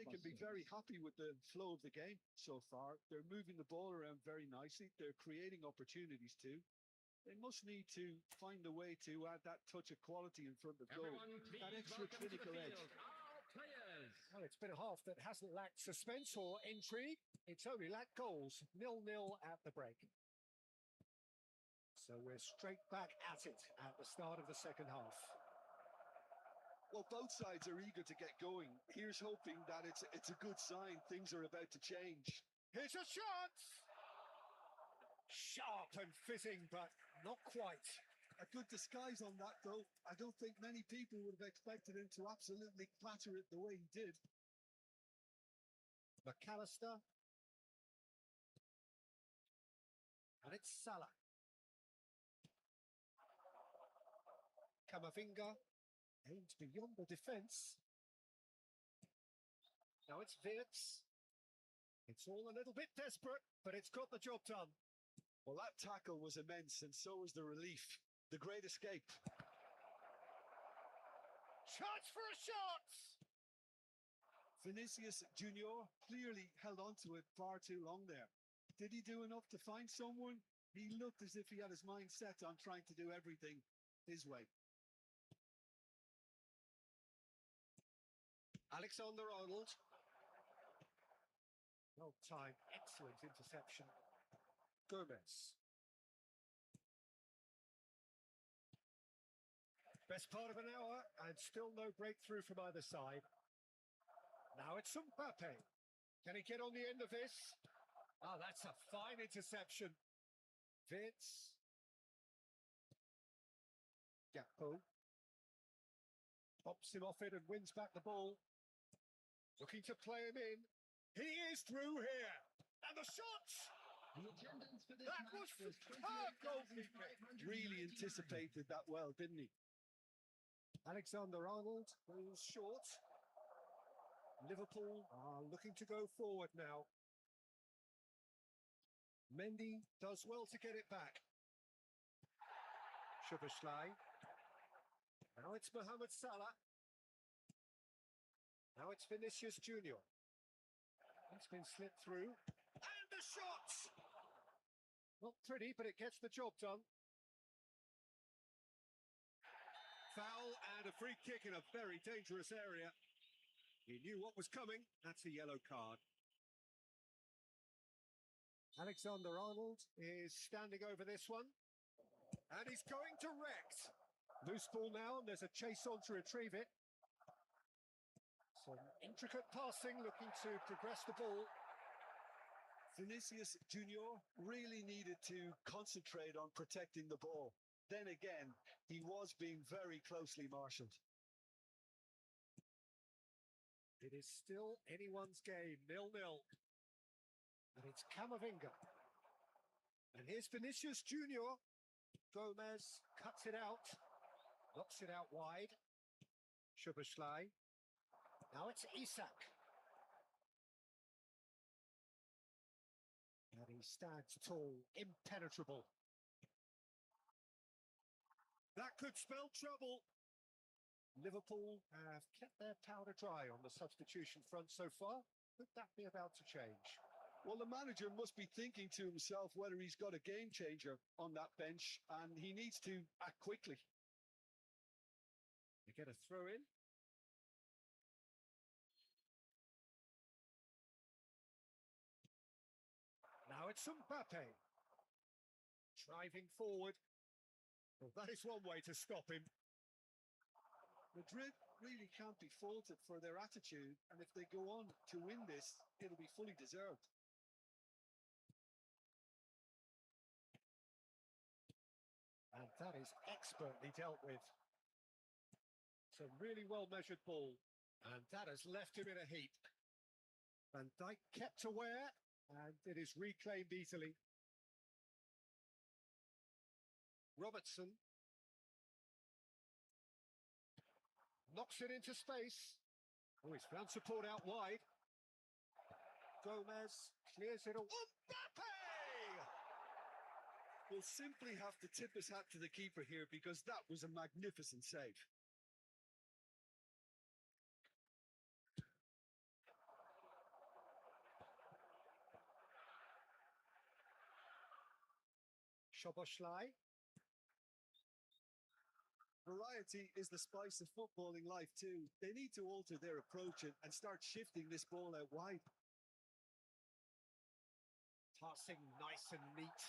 they can be very happy with the flow of the game so far. They're moving the ball around very nicely. They're creating opportunities too. They must need to find a way to add that touch of quality in front of goal, that extra clinical edge. Well, it's been a half that hasn't lacked suspense or intrigue. It's only lacked goals. 0-0 at the break. So we're straight back at it at the start of the second half. Well, both sides are eager to get going. Here's hoping that it's a good sign. Things are about to change. Here's a shot! Sharp and fitting, but not quite. A good disguise on that, though. I don't think many people would have expected him to absolutely clatter it the way he did. McAllister. And it's Salah. Camavinga aims beyond the defence. Now it's Wirtz. It's all a little bit desperate, but it's got the job done. Well, that tackle was immense, and so was the relief. The great escape. Chance for a shot! Vinicius Junior clearly held on to it far too long there. Did he do enough to find someone? He looked as if he had his mind set on trying to do everything his way. Alexander-Arnold. Well timed, excellent interception. Gomez. Best part of an hour and still no breakthrough from either side. Now it's Mbappe. Can he get on the end of this? Oh, that's a fine interception. Wirtz. Gakpo. Pops him off it and wins back the ball. Looking to play him in. He is through here. And the shot! That was superb goalkeeping. Really anticipated that well, didn't he? Alexander-Arnold falls short. Liverpool are looking to go forward now. Mendy does well to get it back. Szoboszlai. Now it's Mohamed Salah. Now it's Vinicius Junior. It's been slipped through. And the shot! Not pretty, but it gets the job done. Foul and a free kick in a very dangerous area. He knew what was coming. That's a yellow card. Alexander-Arnold is standing over this one. And he's going direct. Loose ball now, and there's a chase on to retrieve it. Some intricate passing, looking to progress the ball. Vinicius Junior really needed to concentrate on protecting the ball. Then again, he was being very closely marshalled. It is still anyone's game, 0-0. And it's Camavinga. And here's Vinicius Junior. Gomez cuts it out, knocks it out wide. Szoboszlai. Now it's Isak. And he stands tall, impenetrable. That could spell trouble. Liverpool have kept their powder dry on the substitution front so far. Could that be about to change? Well, the manager must be thinking to himself whether he's got a game changer on that bench, and he needs to act quickly. You get a throw in. Now it's Mbappe. Driving forward. Well, that is one way to stop him. Madrid really can't be faulted for their attitude, and if they go on to win this, it'll be fully deserved. And that is expertly dealt with. It's a really well-measured ball, and that has left him in a heap. Van Dijk kept aware, and it is reclaimed easily. Robertson knocks it into space. Oh, he's found support out wide. Gomez clears it away. Mbappe! We'll simply have to tip his hat to the keeper here, because that was a magnificent save. Szoboszlai. Variety is the spice of footballing life too. They need to alter their approach and start shifting this ball out wide. Passing nice and neat.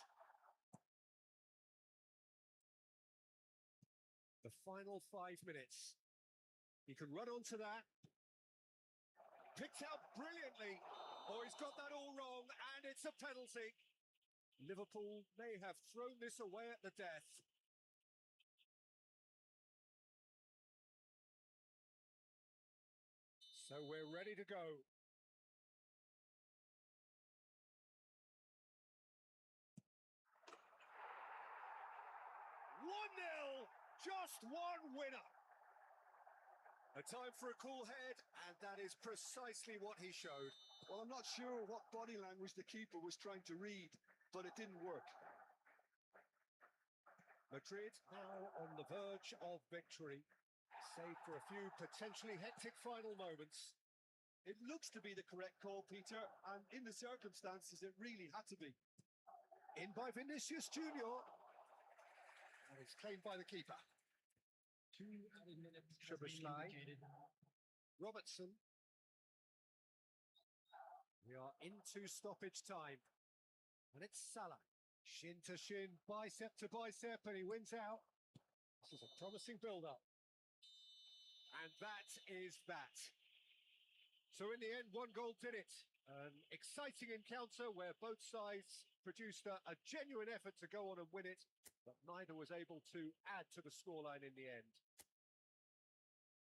The final 5 minutes. He can run onto that. Picked out brilliantly. Oh, he's got that all wrong, and it's a penalty. Liverpool may have thrown this away at the death. So we're ready to go. One 0, just one winner. A time for a cool head, and that is precisely what he showed. Well, I'm not sure what body language the keeper was trying to read, but it didn't work. Madrid now on the verge of victory, save for a few potentially hectic final moments. It looks to be the correct call, Peter, and in the circumstances, it really had to be. In by Vinicius Junior. And it's claimed by the keeper. 2 added minutes has been Szoboszlai. indicated. Robertson. We are into stoppage time. And it's Salah. Shin to shin, bicep to bicep, and he wins out. This is a promising build-up. And that is that. So in the end, one goal did it. An exciting encounter where both sides produced a genuine effort to go on and win it, but neither was able to add to the scoreline in the end.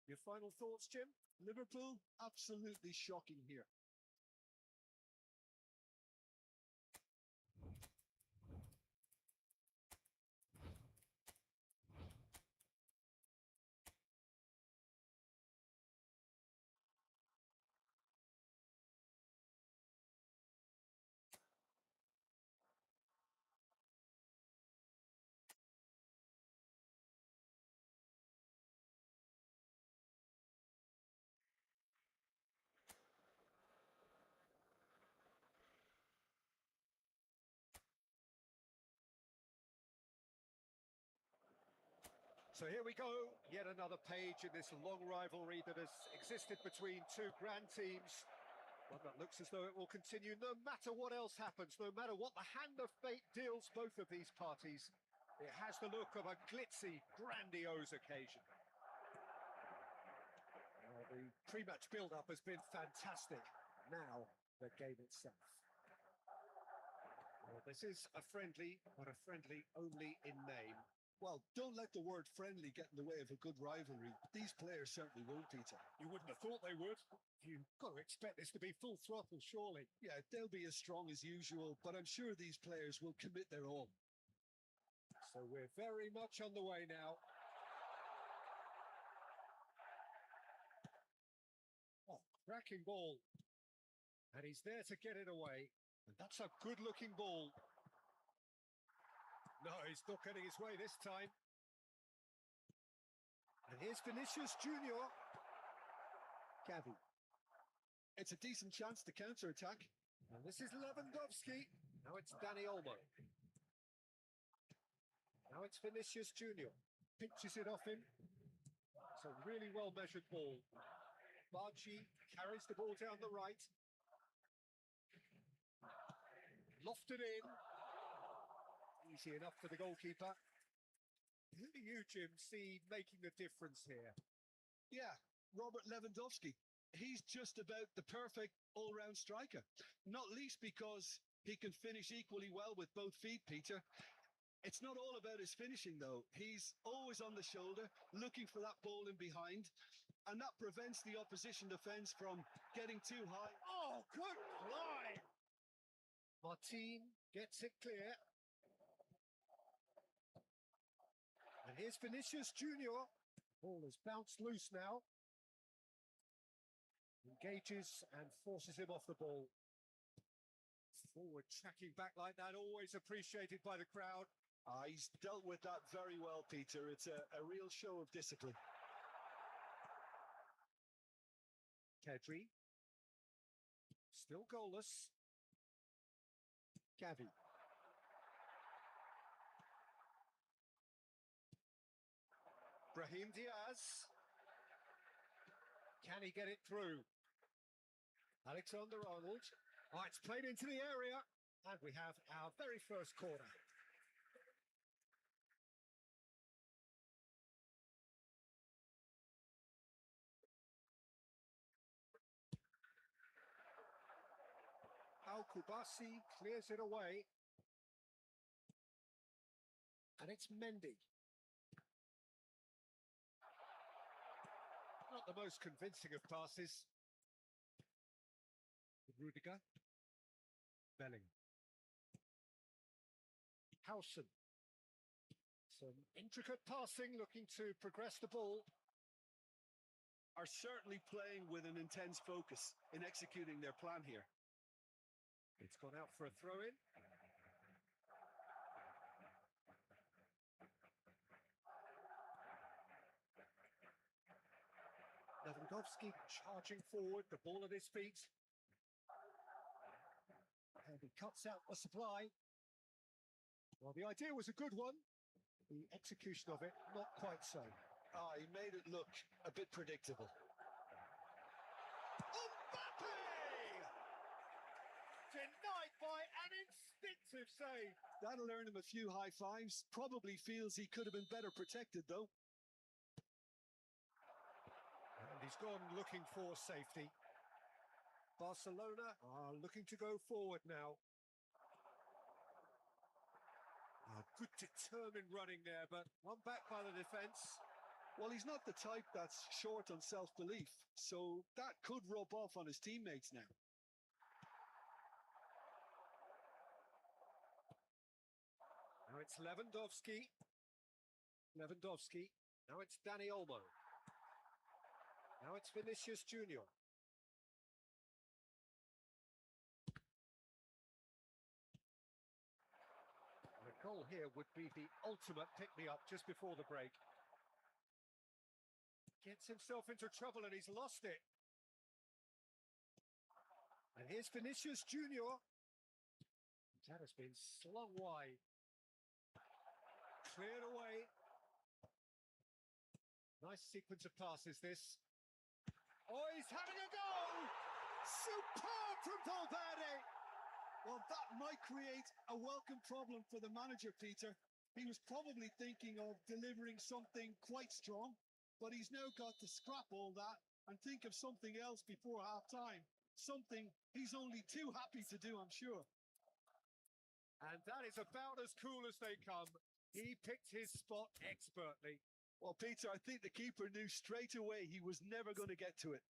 Your final thoughts, Jim? Liverpool, absolutely shocking here. So here we go, yet another page in this long rivalry that has existed between two grand teams. One that looks as though it will continue no matter what else happens, no matter what the hand of fate deals both of these parties. It has the look of a glitzy, grandiose occasion. Well, the pre-match build-up has been fantastic. Now, the game itself. Well, this is a friendly, but a friendly only in name. Well, don't let the word friendly get in the way of a good rivalry. These players certainly won't, Peter. You wouldn't have thought they would. You've got to expect this to be full throttle, surely. Yeah, they'll be as strong as usual, but I'm sure these players will commit their all. So we're very much on the way now. Oh, cracking ball. And he's there to get it away. And that's a good-looking ball. No, he's not getting his way this time. And here's Vinicius Junior. Gavi. It's a decent chance to counter-attack. And this is Lewandowski. Now it's Dani Olmo. Now it's Vinicius Junior. Pinches it off him. It's a really well-measured ball. Bargi carries the ball down the right. Lofted in. Easy enough for the goalkeeper. Who do you, Jim, see making the difference here? Yeah, Robert Lewandowski. He's just about the perfect all-round striker. Not least because he can finish equally well with both feet, Peter. It's not all about his finishing, though. He's always on the shoulder, looking for that ball in behind, and that prevents the opposition defence from getting too high. Oh, good fly! Martin gets it clear. And here's Vinicius Junior. Ball has bounced loose now. Engages and forces him off the ball. Forward tracking back like that, always appreciated by the crowd. He's dealt with that very well, Peter. It's a real show of discipline. Kedri. Still goalless. Gavi. Brahim Diaz. Can he get it through? Alexander-Arnold. Oh, it's played into the area. And we have our very first corner. Al-Kubasi clears it away. And it's Mendy. Not the most convincing of passes. Rudiger. Belling. Howson. Some intricate passing, looking to progress the ball. Are certainly playing with an intense focus in executing their plan here. It's gone out for a throw-in. Lewandowski charging forward, the ball at his feet. And he cuts out the supply. Well, the idea was a good one. The execution of it, not quite so. Ah, he made it look a bit predictable. Mbappe! Denied by an instinctive save. That'll earn him a few high fives. Probably feels he could have been better protected, though. And he's gone looking for safety. Barcelona are looking to go forward now. Good determined running there, but one back by the defence. Well, he's not the type that's short on self-belief, so that could rub off on his teammates now. Now it's Lewandowski. Now it's Dani Olmo. Now it's Vinicius Junior. The goal here would be the ultimate pick-me-up just before the break. Gets himself into trouble and he's lost it. And here's Vinicius Junior. That has been slung wide. Cleared away. Nice sequence of passes, this. Oh, he's having a go! Superb from Valverde! Well, that might create a welcome problem for the manager, Peter. He was probably thinking of delivering something quite strong, but he's now got to scrap all that and think of something else before half-time. Something he's only too happy to do, I'm sure. And that is about as cool as they come. He picked his spot expertly. Well, Peter, I think the keeper knew straight away he was never going to get to it.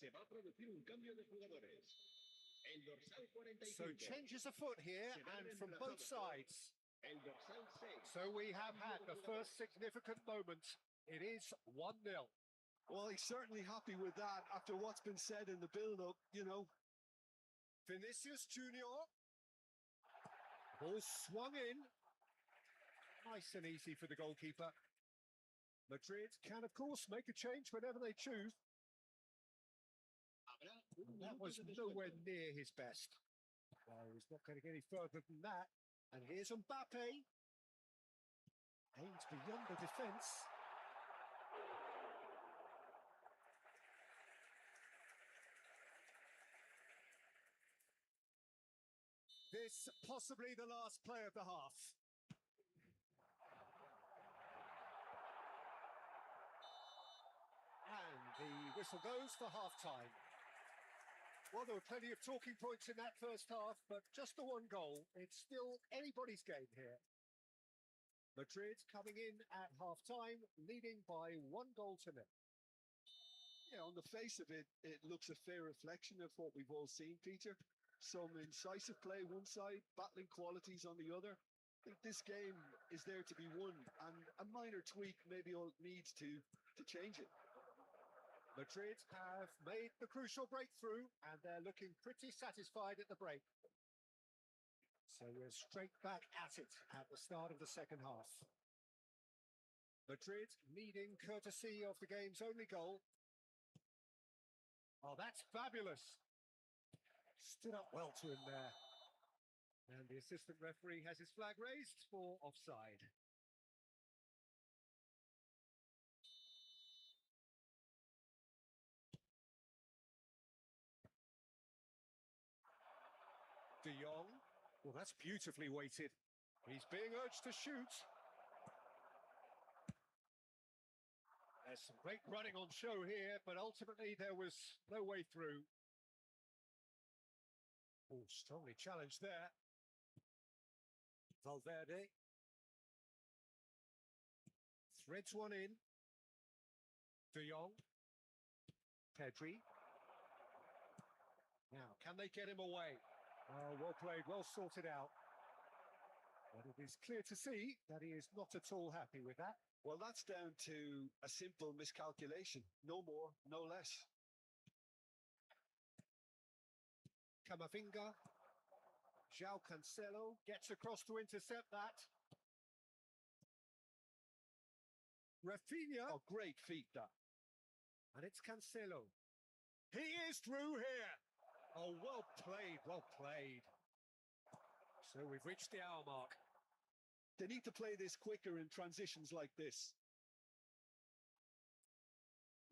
Se va a producir un cambio de jugadores. El dorsal 45. So changes afoot here and from both sides. El dorsal 6. So we have had the first significant moment. It is 1-0. Well, he's certainly happy with that after what's been said in the build-up, you know. Vinicius Junior. Ball swung in. Nice and easy for the goalkeeper. Madrid can, of course, make a change whenever they choose. Habrá And that minuto was de nowhere descuento. near his best. Well, he's not going to get any further than that. And here's Mbappe. Aims beyond the defence. This possibly the last play of the half. And the whistle goes for half-time. Well, there were plenty of talking points in that first half, but just the one goal. It's still anybody's game here. Madrid coming in at half-time, leading by 1-0. Yeah, on the face of it, it looks a fair reflection of what we've all seen, Peter. Some incisive play one side, battling qualities on the other. I think this game is there to be won, and a minor tweak maybe all it needs to change it. Madrid have made the crucial breakthrough, and they're looking pretty satisfied at the break. So we're straight back at it at the start of the second half. Madrid leading courtesy of the game's only goal. Oh, that's fabulous. Stood up well to him there. And the assistant referee has his flag raised for offside. De Jong. Well, that's beautifully weighted. He's being urged to shoot. There's some great running on show here, but ultimately there was no way through. Oh, strongly challenged there. Valverde. Threads one in. De Jong. Pedri. Now, can they get him away? Oh, well played, well sorted out. But it is clear to see that he is not at all happy with that. Well, that's down to a simple miscalculation. No more, no less. Camavinga. João Cancelo gets across to intercept that. Rafinha. Oh, great feat, that. And it's Cancelo. He is through here. Oh, well played, well played. So we've reached the hour mark. They need to play this quicker in transitions like this.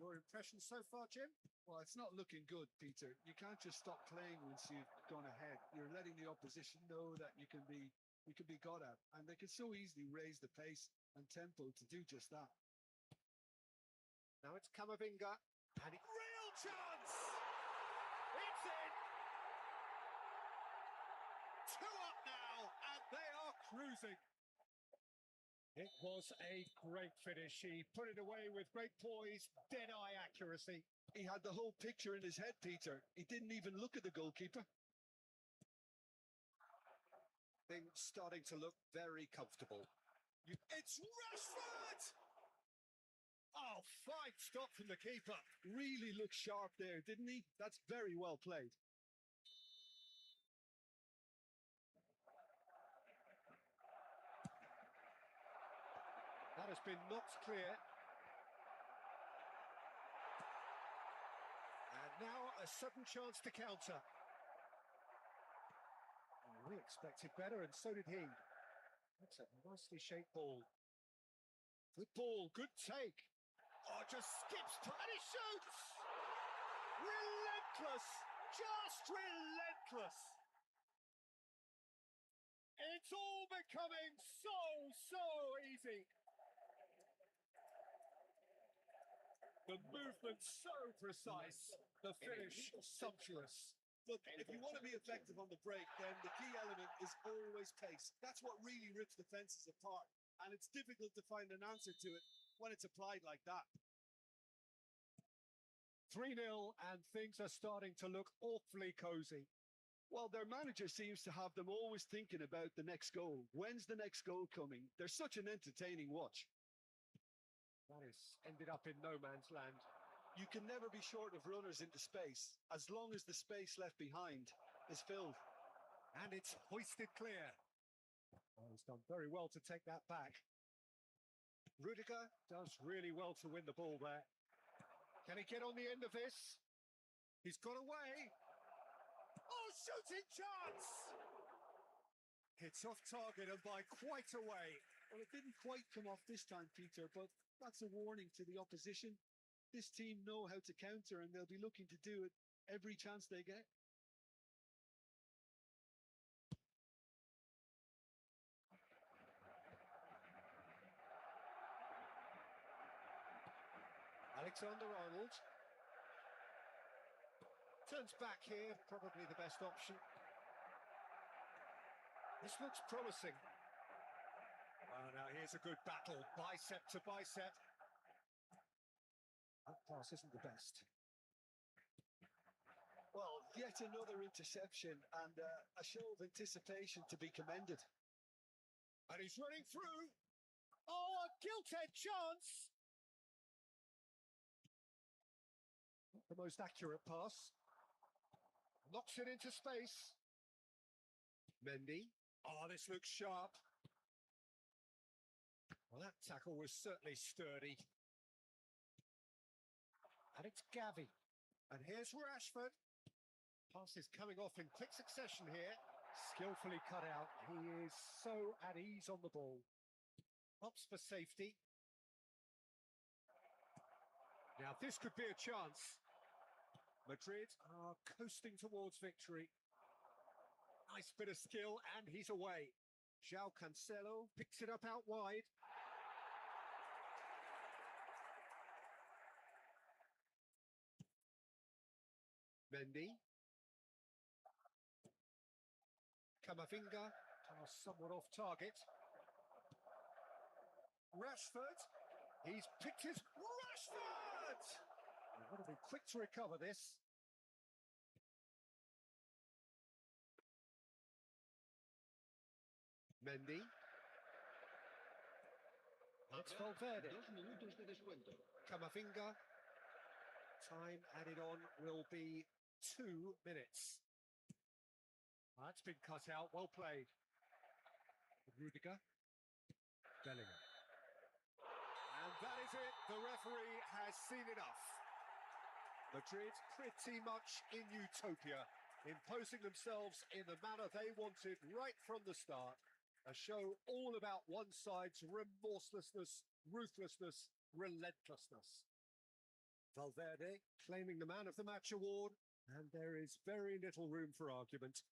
Your impression so far, Jim? Well, it's not looking good, Peter. You can't just stop playing once you've gone ahead. You're letting the opposition know that you can be got at, and they can so easily raise the pace and tempo to do just that. Now it's Camavinga, and real chance! It's in! 2 up now, and they are cruising. It was a great finish. He put it away with great poise, dead-eye accuracy. He had the whole picture in his head, Peter. He didn't even look at the goalkeeper. Things starting to look very comfortable. It's Rashford! Oh, fine stop from the keeper. Really looked sharp there, didn't he? That's very well played. That has been knocked clear. And now a sudden chance to counter. We expected better, and so did he. That's a nicely shaped ball. Good ball, good take. Oh, just skips to, and he shoots! Relentless! Just relentless! It's all becoming so easy. The movement so precise, the finish sumptuous. Look, if you want to be effective on the break, then the key element is always pace. That's what really rips defenses apart, and it's difficult to find an answer to it when it's applied like that. 3-0, and things are starting to look awfully cosy. Well, their manager seems to have them always thinking about the next goal. When's the next goal coming? They're such an entertaining watch. That has ended up in no man's land. You can never be short of runners into space, as long as the space left behind is filled. And it's hoisted clear. Oh, he's done very well to take that back. Rudiger does really well to win the ball there. Can he get on the end of this? He's got away. Oh, shooting chance! It's off target and by quite a way. Well, it didn't quite come off this time, Peter, but that's a warning to the opposition. This team know how to counter and they'll be looking to do it every chance they get. Alexander-Arnold turns back here, probably the best option. This looks promising. Oh, now here's a good battle, bicep to bicep. That pass isn't the best. Well, yet another interception and a show of anticipation to be commended. And he's running through. Oh, a gilt-edged chance. Not the most accurate pass. Knocks it into space. Mendy. Oh, this looks sharp. Well, that tackle was certainly sturdy. And it's Gavi. And here's Rashford. Pass is coming off in quick succession here. Skillfully cut out. He is so at ease on the ball. Opts for safety. Now, this could be a chance. Madrid are coasting towards victory. Nice bit of skill, and he's away. João Cancelo picks it up out wide. Mendy. Camavinga, pass somewhat off target. Rashford, he's picked his... Rashford! They've got to be quick to recover this. Mendy. It's Valverde. 2 minutos de descuento. Camavinga. Time added on will be 2 minutes. That's been cut out. Well played. Rudiger. Bellingham. And that is it. The referee has seen enough. Madrid pretty much in utopia, imposing themselves in the manner they wanted right from the start. A show all about one side's remorselessness, ruthlessness, relentlessness. Valverde claiming the Man of the Match award, and there is very little room for argument.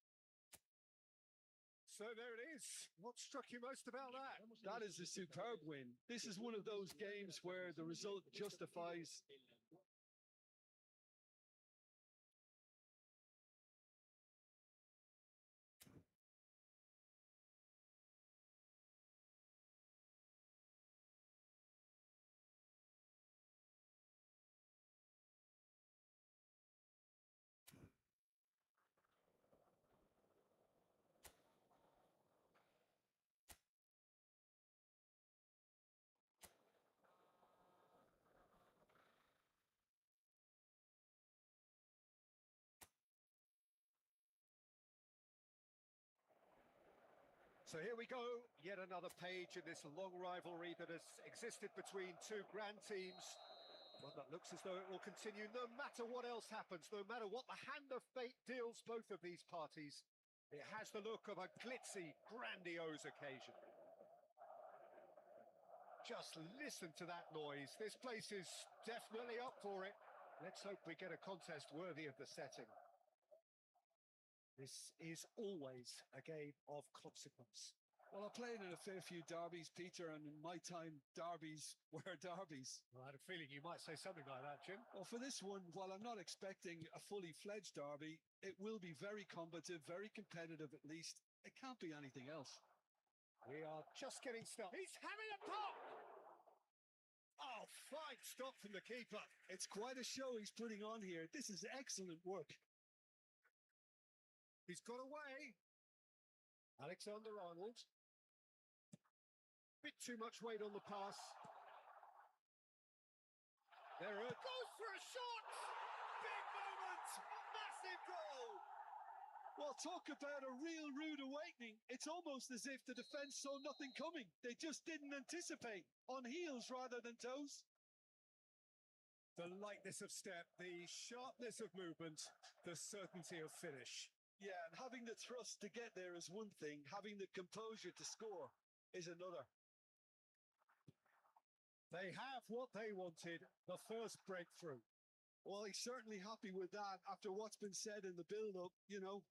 So there it is. What struck you most about that? That is a superb win. This is one of those games where the result justifies So here we go, yet another page in this long rivalry that has existed between two grand teams. One that looks as though it will continue no matter what else happens, no matter what the hand of fate deals both of these parties. It has the look of a glitzy, grandiose occasion. Just listen to that noise. This place is definitely up for it. Let's hope we get a contest worthy of the setting. This is always a game of consequence. Well, I played in a fair few derbies, Peter, and in my time, derbies were derbies. Well, I had a feeling you might say something like that, Jim. Well, for this one, while I'm not expecting a fully fledged derby, it will be very combative, very competitive at least. It can't be anything else. We are just getting started. He's having a pop! Oh, fine stop from the keeper. It's quite a show he's putting on here. This is excellent work. He's got away. Alexander-Arnold. Bit too much weight on the pass. There it goes for a shot! Big moment! Massive goal! Well, talk about a real rude awakening. It's almost as if the defence saw nothing coming. They just didn't anticipate. On heels rather than toes. The lightness of step, the sharpness of movement, the certainty of finish. Yeah, and having the thrust to get there is one thing. Having the composure to score is another. They have what they wanted, the first breakthrough. Well, he's certainly happy with that after what's been said in the build-up, you know.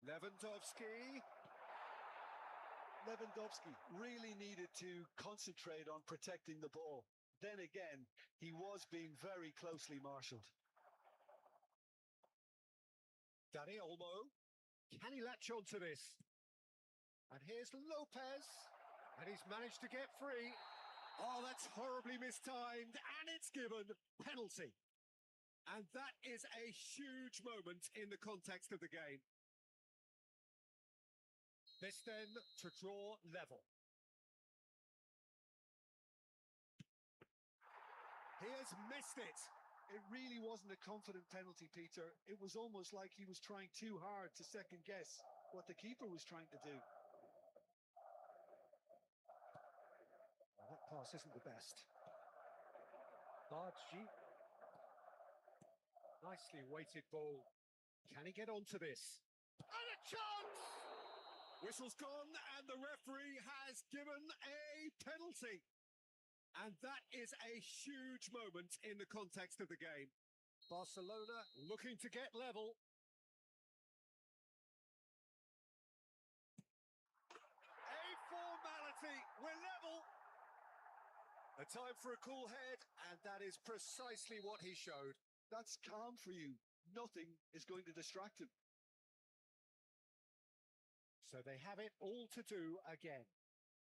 Lewandowski really needed to concentrate on protecting the ball. Then again, he was being very closely marshalled. Dani Olmo, can he latch onto this? And here's Lopez, and he's managed to get free. Oh, that's horribly mistimed, and it's given penalty. And that is a huge moment in the context of the game. This then to draw level. He has missed it. It really wasn't a confident penalty, Peter. It was almost like he was trying too hard to second guess what the keeper was trying to do. Well, that pass isn't the best. Bargi. Nicely weighted ball. Can he get onto this? And a chance! Whistle's gone and the referee has given a penalty. And that is a huge moment in the context of the game. Barcelona looking to get level. A formality, we're level. A time for a cool head, and that is precisely what he showed. That's calm for you. Nothing is going to distract him. So they have it all to do again.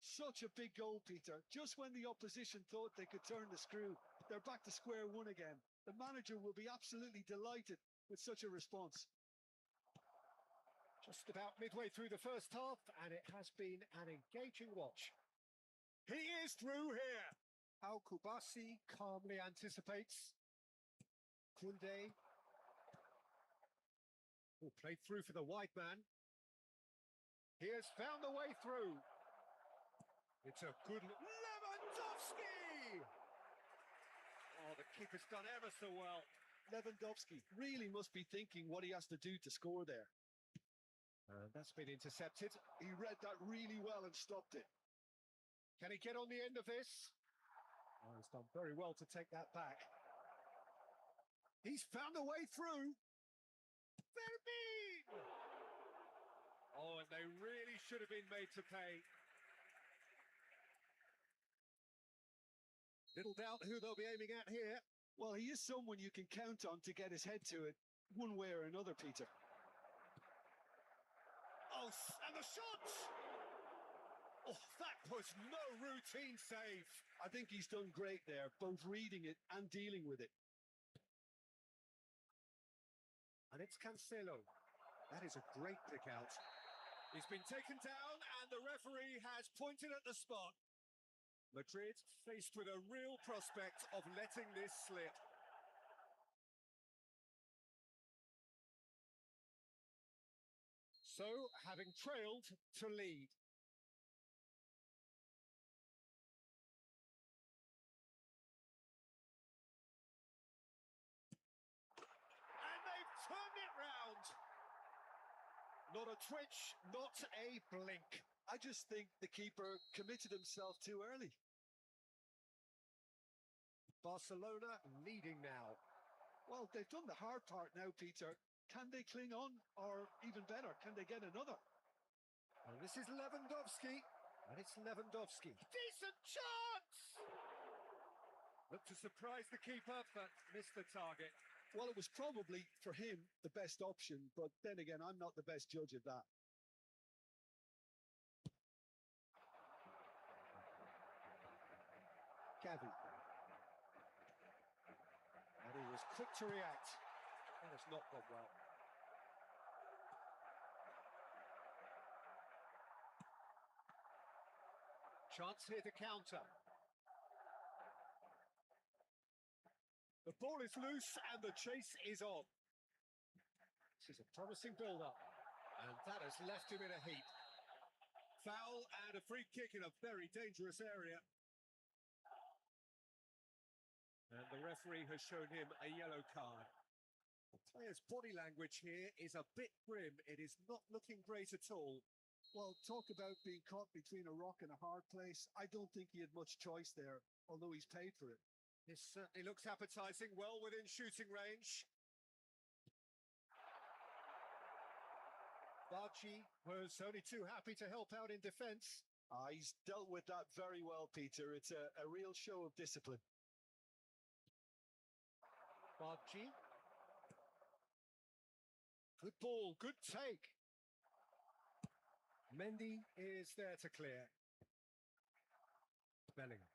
Such a big goal, Peter. Just when the opposition thought they could turn the screw, they're back to square one again. The manager will be absolutely delighted with such a response. Just about midway through the first half, and it has been an engaging watch. He is through here. Al Kubasi calmly anticipates. Kunde will play through for the wide man. He has found the way through. It's a good Lewandowski! Oh, the keeper's done ever so well. Lewandowski really must be thinking what he has to do to score there. That's been intercepted. He read that really well and stopped it. Can he get on the end of this? Oh, he's done very well to take that back. He's found a way through. Vermeer! Oh, and they really should have been made to pay. Little doubt who they'll be aiming at here. Well, he is someone you can count on to get his head to it one way or another, Peter. Oh, and the shot! Oh, that was no routine save. I think he's done great there, both reading it and dealing with it. And it's Cancelo. That is a great pick out. He's been taken down and the referee has pointed at the spot. Madrid faced with a real prospect of letting this slip. So, having trailed to lead. And they've turned it round. Not a twitch, not a blink. I just think the keeper committed himself too early. Barcelona leading now. Well, they've done the hard part now, Peter. Can they cling on? Or even better, can they get another? And this is Lewandowski. And it's Lewandowski. Decent chance! Looked to surprise the keeper, but missed the target. Well, it was probably, for him, the best option. But then again, I'm not the best judge of that. Gavi. And he was quick to react. That has not gone well. Chance here to counter. The ball is loose and the chase is on. This is a promising build-up, and that has left him in a heap. Foul and a free kick in a very dangerous area. And the referee has shown him a yellow card. The player's body language here is a bit grim. It is not looking great at all. Well, talk about being caught between a rock and a hard place. I don't think he had much choice there, although he's paid for it. This certainly looks appetising, well within shooting range. Barchi was only too happy to help out in defence. He's dealt with that very well, Peter. It's a real show of discipline. Barchi. Good ball, good take. Mendy is there to clear. Bellingham.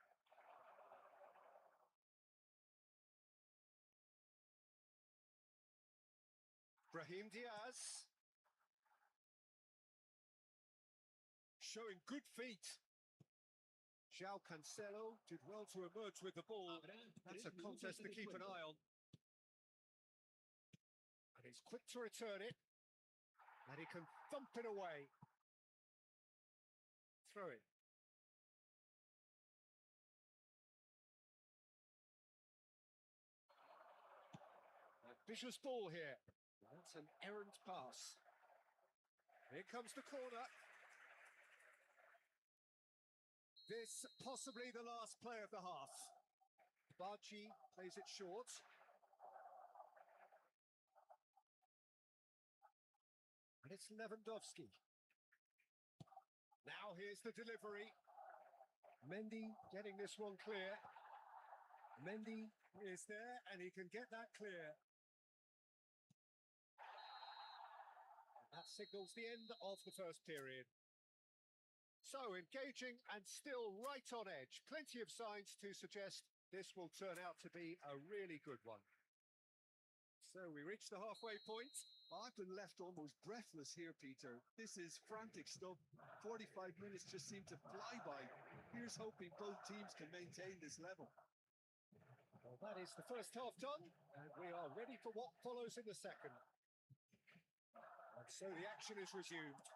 Brahim Diaz. Showing good feet. João Cancelo did well to emerge with the ball. That's a contest to keep an eye on. And he's quick to return it. And he can thump it away. Throw it. A vicious ball here. That's an errant pass. Here comes the corner. This possibly the last play of the half. Barchi plays it short. And it's Lewandowski. Now here's the delivery. Mendy getting this one clear. Mendy is there and he can get that clear. That signals the end of the first period. So engaging and still right on edge. Plenty of signs to suggest this will turn out to be a really good one. So we reach the halfway point. I've been left almost breathless here, Peter. This is frantic stuff. 45 minutes just seem to fly by. Here's hoping both teams can maintain this level. Well, that is the first half done, and we are ready for what follows in the second. And so the action is resumed.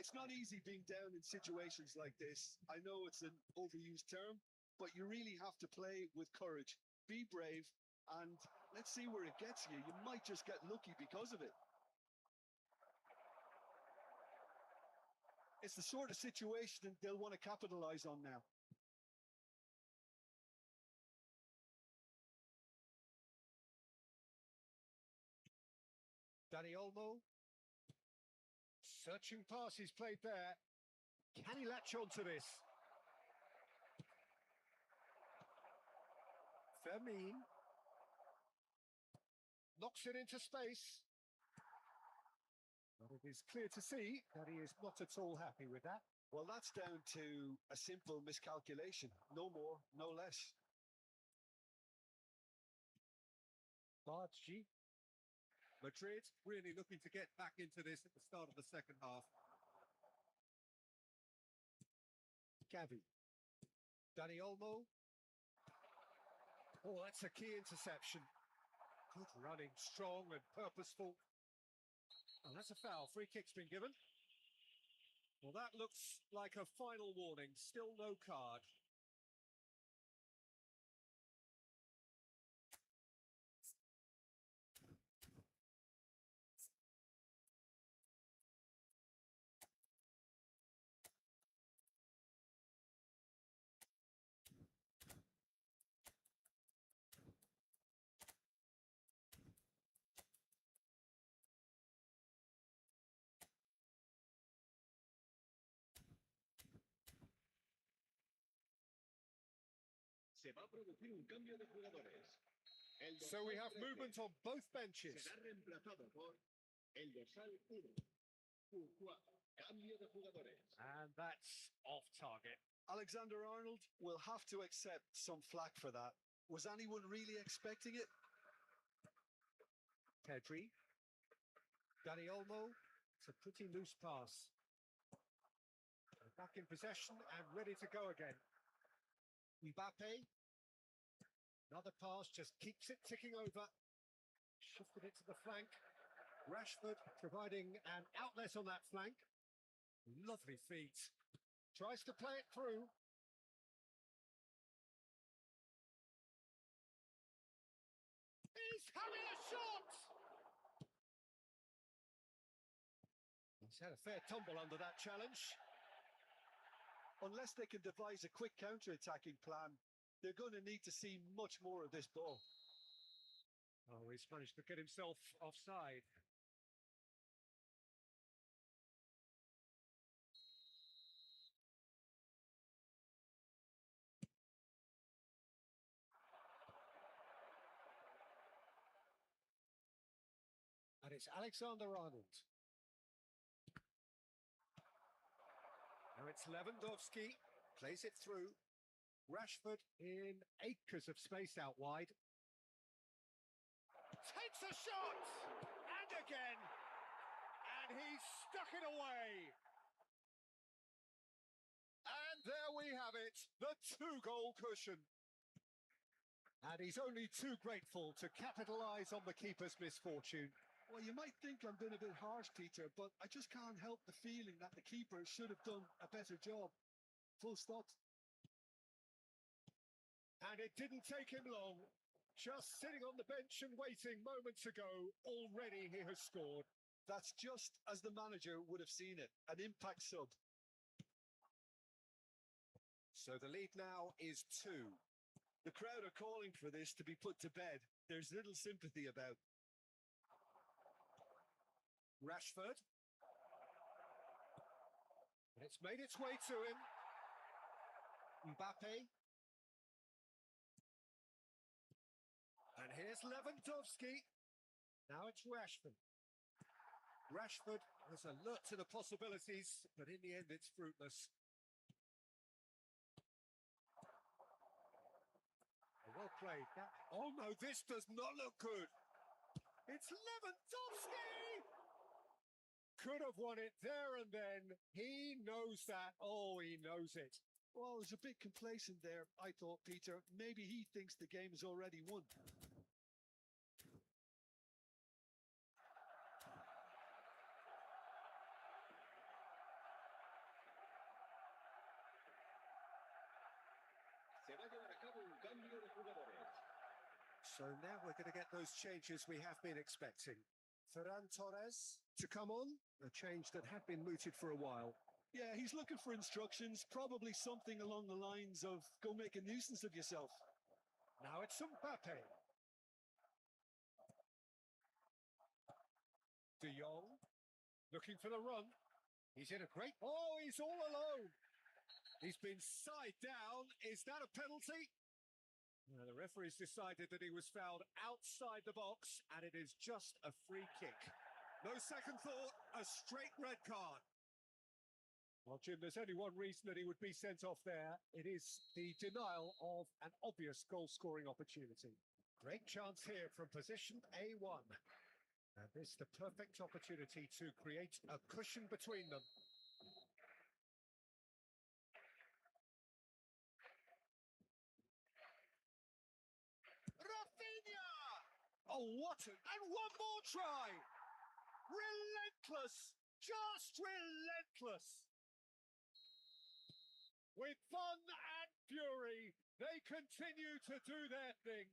It's not easy being down in situations like this. I know it's an overused term, but you really have to play with courage. Be brave, and let's see where it gets you. You might just get lucky because of it. It's the sort of situation that they'll want to capitalize on now. Dani Olmo. Searching pass he's played there. Can he latch on to this? Fermin. Knocks it into space. But it is clear to see that he is not at all happy with that. Well, that's down to a simple miscalculation. No more, no less. Barchi. Madrid really looking to get back into this at the start of the second half. Gavi. Dani Olmo. Oh, that's a key interception. Good running, strong and purposeful. Oh, that's a foul. Free kick's been given. Well, that looks like a final warning. Still no card. Se va a producir un cambio de jugadores. So we have movement on both benches. Será reemplazado por el dorsal 1. Courtois. Cambio de jugadores. And that's off target. Alexander-Arnold will have to accept some flack for that. Was anyone really expecting it? Pedri. Dani Olmo. It's a pretty loose pass. Back in possession and ready to go again. Mbappe. Another pass just keeps it ticking over. Shifted it to the flank. Rashford providing an outlet on that flank. Lovely feet. Tries to play it through. He's having a shot! He's had a fair tumble under that challenge. Unless they can devise a quick counter-attacking plan, they're going to need to see much more of this ball. Oh, he's managed to get himself offside. And it's Alexander-Arnold. Now it's Lewandowski, plays it through. Rashford in acres of space out wide. Takes a shot! And again! And he's stuck it away! And there we have it, the two-goal cushion. And he's only too grateful to capitalise on the keeper's misfortune. Well, you might think I'm being a bit harsh, Peter, but I just can't help the feeling that the keeper should have done a better job. Full stop. And it didn't take him long. Just sitting on the bench and waiting moments ago, already he has scored. That's just as the manager would have seen it, an impact sub. So the lead now is 2. The crowd are calling for this to be put to bed. There's little sympathy about. Rashford. And it's made its way to him. Mbappe. And here's Lewandowski. Now it's Rashford. Rashford was alert to the possibilities, but in the end it's fruitless. Well played. Oh no, this does not look good. It's Lewandowski! Could have won it there and then. He knows that. Oh, he knows it. Well, I was a bit complacent there, I thought, Peter. Maybe he thinks the game is already won. Se va a llevar a cabo un cambio de jugadores. So now we're going to get those changes we have been expecting. Ferran Torres to come on, a change that had been mooted for a while. Yeah, he's looking for instructions, probably something along the lines of, go make a nuisance of yourself. Now it's Mbappe. De Jong, looking for the run. He's in a great... Oh, he's all alone. He's been side down. Is that a penalty? No, the referee's decided that he was fouled outside the box, and it is just a free kick. No second thought, a straight red card. Well, Jim, there's only one reason that he would be sent off there. It is the denial of an obvious goal-scoring opportunity. Great chance here from position A1. And this the perfect opportunity to create a cushion between them. Rafinha! Oh, what a... And one more try! Relentless! Just relentless! With fun and fury, they continue to do their thing.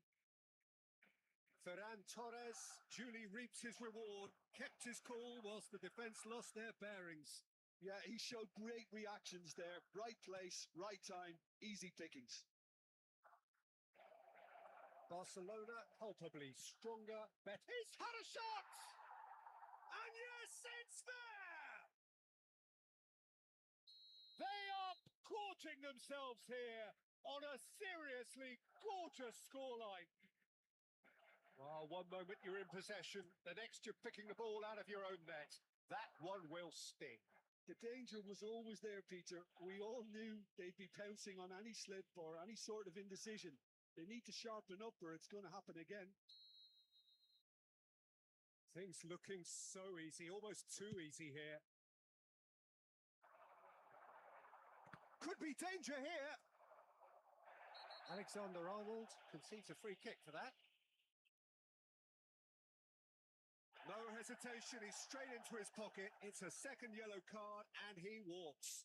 Ferran Torres duly reaps his reward, kept his cool whilst the defence lost their bearings. Yeah, he showed great reactions there. Right place, right time, easy pickings. Barcelona palpably stronger, better. He's had a shot! And yes, it's there! They are gorging themselves here on a seriously gorgeous scoreline. Oh, one moment you're in possession, the next you're picking the ball out of your own net. That one will sting. The danger was always there, Peter. We all knew they'd be pouncing on any slip or any sort of indecision. They need to sharpen up or it's going to happen again. Things looking so easy, almost too easy here. Could be danger here. Alexander-Arnold concedes a free kick for that. No hesitation, he's straight into his pocket. It's a second yellow card, and he walks.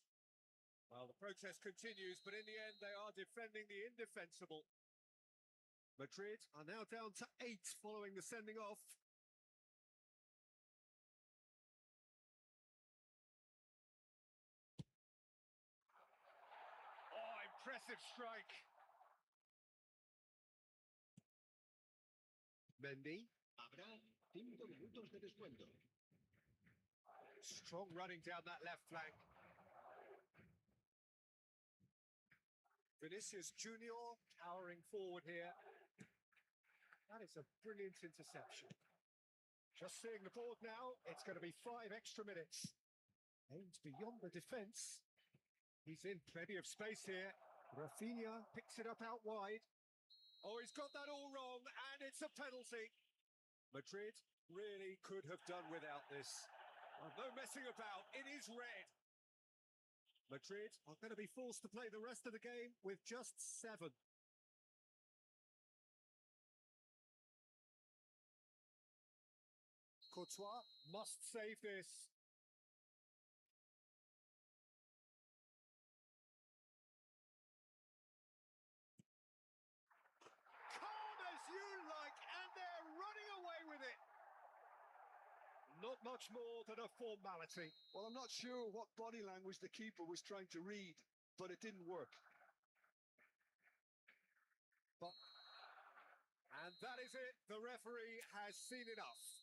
Well, the protest continues, but in the end, they are defending the indefensible. Madrid are now down to 8 following the sending off. Oh, impressive strike. Mendy. Habrá 5 minutos de descuento. Strong running down that left flank. Vinicius Junior powering forward here. That is a brilliant interception. Just seeing the board now, it's going to be 5 extra minutes. Aims beyond the defence. He's in plenty of space here. Rafinha picks it up out wide. Oh, he's got that all wrong, and it's a penalty. Madrid really could have done without this. No messing about, it is red. Madrid are going to be forced to play the rest of the game with just 7. Courtois must save this. Calm as you like, and they're running away with it. Not much more than a formality. Well, I'm not sure what body language the keeper was trying to read, but it didn't work. And that is it. The referee has seen enough.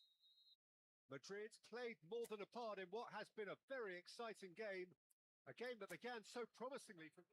Madrid played more than a part in what has been a very exciting game. A game that began so promisingly from...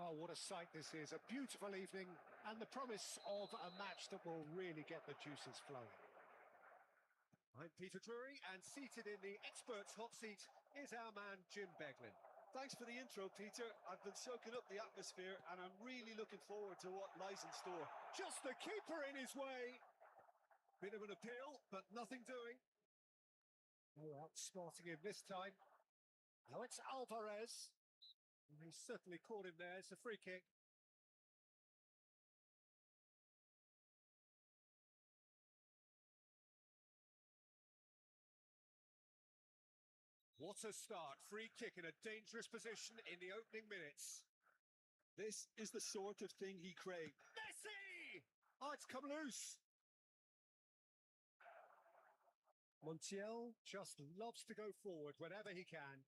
Oh, what a sight this is. A beautiful evening and the promise of a match that will really get the juices flowing. I'm Peter Drury, and seated in the experts' hot seat is our man Jim Beglin. Thanks for the intro, Peter. I've been soaking up the atmosphere and I'm really looking forward to what lies in store. Just the keeper in his way. Bit of an appeal, but nothing doing. No outsmarting him this time. Now it's Alvarez. He certainly caught him there. It's a free kick. What a start. Free kick in a dangerous position in the opening minutes. This is the sort of thing he craved. Messi! Oh, it's come loose. Montiel just loves to go forward whenever he can.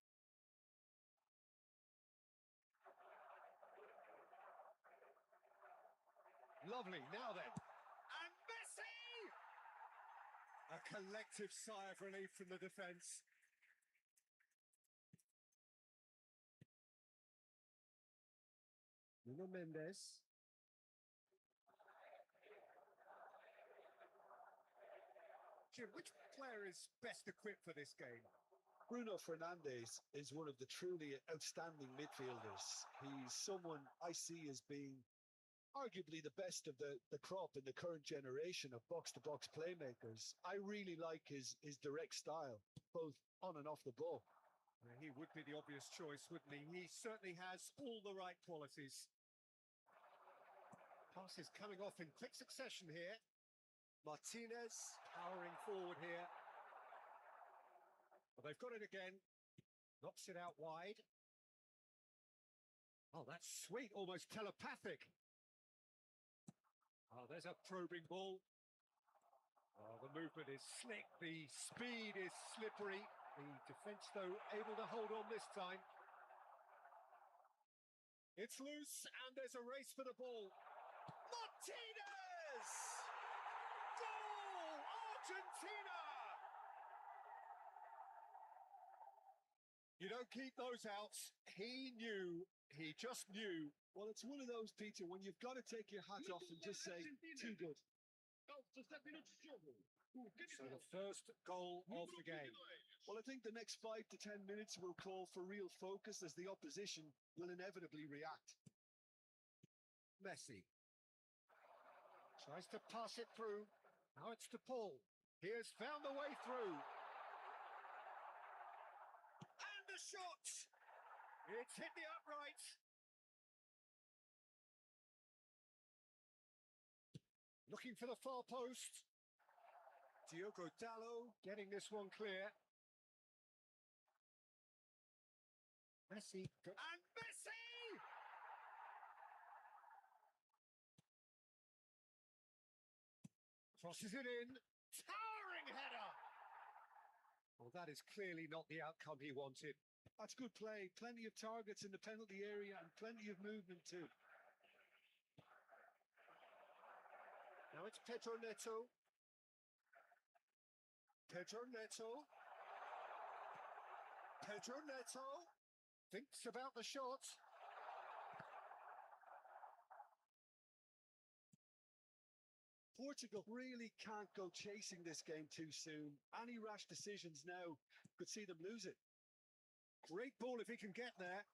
Lovely, now then. And Messi! A collective sigh of relief from the defence. Nuno Mendes. Jim, which player is best equipped for this game? Bruno Fernandes is one of the truly outstanding midfielders. He's someone I see as being arguably the best of the crop in the current generation of box-to-box playmakers. I really like his direct style, both on and off the ball. He would be the obvious choice, wouldn't he? He certainly has all the right qualities. Pass is coming off in quick succession here. Martinez powering forward here. Well, they've got it again. Knocks it out wide. Oh, that's sweet, almost telepathic. Oh, there's a probing ball. Oh, the movement is slick. The speed is slippery. The defence, though, able to hold on this time. It's loose, and there's a race for the ball. Martinez! Goal! Argentina! You don't keep those out. He knew. He just knew. Well, it's one of those, Peter, when you've got to take your hat off and just say, too good. So the first goal of the game. Well, I think the next 5 to 10 minutes will call for real focus as the opposition will inevitably react. Messi tries to pass it through. Now it's to Paul. He has found the way through. And the shot! It's hit the upright. Looking for the far post. Diogo Dalot getting this one clear. Messi. And Messi! Crosses it in. Towering header! Well, that is clearly not the outcome he wanted. That's good play. Plenty of targets in the penalty area and plenty of movement too. Now it's Pedro Neto. Pedro Neto. Pedro Neto thinks about the shot. Portugal really can't go chasing this game too soon. Any rash decisions now could see them lose it. Great ball if he can get there.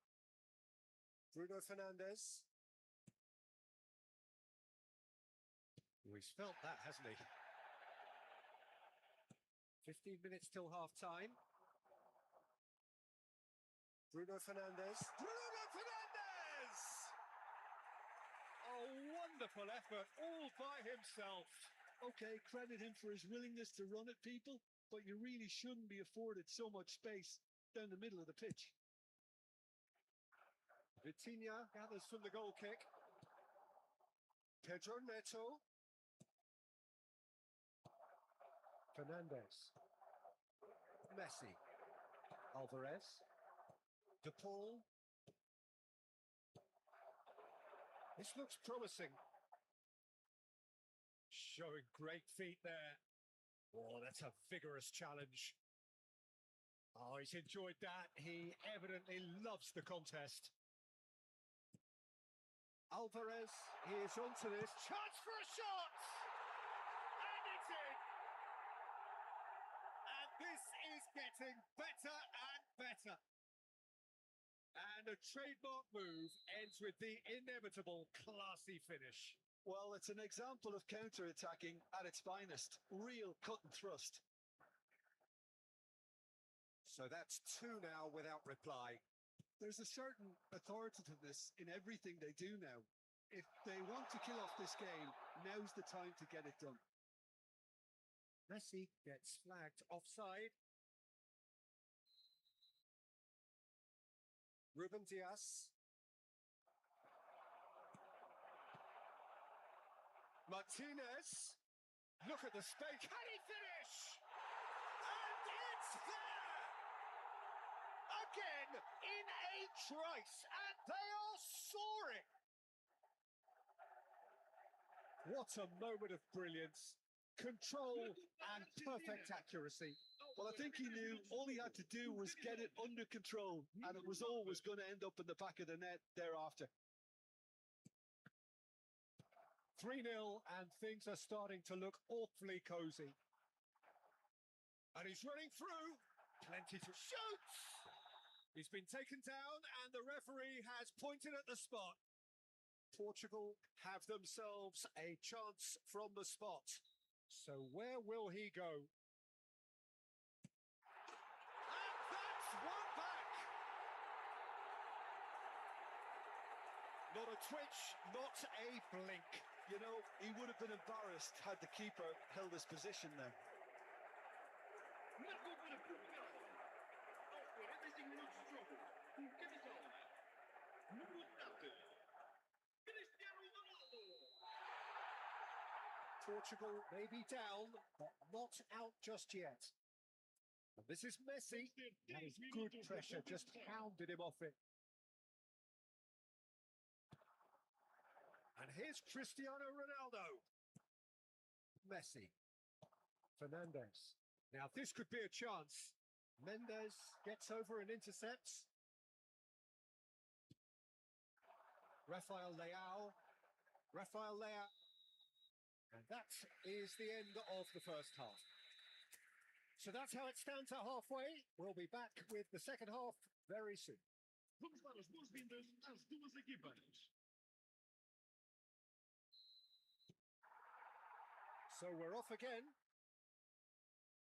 Bruno Fernandes. Oh, he's felt that, hasn't he? 15 minutes till half-time. Bruno Fernandes. Bruno Fernandes! A wonderful effort all by himself. Okay, credit him for his willingness to run at people, but you really shouldn't be afforded so much space down the middle of the pitch. Vitinha gathers from the goal kick. Pedro Neto. Fernandes. Messi. Alvarez. De Paul. This looks promising. Showing great feet there. Oh, that's a vigorous challenge. Oh, he's enjoyed that. He evidently loves the contest. Alvarez is onto this. Chance for a shot! And it's in! And this is getting better and better. And a trademark move ends with the inevitable classy finish. Well, it's an example of counter-attacking at its finest. Real cut and thrust. So that's two now without reply. There's a certain authoritativeness in everything they do now. If they want to kill off this game, now's the time to get it done. Messi gets flagged offside. Ruben Diaz. Martinez. Look at the space. Can he finish? And it's there! Again in a trice, and they are soaring. What a moment of brilliance. Control and perfect accuracy. Well, I think he knew all he had to do was get it under control, and it was always going to end up in the back of the net thereafter. 3-0, and things are starting to look awfully cosy. And he's running through. Plenty to shoot. He's been taken down, and the referee has pointed at the spot. Portugal have themselves a chance from the spot. So where will he go? And that's one back. Not a twitch, not a blink. You know, he would have been embarrassed had the keeper held his position then. Portugal may be down, but not out just yet. And this is Messi. That is good pressure, just hounded him off it. And here's Cristiano Ronaldo. Messi. Fernandez. Now this could be a chance. Mendes gets over and intercepts. Rafael Leao. And that is the end of the first half. So that's how it stands at halfway. We'll be back with the second half very soon. Vamos dar as boas-vindas às duas equipas. So we're off again.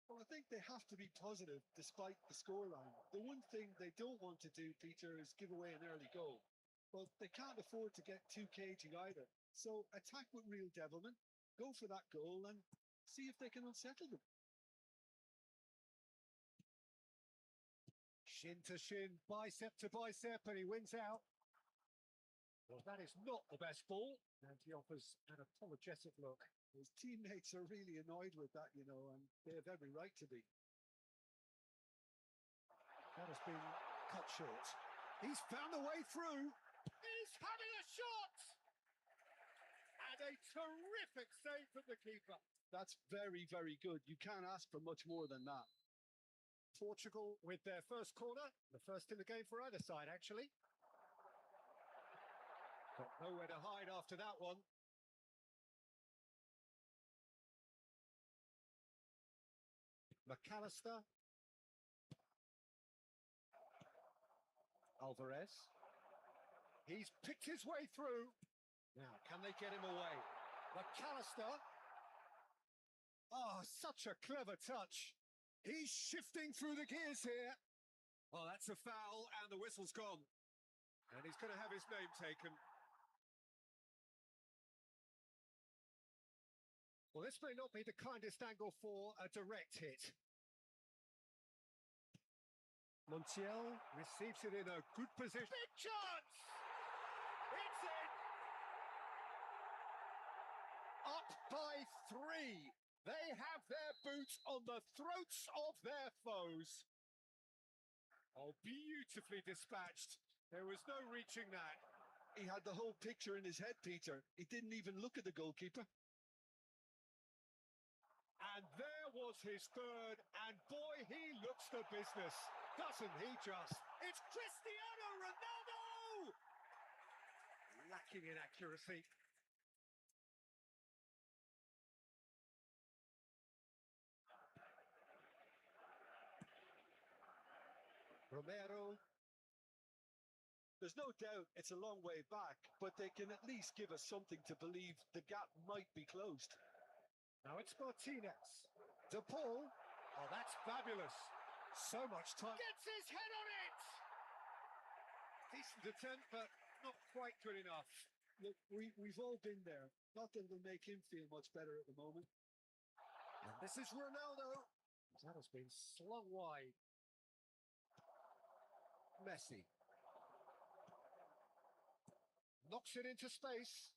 Well, I think they have to be positive despite the scoreline. The one thing they don't want to do, Peter, is give away an early goal. But they can't afford to get too cagey either. So attack with real devilment, go for that goal and see if they can unsettle them. Shin to shin, bicep to bicep, and he wins out. Well, that is not the best ball. And he offers an apologetic look. His teammates are really annoyed with that, you know, and they have every right to be. That has been cut short. He's found a way through. He's having a shot! And a terrific save from the keeper. That's very, very good. You can't ask for much more than that. Portugal with their first corner. The first in the game for either side, actually. Got nowhere to hide after that one. McAllister. Alvarez. He's picked his way through. Now, can they get him away? McAllister. Oh, such a clever touch. He's shifting through the gears here. Oh, that's a foul, and the whistle's gone. And he's going to have his name taken. Well, this may not be the kindest angle for a direct hit. Montiel receives it in a good position. Big chance! It's in! Up by 3. They have their boots on the throats of their foes. Oh, beautifully dispatched. There was no reaching that. He had the whole picture in his head, Peter. He didn't even look at the goalkeeper. And there was his third, and boy, he looks the business. Doesn't he just? It's Cristiano Ronaldo! lacking in accuracy. Romero. There's no doubt it's a long way back, but they can at least give us something to believe the gap might be closed. Now it's Martinez. De Paul. Oh, that's fabulous. So much time. Gets his head on it! Decent attempt, but not quite good enough. Look, we've all been there. Not that it'll make him feel much better at the moment. And this is Ronaldo. That has been slung wide. Messi. Knocks it into space.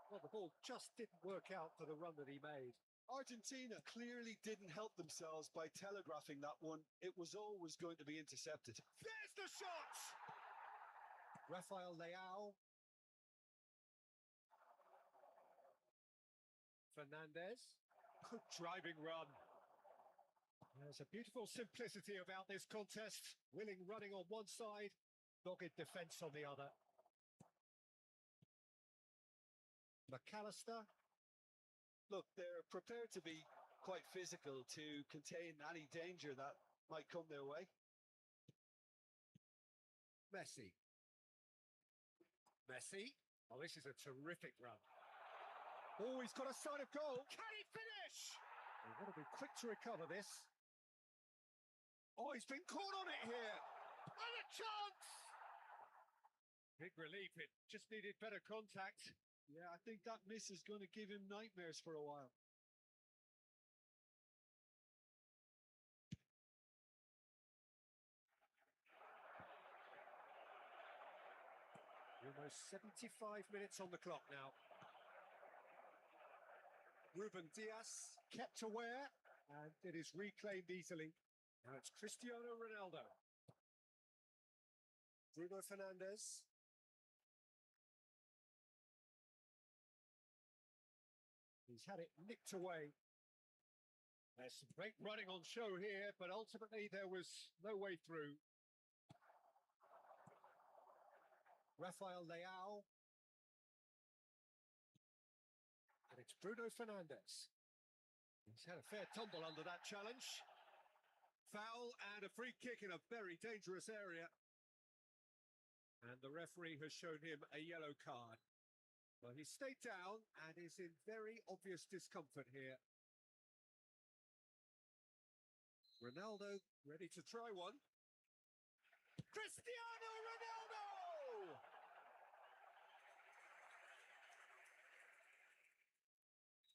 Well, the ball just didn't work out for the run that he made. Argentina clearly didn't help themselves by telegraphing that one. It was always going to be intercepted. There's the shot! Rafael Leao. Fernandez. Good driving run. There's a beautiful simplicity about this contest. Willing running on one side, dogged defence on the other. McAllister. Look, they're prepared to be quite physical to contain any danger that might come their way. Messi. Messi. Oh, this is a terrific run. Oh, he's got a sign of goal. Can he finish? They've got to be quick to recover this. Oh, he's been caught on it here. And a chance! Big relief. It just needed better contact. Yeah, I think that miss is going to give him nightmares for a while. Almost 75 minutes on the clock now. Ruben Diaz kept aware, and it is reclaimed easily. Now it's Cristiano Ronaldo. Bruno Fernandes. He's had it nicked away. There's some great running on show here, but ultimately there was no way through. Rafael Leao. And it's Bruno Fernandes. He's had a fair tumble under that challenge. Foul and a free kick in a very dangerous area. And the referee has shown him a yellow card. Well, he stayed down and is in very obvious discomfort here. Ronaldo ready to try one. Cristiano Ronaldo!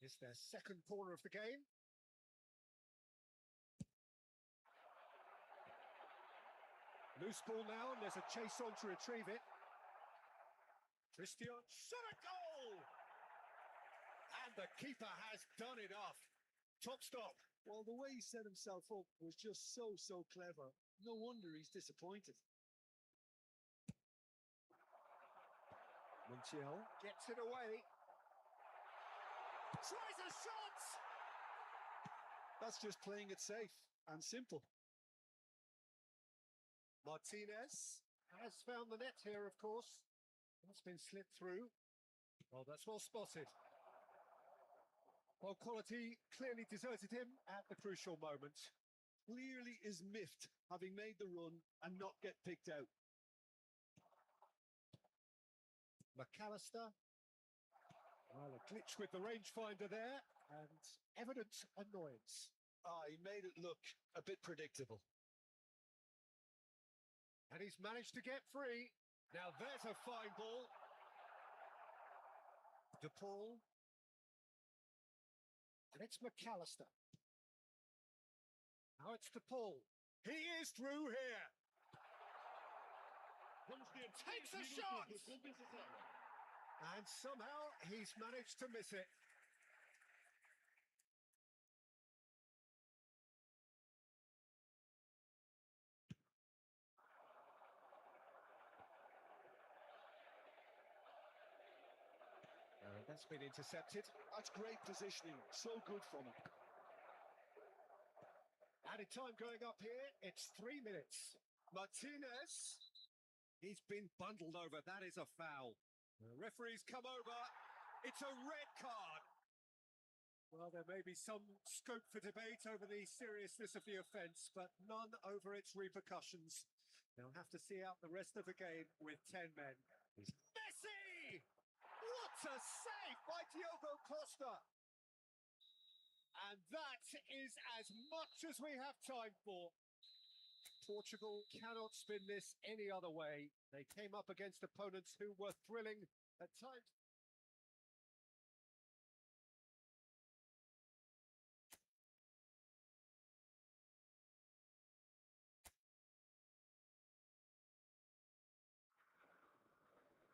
It's their second corner of the game. Loose ball now, and there's a chase on to retrieve it. Cristiano shot a goal! And the keeper has done it off. Top stop. Well, the way he set himself up was just so clever. No wonder he's disappointed. Montiel gets it away. Tries a shot! That's just playing it safe and simple. Martinez has found the net here, of course. That's been slipped through. Well, that's well spotted. Well, quality clearly deserted him at the crucial moment. Clearly is miffed, having made the run and not get picked out. McAllister. Well, a glitch with the rangefinder there, and evident annoyance. He made it look a bit predictable. And he's managed to get free. Now there's a fine ball. De Paul. And it's McAllister. Now it's De Paul. He is through here. Takes a shot. And somehow he's managed to miss it. That's been intercepted. That's great positioning. So good from him. Added time going up here. It's 3 minutes. Martinez. He's been bundled over. That is a foul. The referee's come over. It's a red card. Well, there may be some scope for debate over the seriousness of the offence, but none over its repercussions. They'll have to see out the rest of the game with 10 men. Messi! What a save by Diogo Costa! And that is as much as we have time for. Portugal cannot spin this any other way. They came up against opponents who were thrilling at times.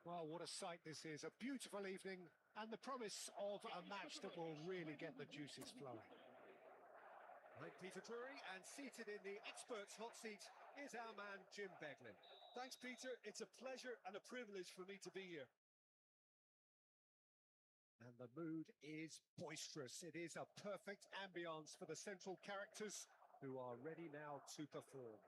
Well, what a sight this is. A beautiful evening and the promise of a match that will really get the juices flowing. I'm Peter Drury, and seated in the experts' hot seat is our man Jim Beglin. Thanks, Peter. It's a pleasure and a privilege for me to be here. And the mood is boisterous. It is a perfect ambience for the central characters who are ready now to perform.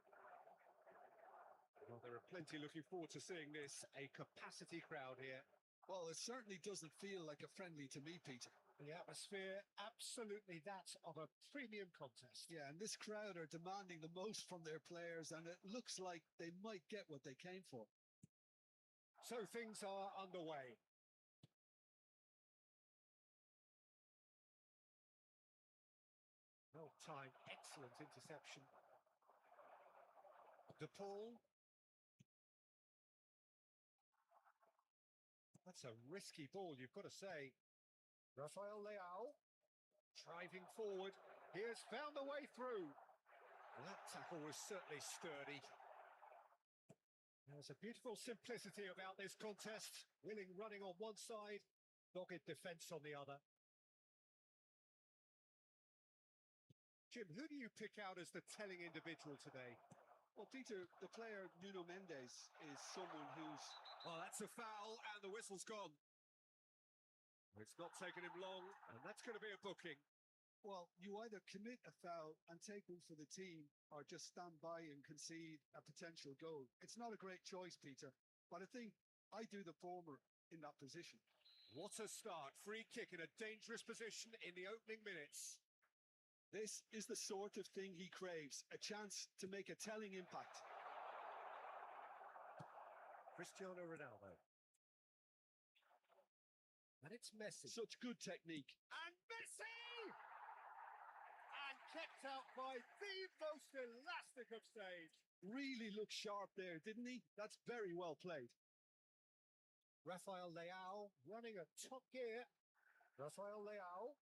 Well, there are plenty looking forward to seeing this. A capacity crowd here. Well, it certainly doesn't feel like a friendly to me, Peter. The atmosphere, absolutely that of a premium contest. Yeah, and this crowd are demanding the most from their players, and it looks like they might get what they came for. So things are underway. Well timed, excellent interception. De Paul. That's a risky ball, you've got to say. Rafael Leao, driving forward. He has found a way through. Well, that tackle was certainly sturdy. There's a beautiful simplicity about this contest. Willing running on one side, dogged defence on the other. Jim, who do you pick out as the telling individual today? Well, Peter, the player Nuno Mendes is someone who's... Oh, that's a foul, and the whistle's gone. It's not taken him long, and that's going to be a booking. Well, you either commit a foul and take one for the team, or just stand by and concede a potential goal. It's not a great choice, Peter, but I think I do the former in that position. What a start. Free kick in a dangerous position in the opening minutes. This is the sort of thing he craves, a chance to make a telling impact. Cristiano Ronaldo. And it's Messi. Such good technique. And Messi! And kept out by the most elastic of saves. Really looked sharp there, didn't he? That's very well played. Rafael Leao running at top gear. Rafael Leao.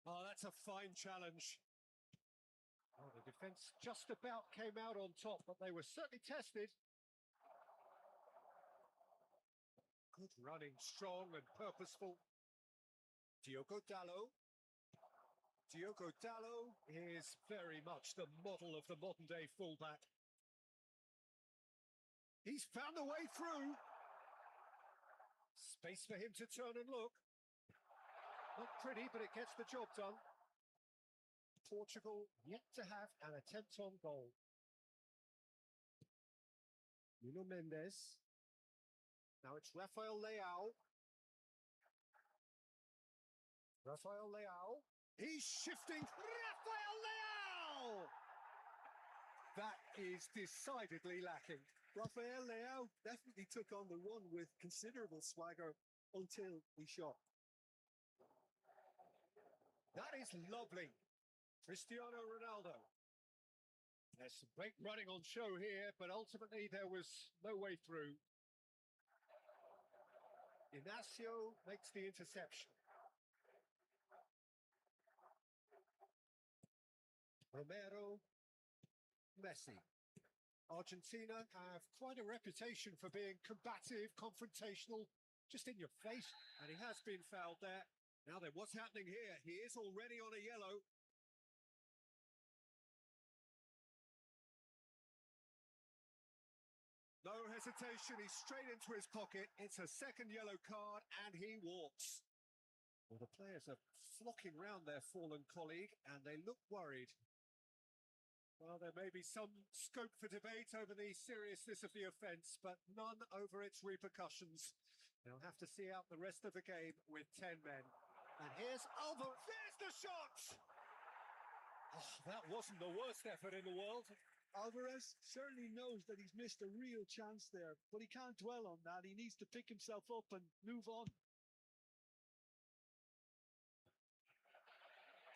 Oh, that's a fine challenge. Oh, the defence just about came out on top, but they were certainly tested. Good running, strong and purposeful. Diogo Dalot. Diogo Dalot is very much the model of the modern-day fullback. He's found a way through. Space for him to turn and look. Not pretty, but it gets the job done. Portugal yet to have an attempt on goal. Nuno Mendes. Now it's Rafael Leao. Rafael Leao. He's shifting. Rafael Leao! That is decidedly lacking. Rafael Leao definitely took on the run with considerable swagger until he shot. That is lovely. Cristiano Ronaldo. There's some great running on show here, but ultimately there was no way through. Inacio makes the interception. Romero, Messi. Argentina have quite a reputation for being combative, confrontational, just in your face, and he has been fouled there. Now then, what's happening here? He is already on a yellow. No hesitation, he's straight into his pocket. It's a second yellow card, and he walks. Well, the players are flocking round their fallen colleague, and they look worried. Well, there may be some scope for debate over the seriousness of the offence, but none over its repercussions. They'll have to see out the rest of the game with 10 men. And here's Alvarez. There's the shot! Oh, that wasn't the worst effort in the world. Alvarez certainly knows that he's missed a real chance there, but he can't dwell on that. He needs to pick himself up and move on.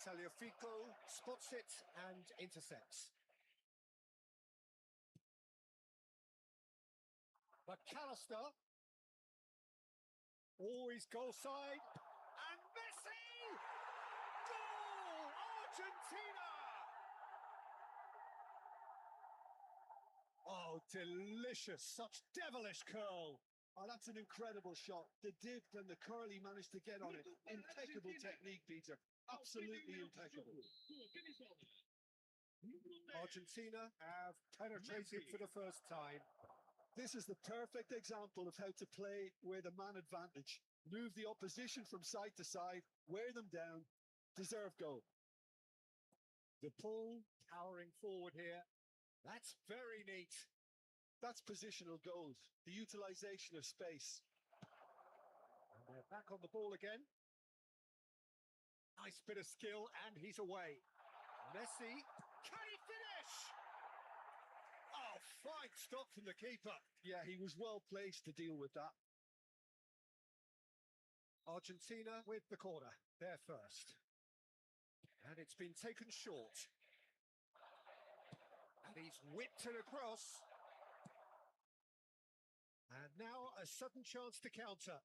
Tagliafico spots it and intercepts. McAllister. Always goal side. And Messi! Goal! Argentina! Oh, delicious. Such devilish curl. Oh, that's an incredible shot. The dip and the curl he managed to get on it. Impeccable technique, Peter. Absolutely impeccable. Argentina have penetrated for the first time. This is the perfect example of how to play with a man advantage. Move the opposition from side to side, wear them down, deserve goal. The pull powering forward here. That's very neat. That's positional goals, the utilisation of space. And they're back on the ball again. Nice bit of skill, and he's away. Messi, can he finish? Oh, fine stop from the keeper. Yeah, he was well placed to deal with that. Argentina with the corner, they're first. And it's been taken short. And he's whipped it across. And now a sudden chance to counter.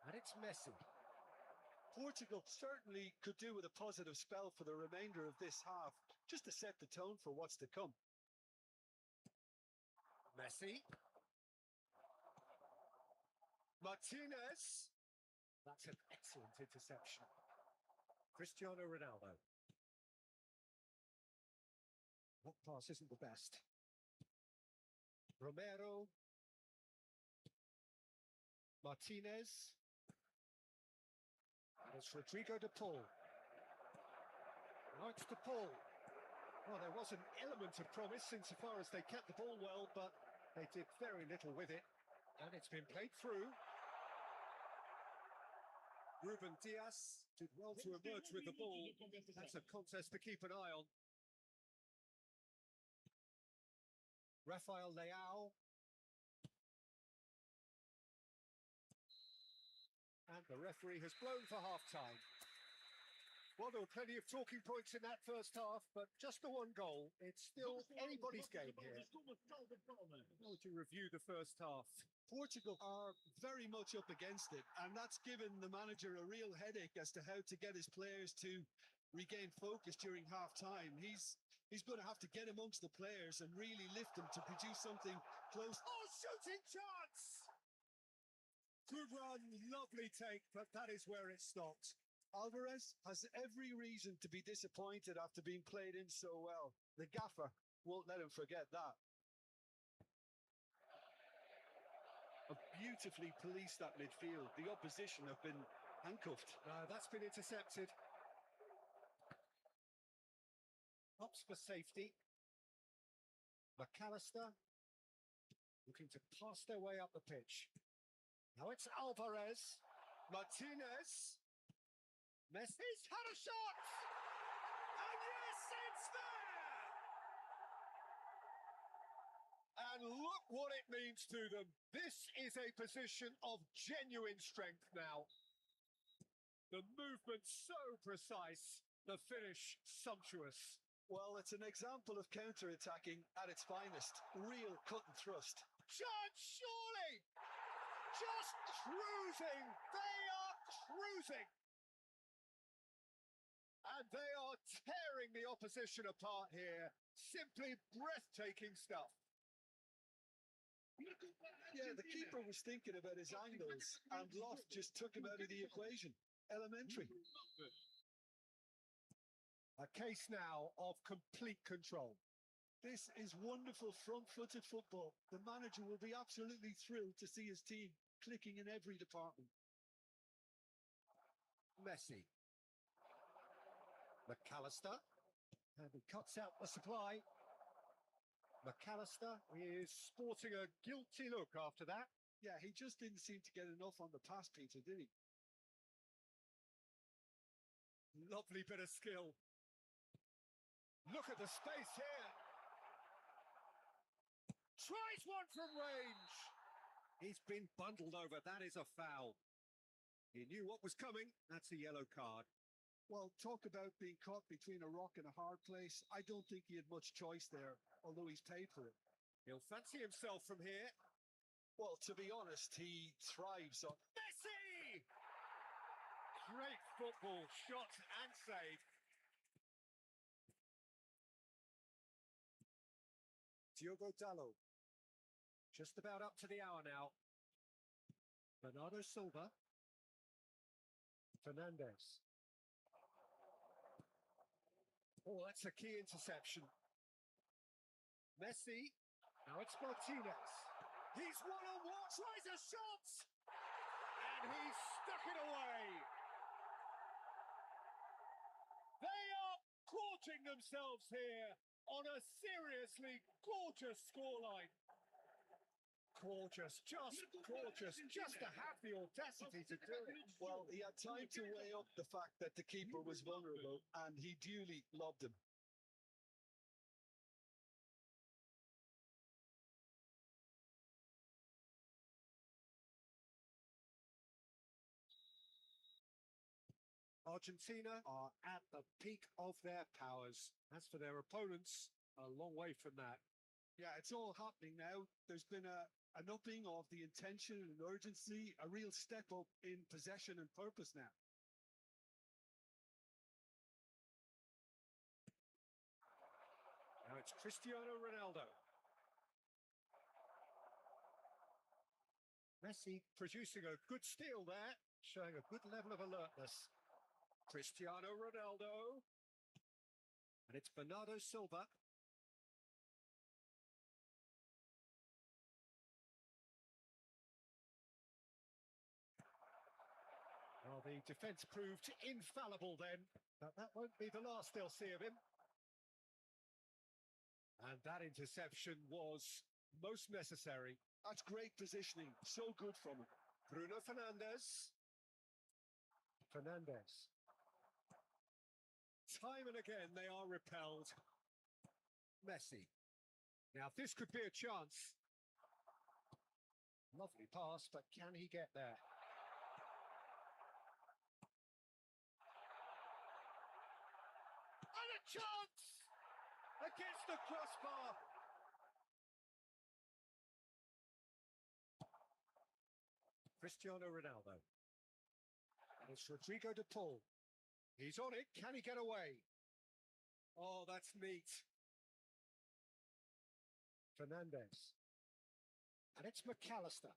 And it's Messi. Portugal certainly could do with a positive spell for the remainder of this half, just to set the tone for what's to come. Messi. Martinez. That's an excellent interception. Cristiano Ronaldo. That pass isn't the best. Romero. Martinez. It's Rodrigo de Paul. Now it's de Paul. Well, there was an element of promise insofar as they kept the ball well, but they did very little with it. And it's been played through. Ruben Diaz did well to emerge with the ball. That's a contest to keep an eye on. Rafael Leao. And the referee has blown for half-time. Well, there were plenty of talking points in that first half, but just the one goal. It's still anybody's game here. How would you review the first half? Portugal are very much up against it, and that's given the manager a real headache as to how to get his players to regain focus during half-time. He's going to have to get amongst the players and really lift them to produce something close. Oh, shooting chance! Good run, lovely take, but that is where it stopped. Alvarez has every reason to be disappointed after being played in so well. The gaffer won't let him forget that. Beautifully policed that midfield. The opposition have been handcuffed. That's been intercepted. Ups for safety. McAllister looking to pass their way up the pitch. Now it's Alvarez. Martinez. Messi's had a shot! And yes, it's there! And look what it means to them. This is a position of genuine strength now. The movement so precise, the finish sumptuous. Well, it's an example of counter-attacking at its finest. Real cut and thrust. Chance, surely! Just cruising! They are cruising! And they are tearing the opposition apart here. Simply breathtaking stuff. Yeah, the keeper was thinking about his angles, and Loft just took him out of the equation. Elementary. A case now of complete control. This is wonderful front-footed football. The manager will be absolutely thrilled to see his team clicking in every department. Messi. McAllister. And he cuts out the supply. McAllister is sporting a guilty look after that. Yeah, he just didn't seem to get enough on the pass, Peter, did he? Lovely bit of skill. Look at the space here. Tries one from range. He's been bundled over. That is a foul. He knew what was coming. That's a yellow card. Well, talk about being caught between a rock and a hard place. I don't think he had much choice there, although he's paid for it. He'll fancy himself from here. Well, to be honest, he thrives on... Messi! Great football, shot and save. Diogo Dalot. Just about up to the hour now. Bernardo Silva. Fernandez. Oh, that's a key interception. Messi. Now it's Martinez. He's one-on-one, tries a shot! And he's stuck it away. They are gorging themselves here on a seriously gorgeous scoreline. Gorgeous, just gorgeous, just to have the audacity to do it. Well, he had time to weigh up the fact that the keeper was vulnerable, and he duly lobbed him. Argentina are at the peak of their powers. As for their opponents, a long way from that. Yeah, it's all happening now. There's been an upping of the intention and urgency, a real step up in possession and purpose now. Now it's Cristiano Ronaldo. Messi producing a good steal there, showing a good level of alertness. Cristiano Ronaldo. And it's Bernardo Silva. Well, the defence proved infallible then, but that won't be the last they'll see of him. And that interception was most necessary. That's great positioning. So good from him. Bruno Fernandes. Fernandes. Time and again they are repelled. Messi. Now this could be a chance. Lovely pass, but can he get there? And a chance! Against the crossbar. Cristiano Ronaldo. And it's Rodrigo de Paul. He's on it. Can he get away? Oh, that's neat. Fernandez. And it's McAllister.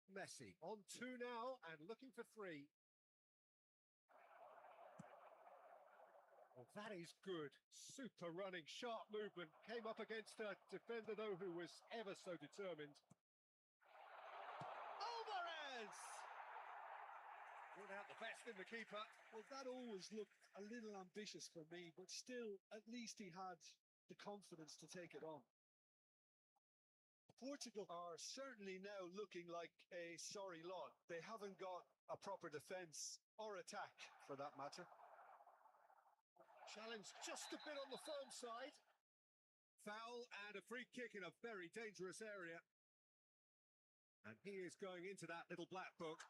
Messi on two now and looking for three. Well, that is good. Super running, sharp movement. Came up against a defender, though, who was ever so determined. Alvarez! Brought out the best in the keeper. Well, that always looked a little ambitious for me, but still, at least he had the confidence to take it on. Portugal are certainly now looking like a sorry lot. They haven't got a proper defence or attack, for that matter. Challenge just a bit on the firm side. Foul and a free kick in a very dangerous area. And he is going into that little black book.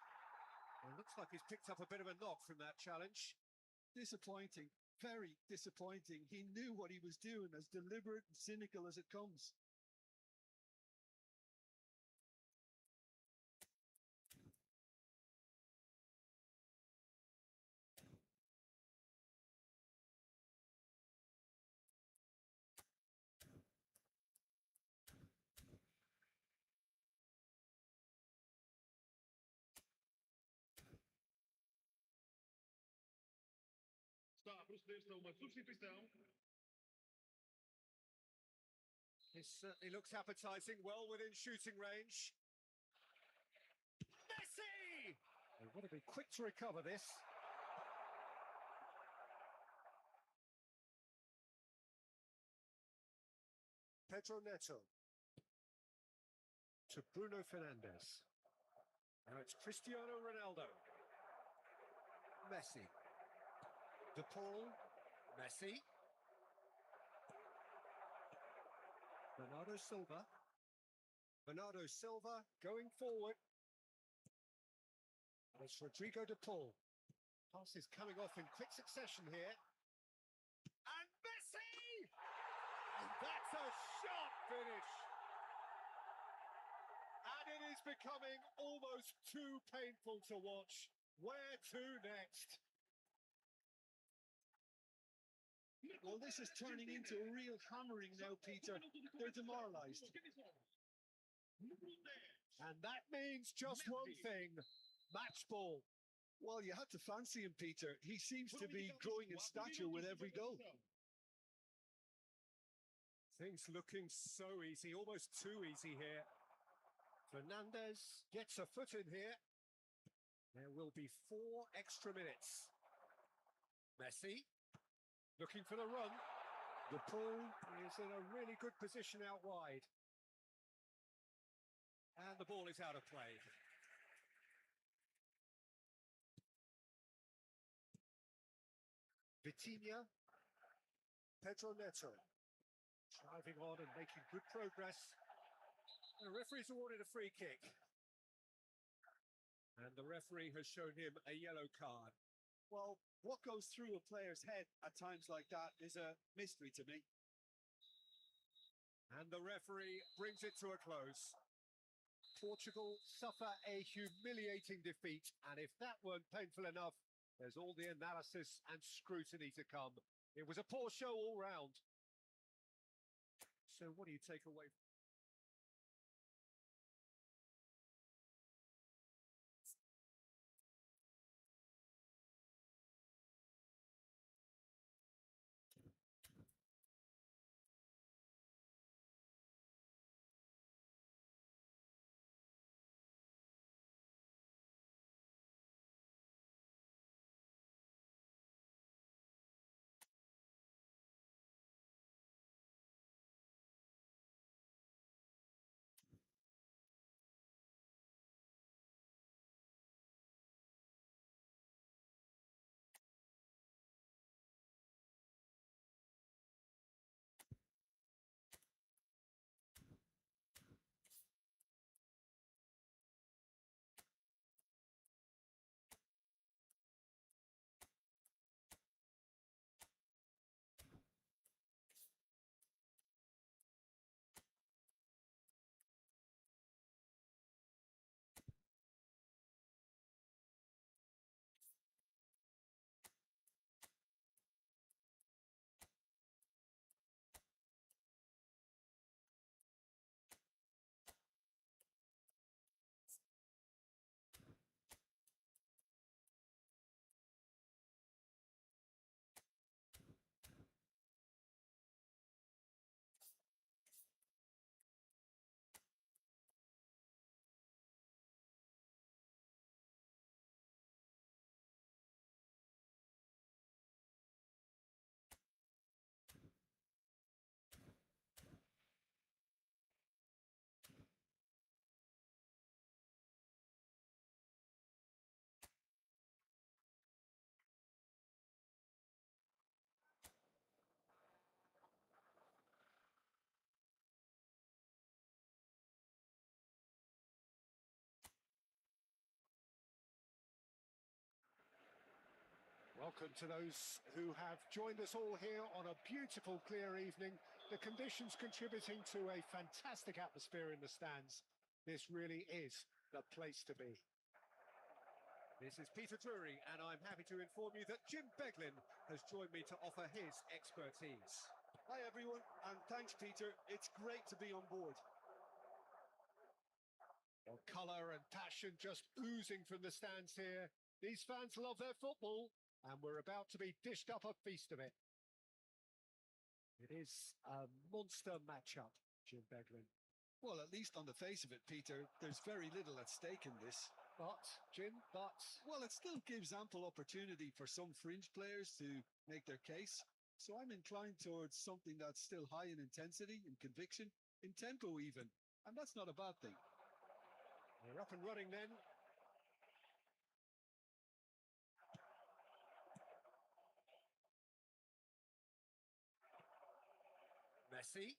It looks like he's picked up a bit of a knock from that challenge. Disappointing, very disappointing. He knew what he was doing, as deliberate and cynical as it comes. Está a proceder-se a uma substituição. It certainly looks appetising, well within shooting range. Messi! They've got to be quick to recover this. Pedro Neto. To Bruno Fernandes. Now it's Cristiano Ronaldo. Messi. De Paul. Messi. Bernardo Silva. Bernardo Silva going forward. And it's Rodrigo De Paul. Pass is coming off in quick succession here. And Messi! And that's a sharp finish. And it is becoming almost too painful to watch. Where to next? Well, this is turning into a real hammering now, Peter. They're demoralised. And that means just one thing. Match ball. Well, you had to fancy him, Peter. He seems to be growing in stature with every goal. Things looking so easy, almost too easy here. Fernandes gets a foot in here. There will be 4 extra minutes. Messi looking for the run. De Paul is in a really good position out wide. And the ball is out of play. Vitinha. Pedro Neto. Driving on and making good progress. The referee's awarded a free kick. And the referee has shown him a yellow card. Well, what goes through a player's head at times like that is a mystery to me. And the referee brings it to a close. Portugal suffer a humiliating defeat, and if that weren't painful enough, there's all the analysis and scrutiny to come. It was a poor show all round. So what do you take away? Welcome to those who have joined us all here on a beautiful, clear evening. The conditions contributing to a fantastic atmosphere in the stands. This really is the place to be. This is Peter Drury, and I'm happy to inform you that Jim Beglin has joined me to offer his expertise. Hi, everyone, and thanks, Peter. It's great to be on board. Well, colour and passion just oozing from the stands here. These fans love their football, and we're about to be dished up a feast of it. It is a monster matchup, Jim Beglin. Well, at least on the face of it, Peter, there's very little at stake in this. But, Jim, Well, it still gives ample opportunity for some fringe players to make their case. So I'm inclined towards something that's still high in intensity, in conviction, in tempo even. And that's not a bad thing. They're up and running then. Messi.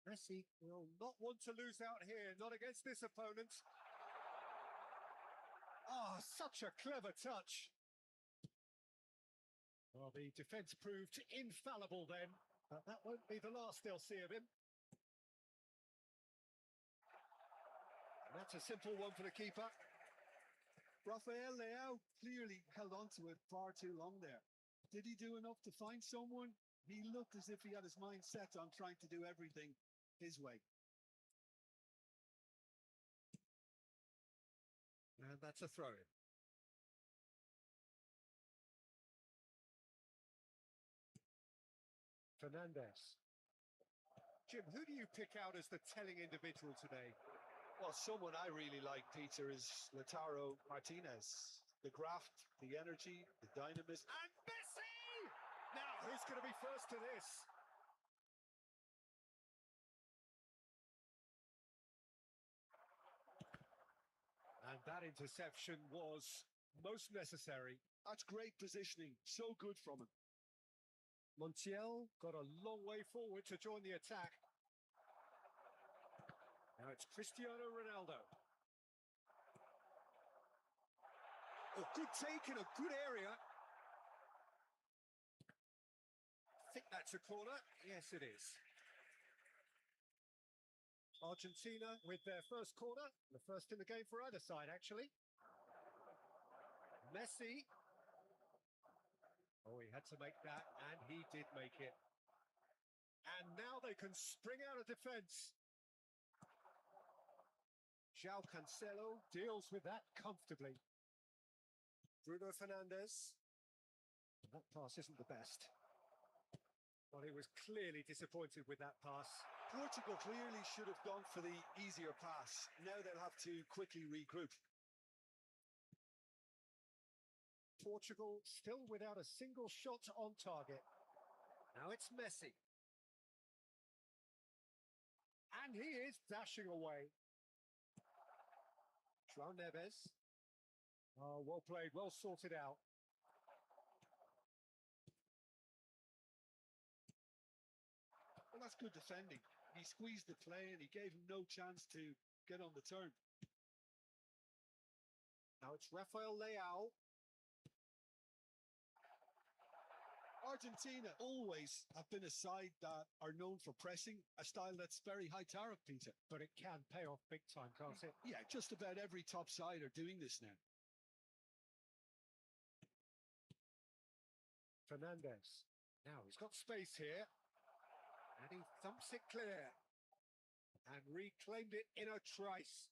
Messi will not want to lose out here, not against this opponent. Ah, such a clever touch. Well, the defence proved infallible then, but that won't be the last they'll see of him. And that's a simple one for the keeper. Rafael Leao clearly held on to it far too long there. Did he do enough to find someone? He looked as if he had his mind set on trying to do everything his way. And that's a throw-in. Fernandez. Jim, who do you pick out as the telling individual today? Well, someone I really like, Peter, is Lautaro Martinez. The graft, the energy, the dynamism. And Messi! Now, who's going to be first to this? And that interception was most necessary. That's great positioning. So good from him. Montiel got a long way forward to join the attack. Now it's Cristiano Ronaldo. A good take in a good area. I think that's a corner. Yes, it is. Argentina with their first corner. The first in the game for either side, actually. Messi. Oh, he had to make that, and he did make it. And now they can spring out of defence. João Cancelo deals with that comfortably. Bruno Fernandes. That pass isn't the best. But he was clearly disappointed with that pass. Portugal clearly should have gone for the easier pass. Now they'll have to quickly regroup. Portugal still without a single shot on target. Now it's Messi. And he is dashing away. João Neves. Oh, well played, well sorted out. Well, that's good defending. He squeezed the play and he gave him no chance to get on the turn. Now it's Rafael Leao. Argentina always have been a side that are known for pressing, a style that's very high tariff, Peter. But it can pay off big time, can't it? Yeah, just about every top side are doing this now. Fernandez. Now he's got space here. And he thumps it clear. And reclaimed it in a trice.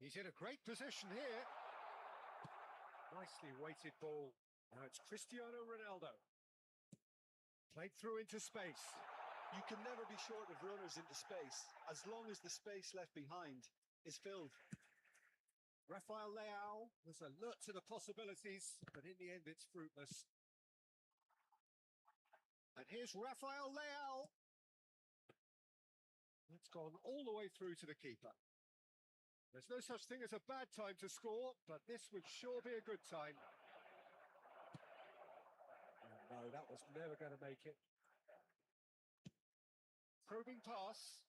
He's in a great position here. Nicely weighted ball. Now it's Cristiano Ronaldo. Played through into space. You can never be short of runners into space, as long as the space left behind is filled. Rafael Leao was alert to the possibilities, but in the end it's fruitless. And here's Rafael Leao. It's gone all the way through to the keeper. There's no such thing as a bad time to score, but this would sure be a good time. No, that was never going to make it. Probing pass.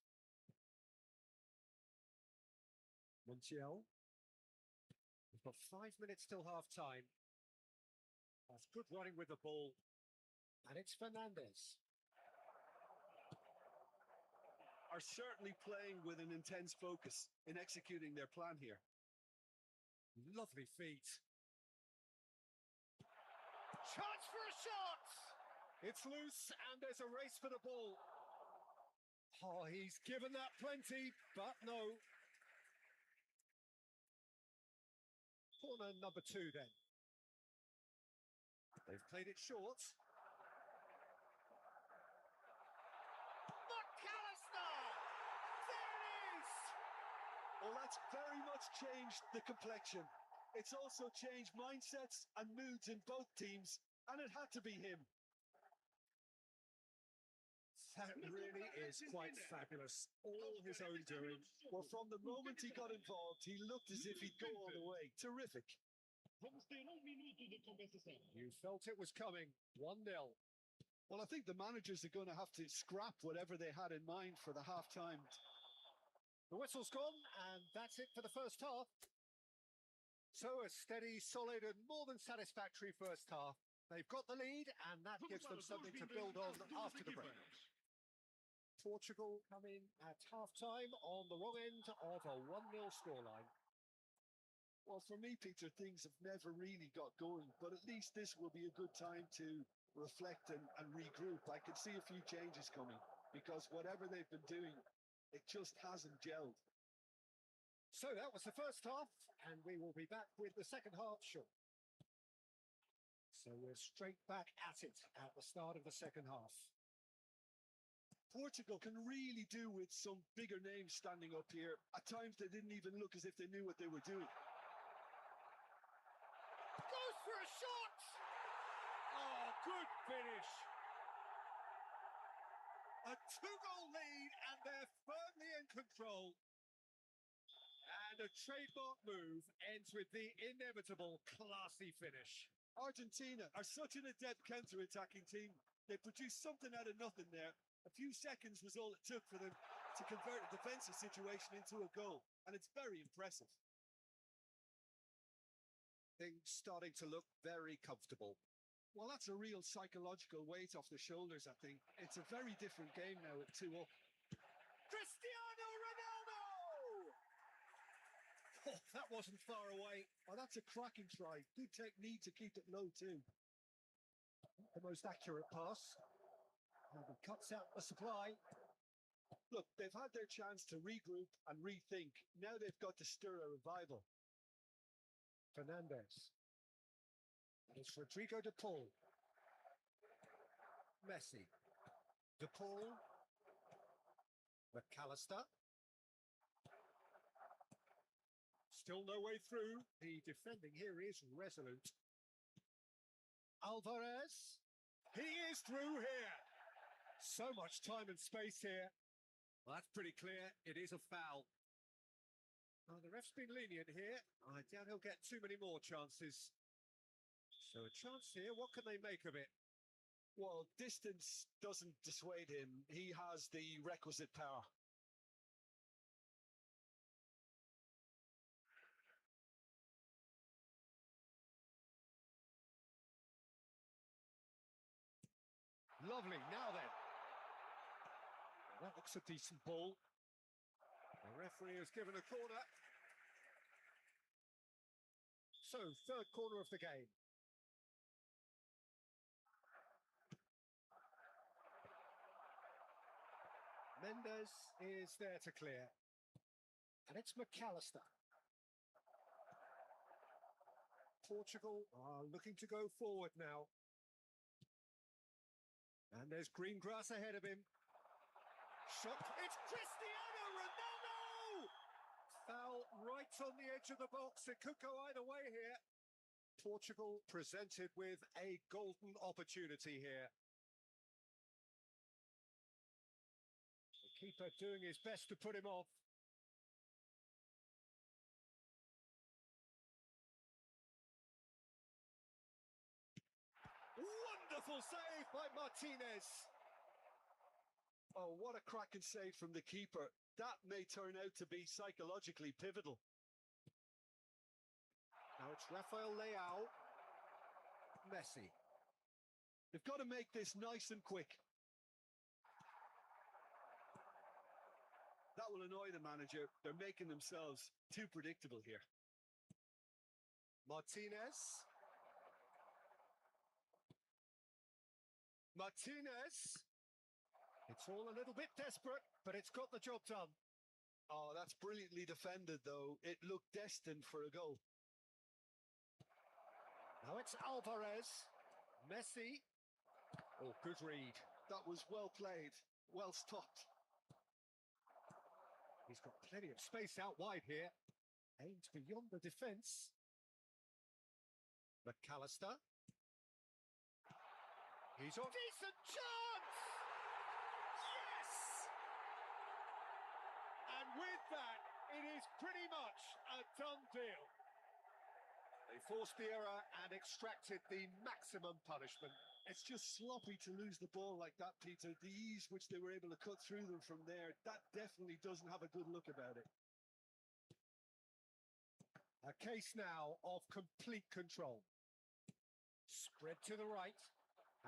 Montiel. We've got 5 minutes till half-time. That's good running with the ball. And it's Fernandez. Are certainly playing with an intense focus in executing their plan here. Lovely feet. Chance for a shot! It's loose and there's a race for the ball. Oh, he's given that plenty, but no. Corner number 2 then. They've played it short. McAllister! There it is! Well, that's very much changed the complexion. It's also changed mindsets and moods in both teams, and it had to be him. That really is quite fabulous. All his own doing. Well, from the moment he got involved, he looked as if he'd go all the way. Terrific. Vamos ter minuto de compensação. You felt it was coming. 1-0. Well, I think the managers are going to have to scrap whatever they had in mind for the half-time. The whistle's gone, and that's it for the first half. So a steady, solid, and more than satisfactory first half. They've got the lead, and that gives them something to build on after the break. Portugal come in at half-time on the wrong end of a 1-0 scoreline. Well, for me, Peter, things have never really got going, but at least this will be a good time to reflect and regroup. I can see a few changes coming, because whatever they've been doing, it just hasn't gelled. So that was the first half, and we will be back with the second half shortly. So we're straight back at it at the start of the second half. Portugal can really do with some bigger names standing up here. At times, they didn't even look as if they knew what they were doing. Goes for a shot! Oh, good finish. A 2-goal lead, and they're firmly in control. And a trademark move ends with the inevitable classy finish. Argentina are such an adept counter-attacking team. They produced something out of nothing there. A few seconds was all it took for them to convert a defensive situation into a goal, and it's very impressive. Things starting to look very comfortable. Well, that's a real psychological weight off the shoulders, I think. It's a very different game now at 2-up. Cristiano Ronaldo! Oh, that wasn't far away. Oh, that's a cracking try. Good technique to keep it low, too. The most accurate pass. And he cuts out the supply. Look, they've had their chance to regroup and rethink. Now they've got to stir a revival. Fernandez. It's Rodrigo de Paul. Messi. De Paul. McAllister. Still no way through. The defending here is resolute. Alvarez. He is through here. So much time and space here. Well, that's pretty clear. It is a foul. Oh, the ref's been lenient here. I doubt he'll get too many more chances. So a chance here. What can they make of it? Well, distance doesn't dissuade him. He has the requisite power. Lovely. Now then. That looks a decent ball. The referee has given a corner. So, third corner of the game. Mendes is there to clear. And it's McAllister. Portugal are looking to go forward now. And there's green grass ahead of him. Shot. It's Cristiano Ronaldo! Foul right on the edge of the box. It could go either way here. Portugal presented with a golden opportunity here. The keeper doing his best to put him off. Wonderful save by Martinez. Oh, what a cracking save from the keeper. That may turn out to be psychologically pivotal. Now it's Rafael Leao. Messi. They've got to make this nice and quick. That will annoy the manager. They're making themselves too predictable here. Martinez. Martinez. It's all a little bit desperate, but it's got the job done. Oh, that's brilliantly defended, though. It looked destined for a goal. Now it's Alvarez. Messi. Oh, good read. That was well played, well stopped. He's got plenty of space out wide here. Aimed beyond the defence. McAllister. He's on. Decent chance! with that, it is pretty much a done deal. They forced the error and extracted the maximum punishment. It's just sloppy to lose the ball like that, Peter. The ease which they were able to cut through them from there, that definitely doesn't have a good look about it. A case now of complete control. Spread to the right.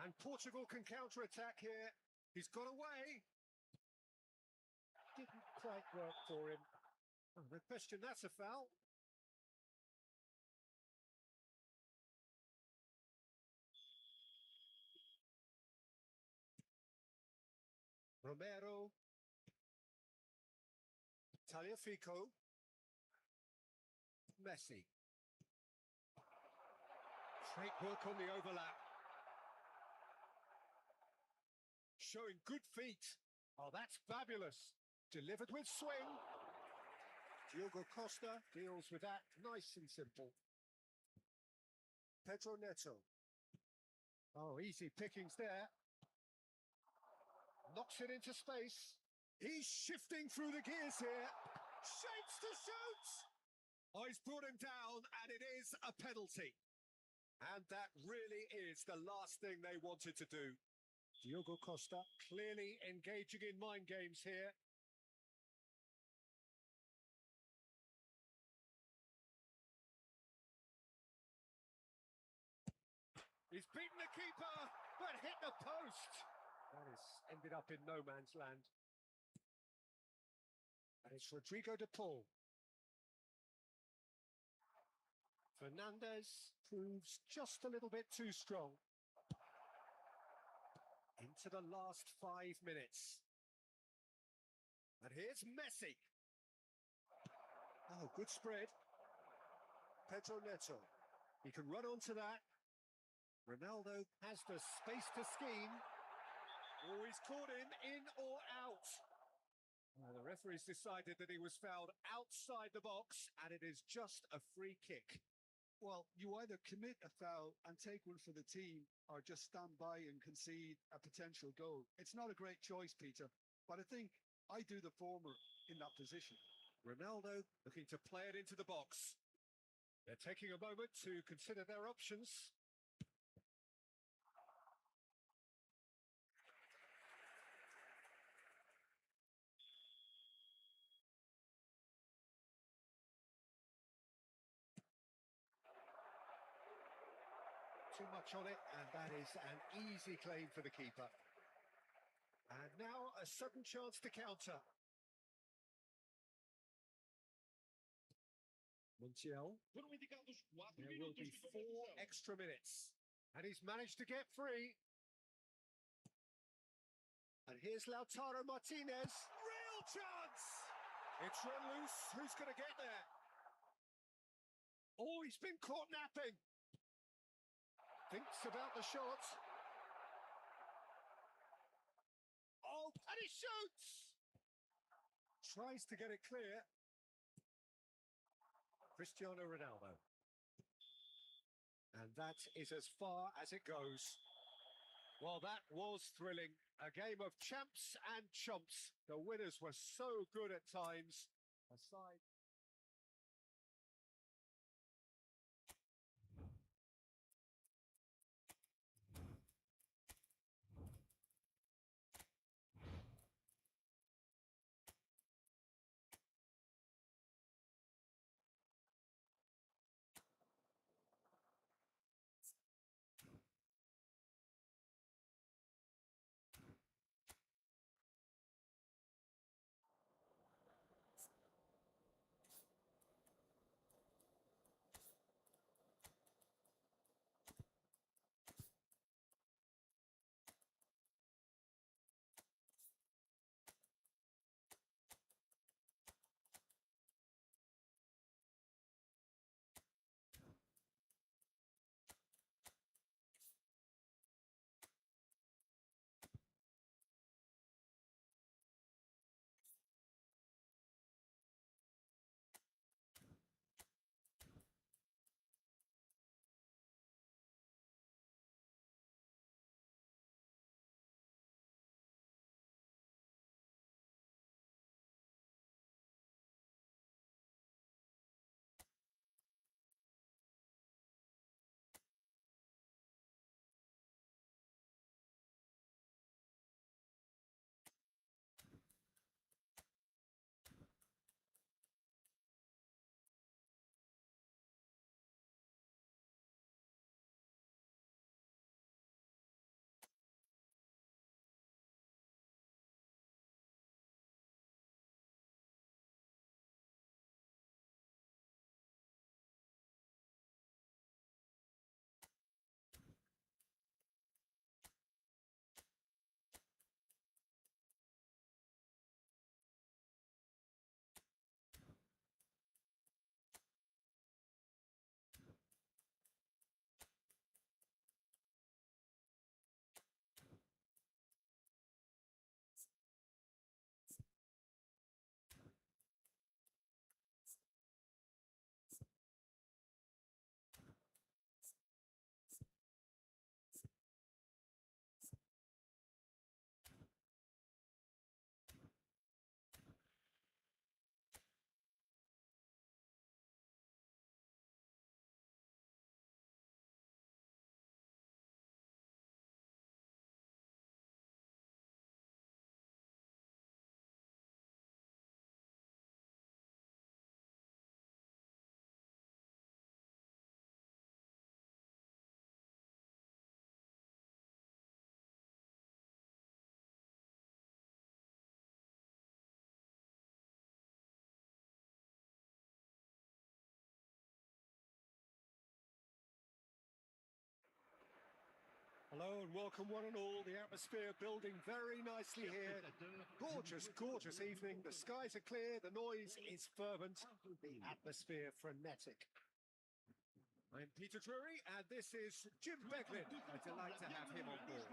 And Portugal can counter-attack here. He's got away. Didn't quite work for him. Oh, no question, that's a foul. Romero. Tagliafico. Messi. Great work on the overlap. Showing good feet. Oh, that's fabulous. Delivered with swing. Diogo Costa deals with that nice and simple. Pedro Neto. Oh, easy pickings there. Knocks it into space. He's shifting through the gears here. Shapes to shoot. Oh, he's brought him down, and it is a penalty. And that really is the last thing they wanted to do. Diogo Costa clearly engaging in mind games here. He's beaten the keeper, but hit the post. That has ended up in no man's land. And it's Rodrigo de Paul. Fernandez proves just a little bit too strong. Into the last 5 minutes. And here's Messi. Oh, good spread. Pedro Neto. He can run onto that. Ronaldo has the space to scheme. Oh, he's caught him in or out. Well, the referee's decided that he was fouled outside the box, and it is just a free kick. Well, you either commit a foul and take one for the team or just stand by and concede a potential goal. It's not a great choice, Peter, but I think I do the former in that position. Ronaldo looking to play it into the box. They're taking a moment to consider their options. Too much on it, and that is an easy claim for the keeper. And now a sudden chance to counter. Montiel. Foram indicados 4 There will minutos be de 4 compensação. extra minutes. And he's managed to get free. And here's Lautaro Martinez. Real chance! It's run loose. Who's going to get there? Oh, he's been caught napping. Thinks about the shot. Oh, and he shoots! Tries to get it clear. Cristiano Ronaldo. And that is as far as it goes. Well, that was thrilling. A game of champs and chumps. The winners were so good at times. Aside. Hello and welcome one and all. The atmosphere building very nicely here. Gorgeous, gorgeous evening. The skies are clear, the noise is fervent, the atmosphere frenetic. I'm Peter Drury and this is Jim Beglin. A delight to have him on board.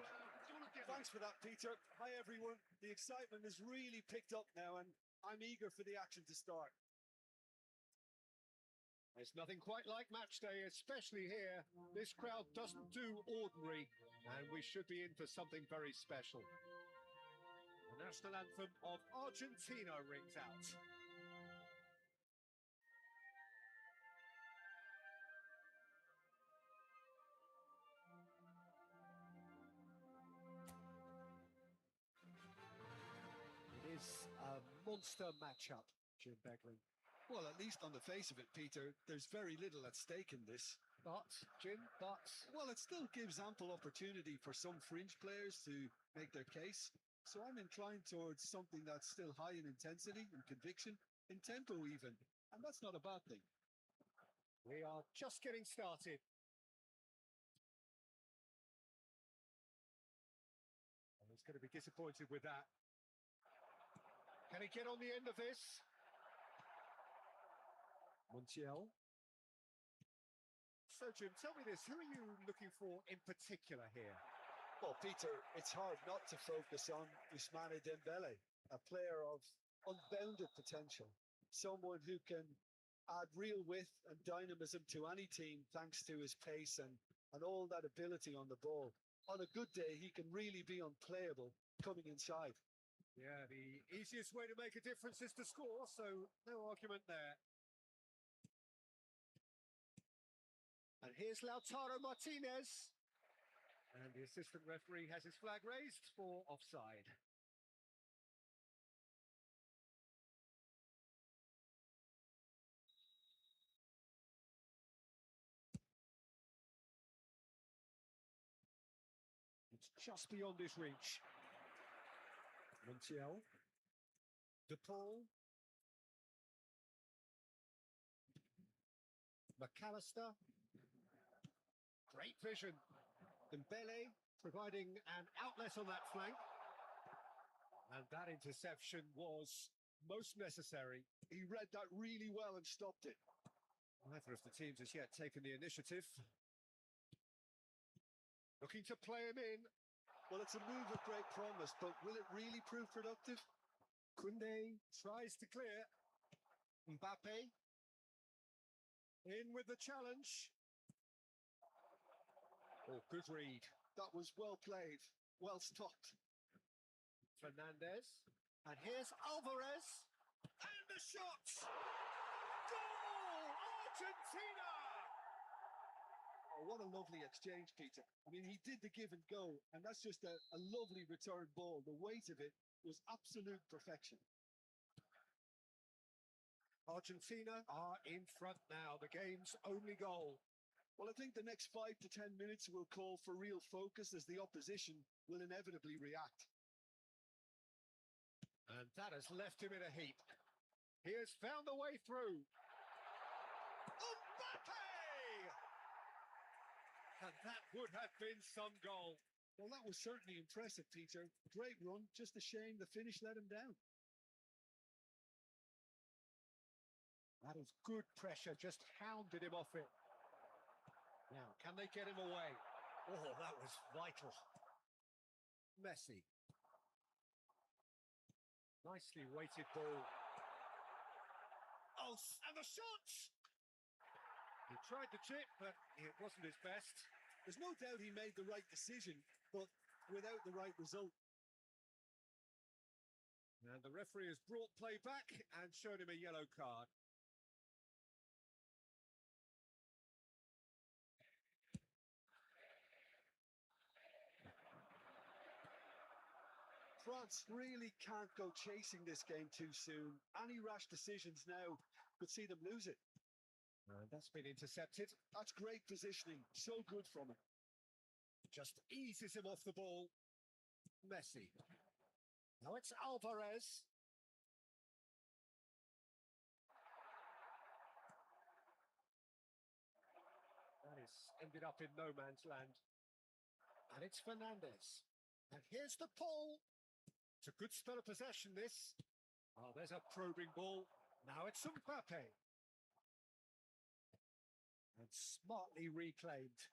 Thanks for that, Peter. Hi, everyone. The excitement has really picked up now, and I'm eager for the action to start. It's nothing quite like match day, especially here. This crowd doesn't do ordinary, and we should be in for something very special. The national anthem of Argentina rings out. It is a monster matchup, Jim Beglin. Well, at least on the face of it, Peter, there's very little at stake in this. But, Jim, Well, it still gives ample opportunity for some fringe players to make their case. So I'm inclined towards something that's still high in intensity and conviction, in tempo even. And that's not a bad thing. we are just getting started. And he's going to be disappointed with that. Can he get on the end of this? Montiel. So, Jim, tell me this. Who are you looking for in particular here? Well, Peter, it's hard not to focus on Ousmane Dembele, a player of unbounded potential. Someone who can add real width and dynamism to any team thanks to his pace and all that ability on the ball. On a good day, he can really be unplayable coming inside. Yeah, the easiest way to make a difference is to score, so no argument there. And here's Lautaro Martinez. And the assistant referee has his flag raised for offside. It's just beyond his reach. Montiel. De Paul. McAllister. Great vision. Dembele providing an outlet on that flank. And that interception was most necessary. He read that really well and stopped it. Neither of the teams has yet taken the initiative. Looking to play him in. Well, it's a move with great promise, but will it really prove productive? Koundé tries to clear. Mbappe. In with the challenge. Oh, good read. That was well played, well stopped. Fernandez. And here's Alvarez. And the shot! Goal! Argentina! Oh, what a lovely exchange, Peter. I mean, he did the give and go, and that's just a lovely return ball. The weight of it was absolute perfection. Argentina are in front now, the game's only goal. Well, I think the next 5 to 10 minutes will call for real focus as the opposition will inevitably react. And that has left him in a heap. He has found a way through. Mbappe! And that would have been some goal. Well, that was certainly impressive, Peter. Great run, just a shame the finish let him down. That is good pressure, just hounded him off it. Now, can they get him away? Oh, that was vital. Messi. Nicely weighted ball. Oh, and the shot! He tried to chip, but it wasn't his best. There's no doubt he made the right decision, but without the right result. And the referee has brought play back and shown him a yellow card. France really can't go chasing this game too soon. Any rash decisions now could see them lose it. And that's been intercepted. That's great positioning. So good from him. Just eases him off the ball. Messi. Now it's Alvarez. That is ended up in no man's land. And it's Fernandez. And here's the pull. It's a good spell of possession, this. Oh, there's a probing ball. Now it's Mbappe. And smartly reclaimed.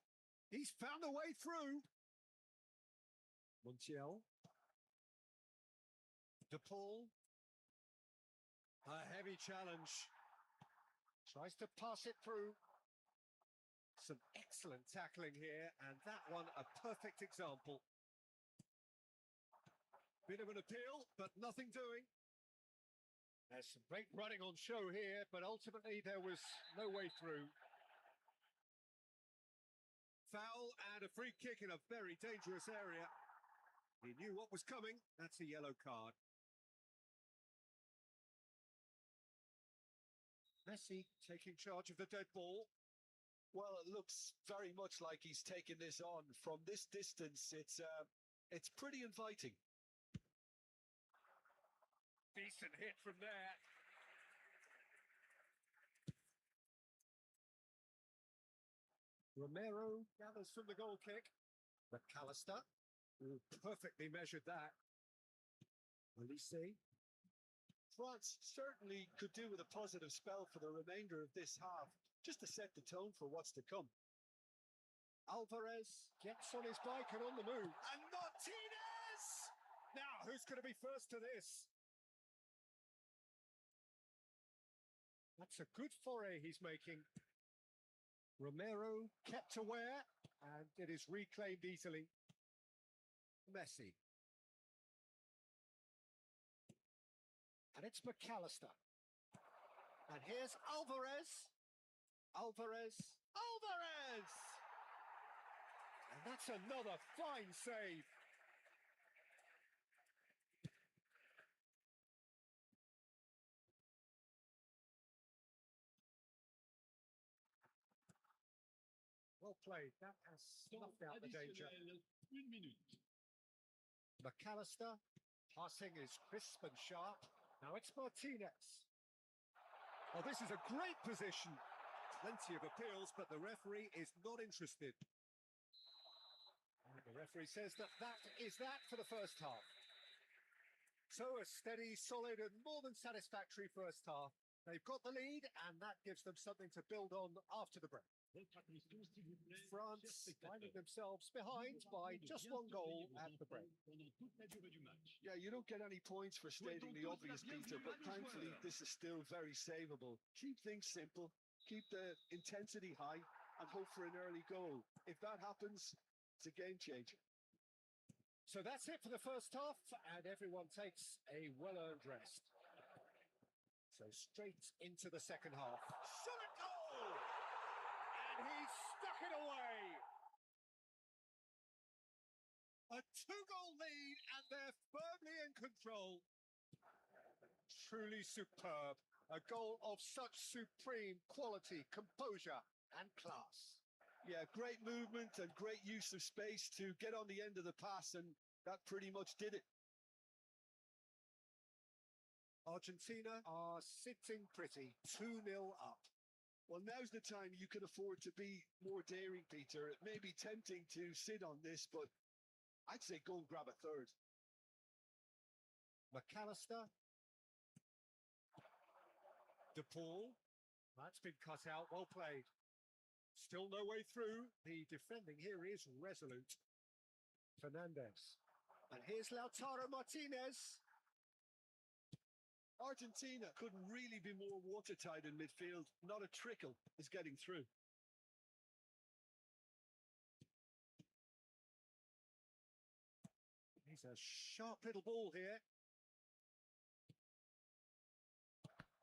He's found a way through. Montiel. De Paul. A heavy challenge. Tries to pass it through. Some excellent tackling here, and that one a perfect example. Bit of an appeal, but nothing doing. There's some great running on show here, but ultimately there was no way through. Foul and a free kick in a very dangerous area. He knew what was coming. That's a yellow card. Messi taking charge of the dead ball. Well, it looks very much like he's taken this on. From this distance, it's pretty inviting. Decent hit from there. Romero gathers from the goal kick. McAllister, who perfectly measured that. Olise. France certainly could do with a positive spell for the remainder of this half, just to set the tone for what's to come. Alvarez gets on his bike and on the move. And Martinez! Now, who's going to be first to this? That's a good foray he's making. Romero kept aware, and it is reclaimed easily. Messi. And it's McAllister. And here's Alvarez. Alvarez. And that's another fine save. Well played. That has snuffed out the danger. 1 minute. McAllister. Passing is crisp and sharp. Now it's Martinez. Oh, this is a great position. Plenty of appeals, but the referee is not interested. And the referee says that is that for the first half. So a steady, solid and more than satisfactory first half. They've got the lead and that gives them something to build on after the break. France finding themselves behind by just one goal at the break. Yeah, you don't get any points for stating the obvious, Peter, but thankfully this is still very savable. Keep things simple, keep the intensity high, and hope for an early goal. If that happens, it's a game changer. So that's it for the first half, and everyone takes a well-earned rest. So straight into the second half. Solid goal! And he's stuck it away! A 2-goal lead, and they're firmly in control. Truly superb. A goal of such supreme quality, composure, and class. Yeah, great movement and great use of space to get on the end of the pass, and that pretty much did it. Argentina are sitting pretty, 2-0 up. Well, now's the time you can afford to be more daring, Peter. It may be tempting to sit on this, but I'd say go and grab a third. McAllister. De Paul. That's been cut out, well played. Still no way through. The defending here is resolute. Fernandez. And here's Lautaro Martinez. Argentina couldn't really be more watertight in midfield. Not a trickle is getting through. He's a sharp little ball here.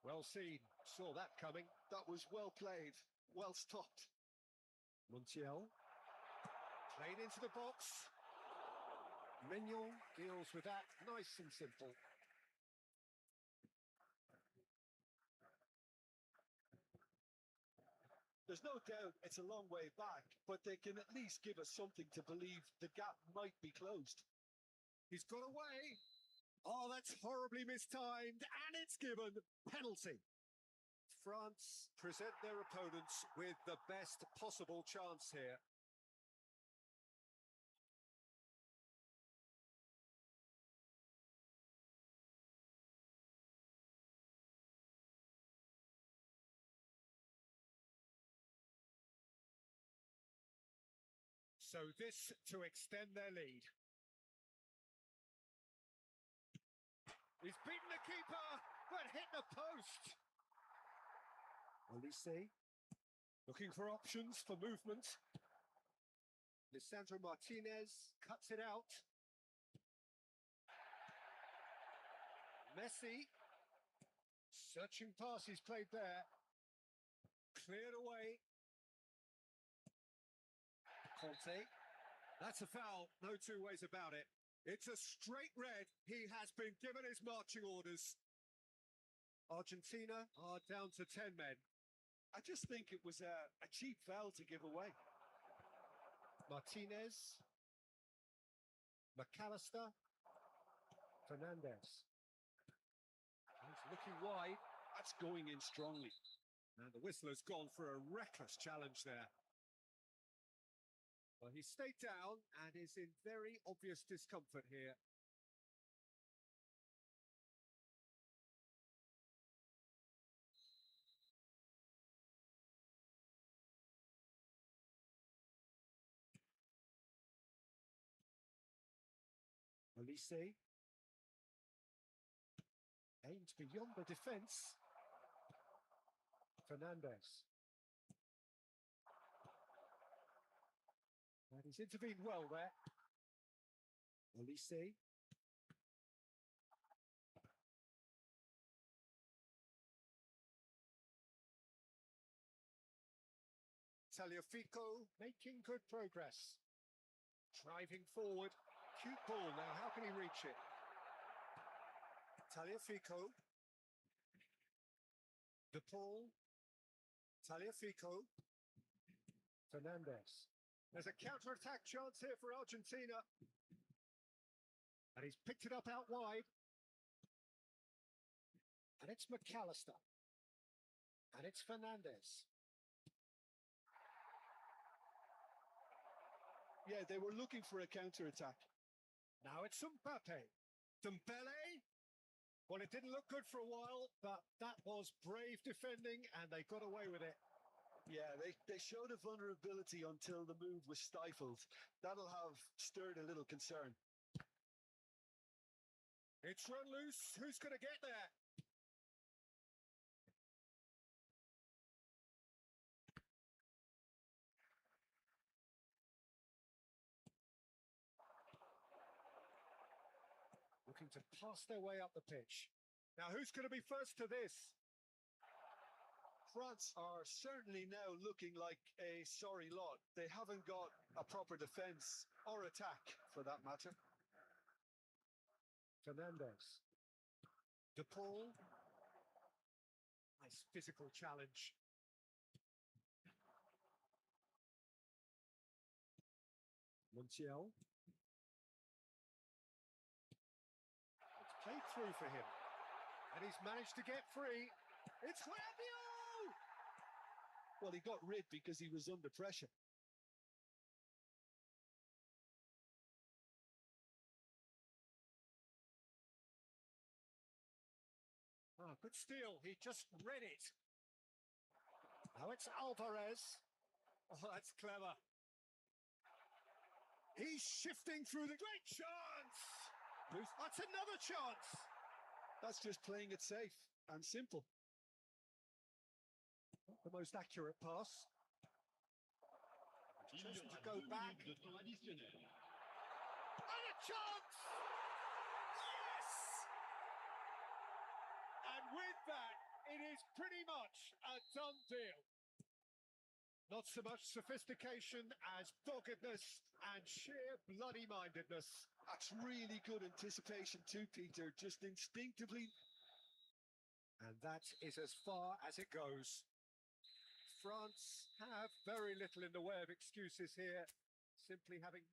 Well seen. Saw that coming. That was well played. Well stopped. Montiel. Played into the box. Mignon deals with that nice and simple. There's no doubt it's a long way back, but they can at least give us something to believe the gap might be closed. He's got away. Oh, that's horribly mistimed, and it's given. Penalty. France present their opponents with the best possible chance here. So this to extend their lead. He's beaten the keeper, but hit the post. Olise looking for options for movement. Lisandro Martinez cuts it out. Messi, searching pass he's played there. Cleared away. Conte. That's a foul, no two ways about it. It's a straight red. He has been given his marching orders. Argentina are down to 10 men. I just think it was a cheap foul to give away. Martinez. McAllister. Fernandez. He's looking wide. That's going in strongly. And the whistler's gone for a reckless challenge there. Well, he stayed down and is in very obvious discomfort here. Olise aimed beyond the defence. Fernandez. And he's intervened well there. Olise. Tagliafico making good progress. Driving forward. Cute ball now. How can he reach it? Tagliafico. De Paul. Tagliafico. Fernandez. There's a counter-attack chance here for Argentina. And he's picked it up out wide. And it's McAllister. And it's Fernandez. Yeah, they were looking for a counter-attack. Now it's Mbappe. Dembele. Well, it didn't look good for a while, but that was brave defending, and they got away with it. Yeah, they showed a vulnerability until the move was stifled. That'll have stirred a little concern. It's run loose. Who's going to get there? Looking to pass their way up the pitch. Now, who's going to be first to this? France are certainly now looking like a sorry lot. They haven't got a proper defence or attack, for that matter. Fernandez. De Paul. Nice physical challenge. Montiel. It's played through for him. And he's managed to get free. It's Rabiot! Well, he got rid because he was under pressure. Oh, good steal. He just read it. Now it's Alvarez. Oh, that's clever. He's shifting through the great chance. That's another chance. That's just playing it safe and simple. Not the most accurate pass. Chosen to go back. De temps additionnel. And a chance! Yes! And with that, it is pretty much a done deal. Not so much sophistication as doggedness and sheer bloody-mindedness. That's really good anticipation too, Peter. Just instinctively. And that is as far as it goes. France have very little in the way of excuses here, simply having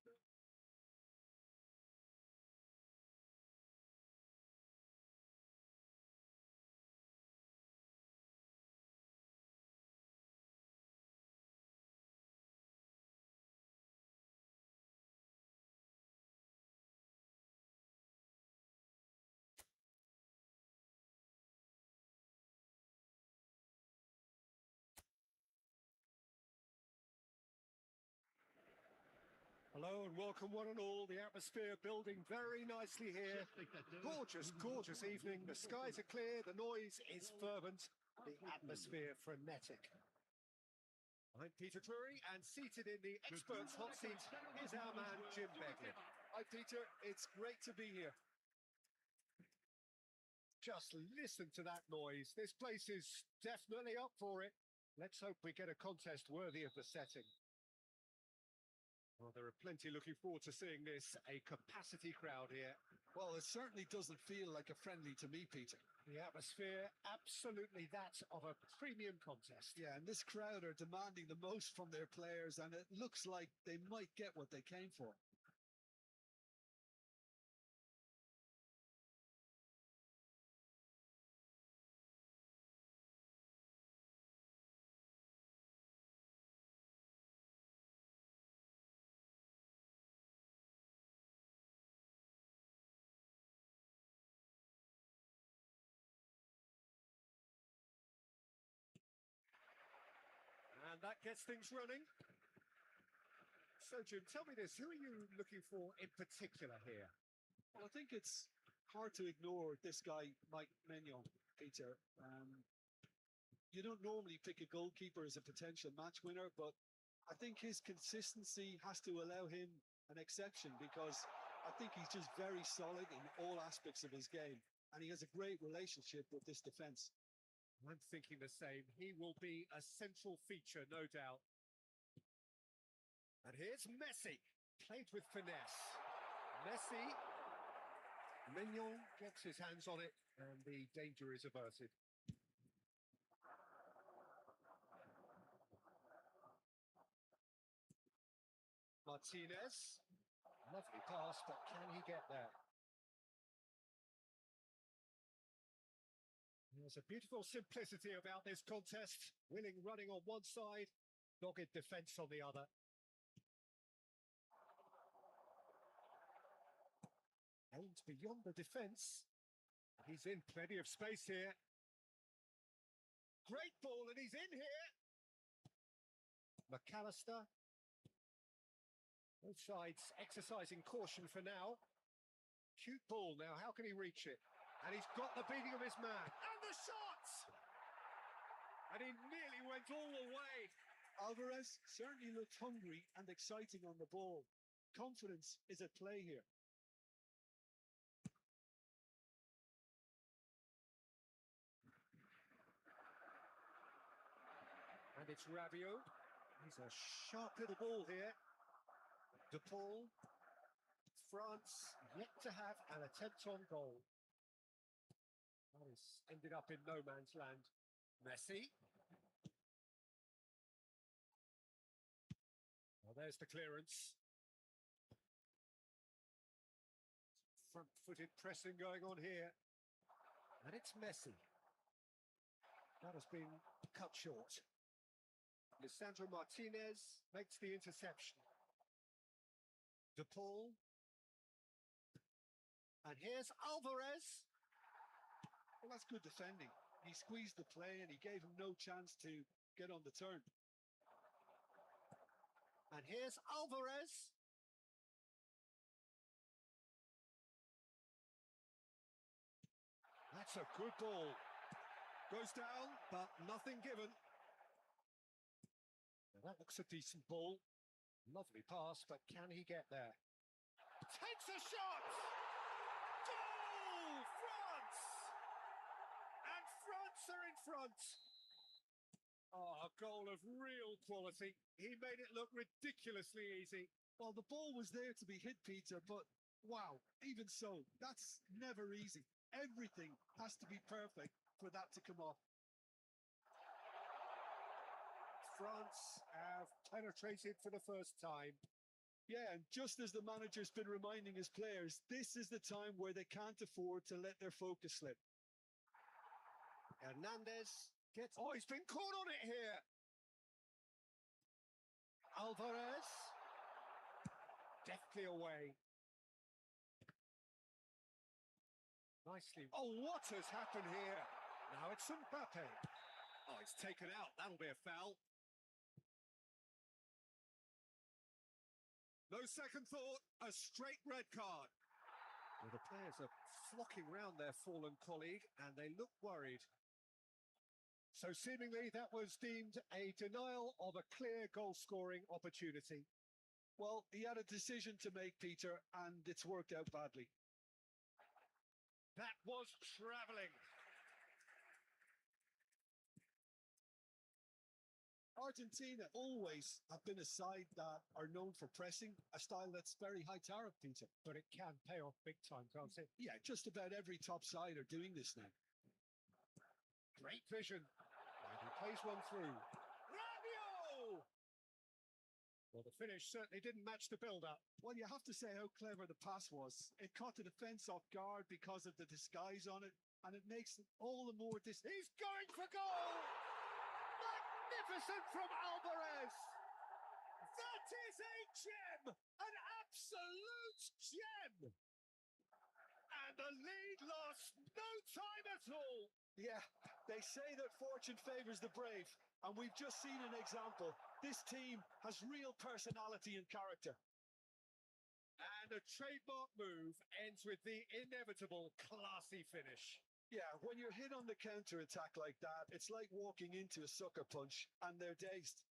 Hello and welcome one and all. The atmosphere building very nicely here. Gorgeous, gorgeous evening. The skies are clear, the noise is fervent, the atmosphere frenetic. I'm Peter Drury, and seated in the experts' hot seat is our man Jim Begley. Hi, Peter. It's great to be here. Just listen to that noise. This place is definitely up for it. Let's hope we get a contest worthy of the setting. Well, there are plenty looking forward to seeing this. A capacity crowd here. Well, it certainly doesn't feel like a friendly to me, Peter. The atmosphere, absolutely that of a premium contest. Yeah, and this crowd are demanding the most from their players, and it looks like they might get what they came for. And that gets things running. So, Jim, tell me this. Who are you looking for in particular here? Well, I think it's hard to ignore this guy, Mike Mignon, Peter. You don't normally pick a goalkeeper as a potential match winner, but I think his consistency has to allow him an exception, because I think he's just very solid in all aspects of his game, and he has a great relationship with this defence. I'm thinking the same. He will be a central feature, no doubt. And here's Messi, played with finesse. Messi, Mignon gets his hands on it, and the danger is averted. Martinez, lovely pass, but can he get there? There's a beautiful simplicity about this contest. Willing running on one side, dogged defence on the other. Aimed beyond the defence. He's in plenty of space here. Great ball, and he's in here. McAllister. Both sides exercising caution for now. Cute ball now, how can he reach it? And he's got the beating of his man. And the shot! And he nearly went all the way. Alvarez certainly looked hungry and exciting on the ball. Confidence is at play here. And it's Rabiot. He's a sharp little ball here. De Paul. France yet to have an attempt on goal. That has ended up in no man's land. Messi. Well, there's the clearance. Front-footed pressing going on here. And it's Messi. That has been cut short. Lisandro Martinez makes the interception. De Paul. And here's Alvarez. Well, that's good defending. He squeezed the play and he gave him no chance to get on the turn. And here's Alvarez. That's a good ball. Goes down, but nothing given. Now that looks a decent ball. Lovely pass, but can he get there? Takes a shot! Goal! France! And France are in front. Oh, a goal of real quality. He made it look ridiculously easy. Well, the ball was there to be hit, Peter, but wow, even so, that's never easy. Everything has to be perfect for that to come off. France have penetrated for the first time. Yeah, and just as the manager's been reminding his players, this is the time where they can't afford to let their focus slip. Hernandez gets... Oh, he's been caught on it here. Alvarez. Deftly away. Nicely. Oh, what has happened here? Now it's Mbappe. Oh, it's taken out. That'll be a foul. No second thought, a straight red card. Well, the players are flocking round their fallen colleague and they look worried. So seemingly that was deemed a denial of a clear goal-scoring opportunity. Well, he had a decision to make, Peter, and it's worked out badly. That was travelling. Argentina always have been a side that are known for pressing, a style that's very high tariff, Peter. But it can pay off big time, can't it? Yeah, just about every top side are doing this now. Great vision. And he plays one through. Rabiot! Well, the finish certainly didn't match the build-up. Well, you have to say how clever the pass was. It caught the defence off guard because of the disguise on it, and it makes it all the more He's going for goal! Magnificent from Alvarez! That is a gem! An absolute gem! And the lead lost no time at all. Yeah, they say that fortune favours the brave, and we've just seen an example. This team has real personality and character. And a trademark move ends with the inevitable classy finish. Yeah, when you're hit on the counter-attack like that, it's like walking into a sucker punch, and they're dazed.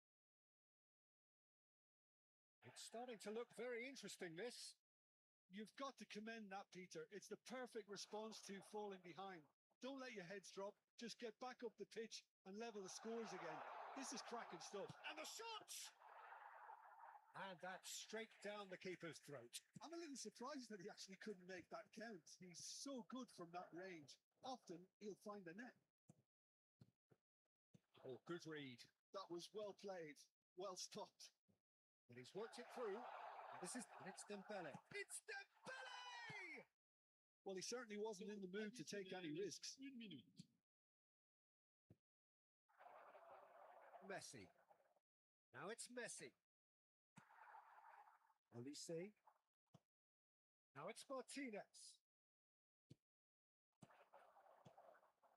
It's starting to look very interesting, this. You've got to commend that, Peter. It's the perfect response to falling behind. Don't let your heads drop. Just get back up the pitch and level the scores again. This is cracking stuff. And the shot! And that's straight down the keeper's throat. I'm a little surprised that he actually couldn't make that count. He's so good from that range. Often he'll find the net. Oh, good read. That was well played, well stopped. And he's worked it through. It's Dembele. It's Dembele! Well, he certainly wasn't in the mood to take any risks. Messi. Now it's Messi. Olise. Now it's Martinez.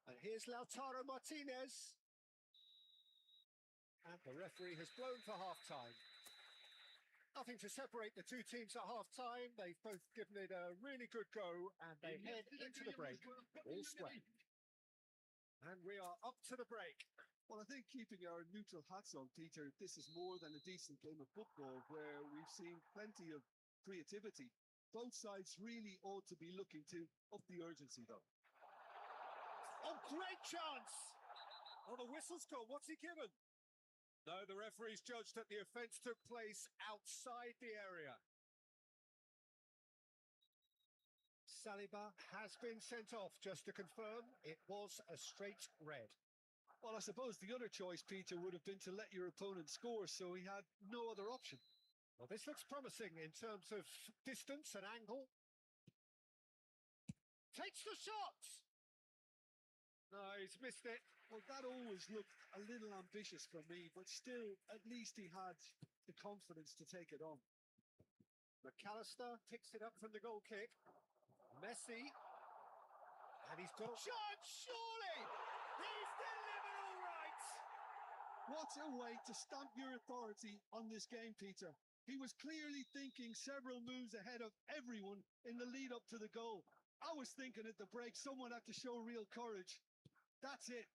And here's Lautaro Martinez. And the referee has blown for half-time. Nothing to separate the two teams at half-time. They've both given it a really good go, and they head into the break all sweat. And we are up to the break. Well, I think keeping our neutral hats on, Peter, this is more than a decent game of football where we've seen plenty of creativity. Both sides really ought to be looking to up the urgency, though. Oh, great chance! Oh, the whistle's gone. What's he given? No, the referee's judged that the offence took place outside the area. Saliba has been sent off, just to confirm. It was a straight red. Well, I suppose the other choice, Peter, would have been to let your opponent score, so he had no other option. Well, this looks promising in terms of distance and angle. Takes the shot! No, he's missed it. Well, that always looked a little ambitious for me, but still, at least he had the confidence to take it on. McAllister picks it up from the goal kick. Messi. And he's got a shot, surely! He's delivered all right! What a way to stamp your authority on this game, Peter. He was clearly thinking several moves ahead of everyone in the lead up to the goal. I was thinking at the break someone had to show real courage. That's it.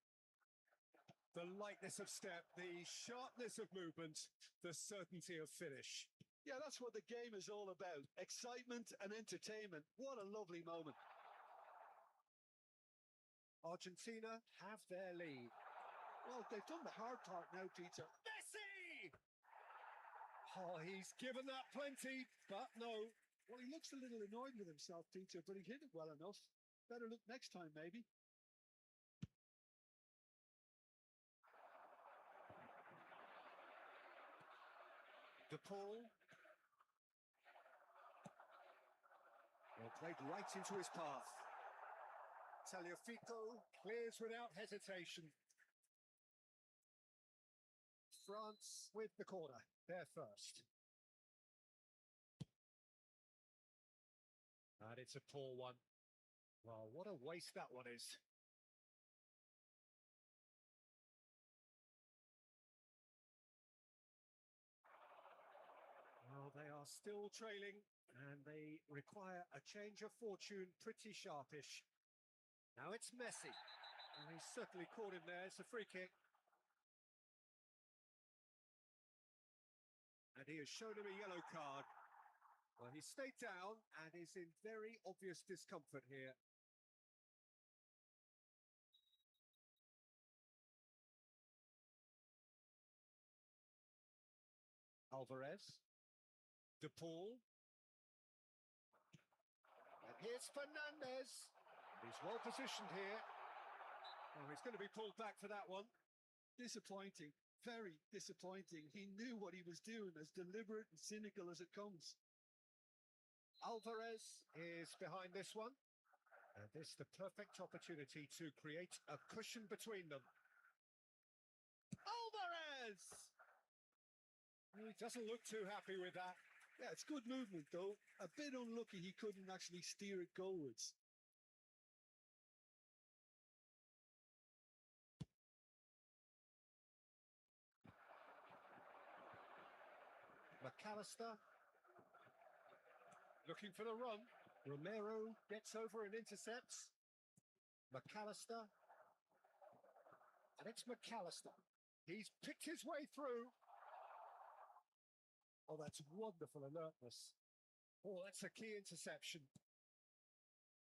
The lightness of step, the sharpness of movement, the certainty of finish. Yeah, that's what the game is all about. Excitement and entertainment. What a lovely moment. Argentina have their lead. Well, they've done the hard part now, Peter. Messi! Oh, he's given that plenty, but no. Well, he looks a little annoyed with himself, Peter, but he hit it well enough. Better look next time, maybe. De Paul. Well, played right into his path. Tagliafico clears without hesitation. France with the corner. They're first. And it's a poor one. Well, what a waste that one is. Well, They are still trailing, and they require a change of fortune pretty sharpish. Now it's Messi, and he's certainly caught him there. It's a free kick. And he has shown him a yellow card. Well, he stayed down and is in very obvious discomfort here. Alvarez. De Paul. And here's Fernandez. He's well positioned here. Oh, he's going to be pulled back for that one. Disappointing, very disappointing. He knew what he was doing, as deliberate and cynical as it comes. Alvarez is behind this one. And this is the perfect opportunity to create a cushion between them. Alvarez! He doesn't look too happy with that. Yeah, it's good movement, though. A bit unlucky he couldn't actually steer it goalwards. McAllister looking for the run. Romero gets over and intercepts. McAllister. And it's McAllister. He's picked his way through. Oh, that's wonderful alertness. Oh, that's a key interception.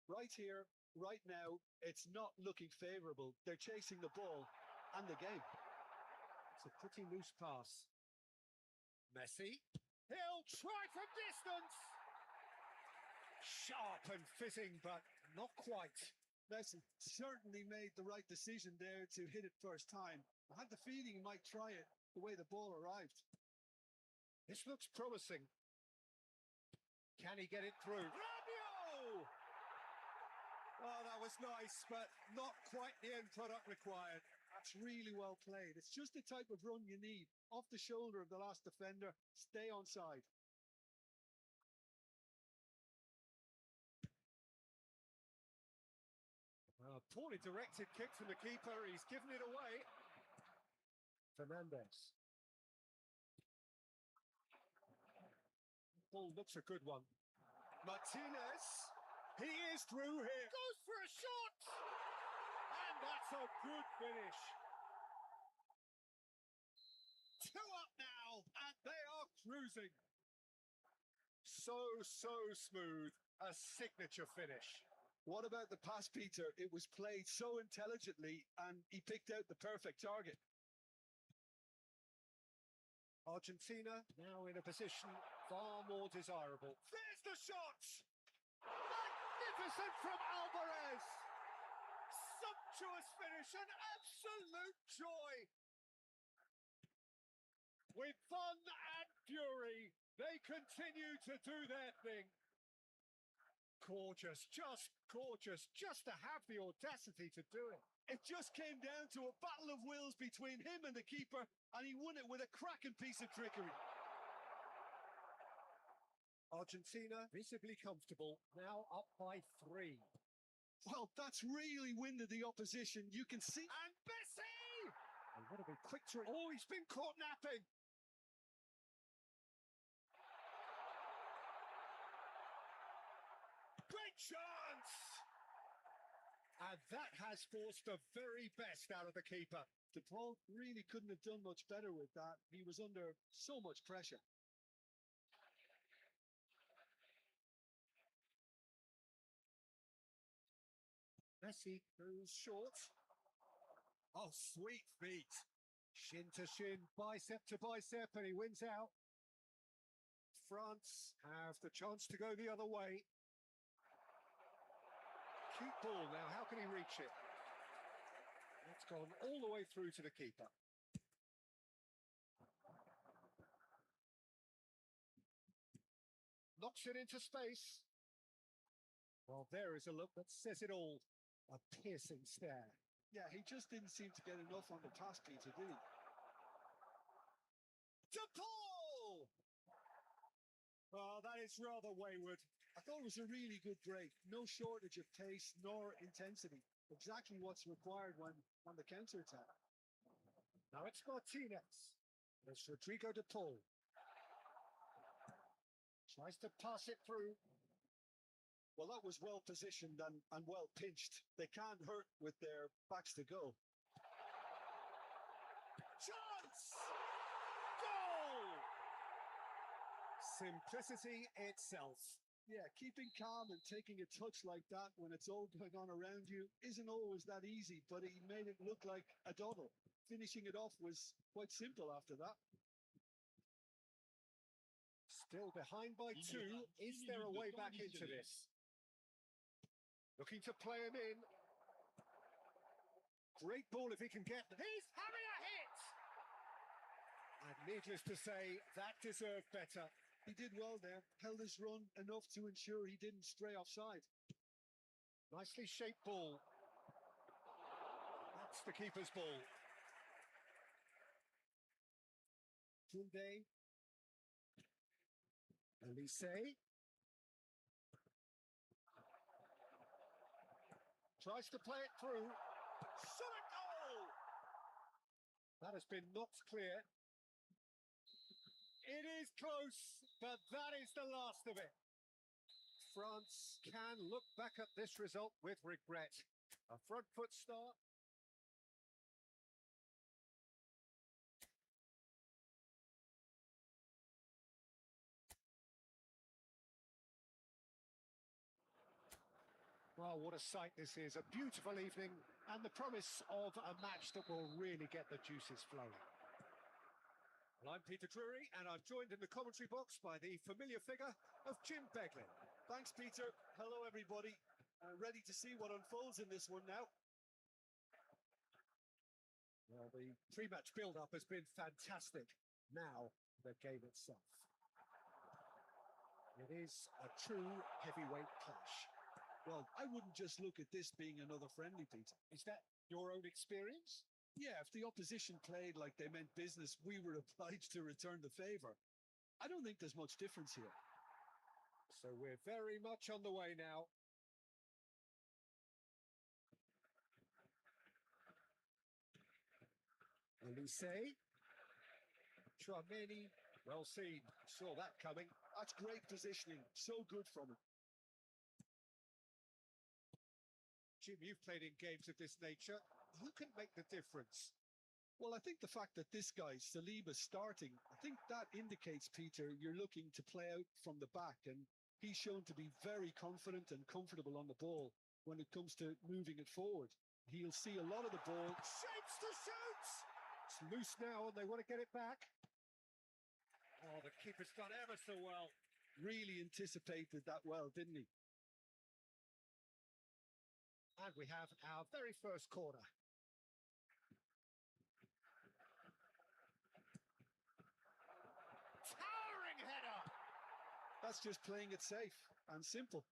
Right here, right now, it's not looking favourable. They're chasing the ball and the game. It's a pretty loose pass. Messi. He'll try from distance. Sharp and fitting, but not quite. Messi certainly made the right decision there to hit it first time. I had the feeling he might try it the way the ball arrived. This looks promising. Can he get it through? Rabiot! Oh, that was nice, but not quite the end product required. That's really well played. It's just the type of run you need. Off the shoulder of the last defender, stay onside. Poorly directed kick from the keeper. He's given it away. Fernandez. Ball looks a good one. Martinez. He is through here. Goes for a shot. And that's a good finish. 2 up now, and they are cruising. So smooth. A signature finish. What about the pass, Peter? It was played so intelligently, and he picked out the perfect target. Argentina now in a position far more desirable. There's the shot! Magnificent from Alvarez! Sumptuous finish, an absolute joy! With fun and fury, they continue to do their thing. Gorgeous, just to have the audacity to do it. It just came down to a battle of wills between him and the keeper, and he won it with a cracking piece of trickery. Argentina visibly comfortable, now up by 3. Well, that's really winded the opposition. You can see... And Messi! And what a big quick to... Oh, he's been caught napping! Great chance! And that has forced the very best out of the keeper. De Paul really couldn't have done much better with that. He was under so much pressure. Messi goes short. Oh, sweet feet. Shin to shin, bicep to bicep, and he wins out. France have the chance to go the other way. Cute ball now, how can he reach it? That's gone all the way through to the keeper. Knocks it into space. Well, there is a look that says it all. A piercing stare. Yeah, he just didn't seem to get enough on the pass, Peter, did he? De Paul! Oh, that is rather wayward. I thought it was a really good break. No shortage of pace nor intensity. Exactly what's required when on the counter-attack. Now it's Martinez. There's Rodrigo De Paul. Tries to pass it through. Well, that was well positioned and well pinched. They can't hurt with their backs to go. Chance! Goal! Simplicity itself. Yeah, keeping calm and taking a touch like that when it's all going on around you isn't always that easy, but he made it look like a doddle. Finishing it off was quite simple after that. Still behind by 2. Is there a way back into this? Looking to play him in. Great ball if he can get... He's having a hit! And needless to say, that deserved better. He did well there, held his run enough to ensure he didn't stray offside. Nicely shaped ball. That's the keeper's ball. Tunde. Elise. Tries to play it through. Shot a goal! That has been knocked clear. It is close, but that is the last of it. France can look back at this result with regret. A front foot start. Well, what a sight this is. A beautiful evening and the promise of a match that will really get the juices flowing. Well, I'm Peter Drury, and I'm joined in the commentary box by the familiar figure of Jim Beglin. Thanks, Peter. Hello, everybody. Ready to see what unfolds in this one now. Well, the pre-match build-up has been fantastic. Now, the game itself. It is a true heavyweight clash. Well, I wouldn't just look at this being another friendly, Peter. Is that your own experience? Yeah, if the opposition played like they meant business, we were obliged to return the favour. I don't think there's much difference here. So we're very much on the way now. Elise. Chouameni. Well seen. Saw that coming. That's great positioning. So good from him. Jim, you've played in games of this nature. Who can make the difference? Well, I think the fact that this guy, Saliba's starting, I think that indicates, Peter, you're looking to play out from the back, and he's shown to be very confident and comfortable on the ball when it comes to moving it forward. He'll see a lot of the ball. Shapes to shoot! It's loose now and they want to get it back. Oh, the keeper's done ever so well. Really anticipated that well, didn't he? And we have our very first corner. Towering header! That's just playing it safe and simple.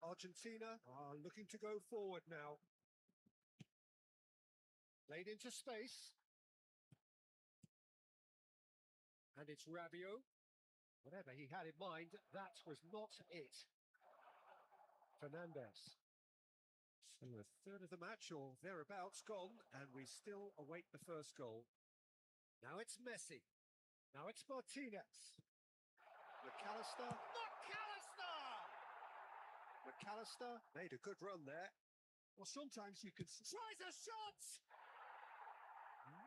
Argentina are looking to go forward now. Played into space. And it's Rabiot. Whatever he had in mind, that was not it. Fernandez. So a third of the match or thereabouts gone, and we still await the first goal. Now it's Messi. Now it's Martinez. McAllister. McAllister made a good run there. Well, sometimes you could... Tries a shot!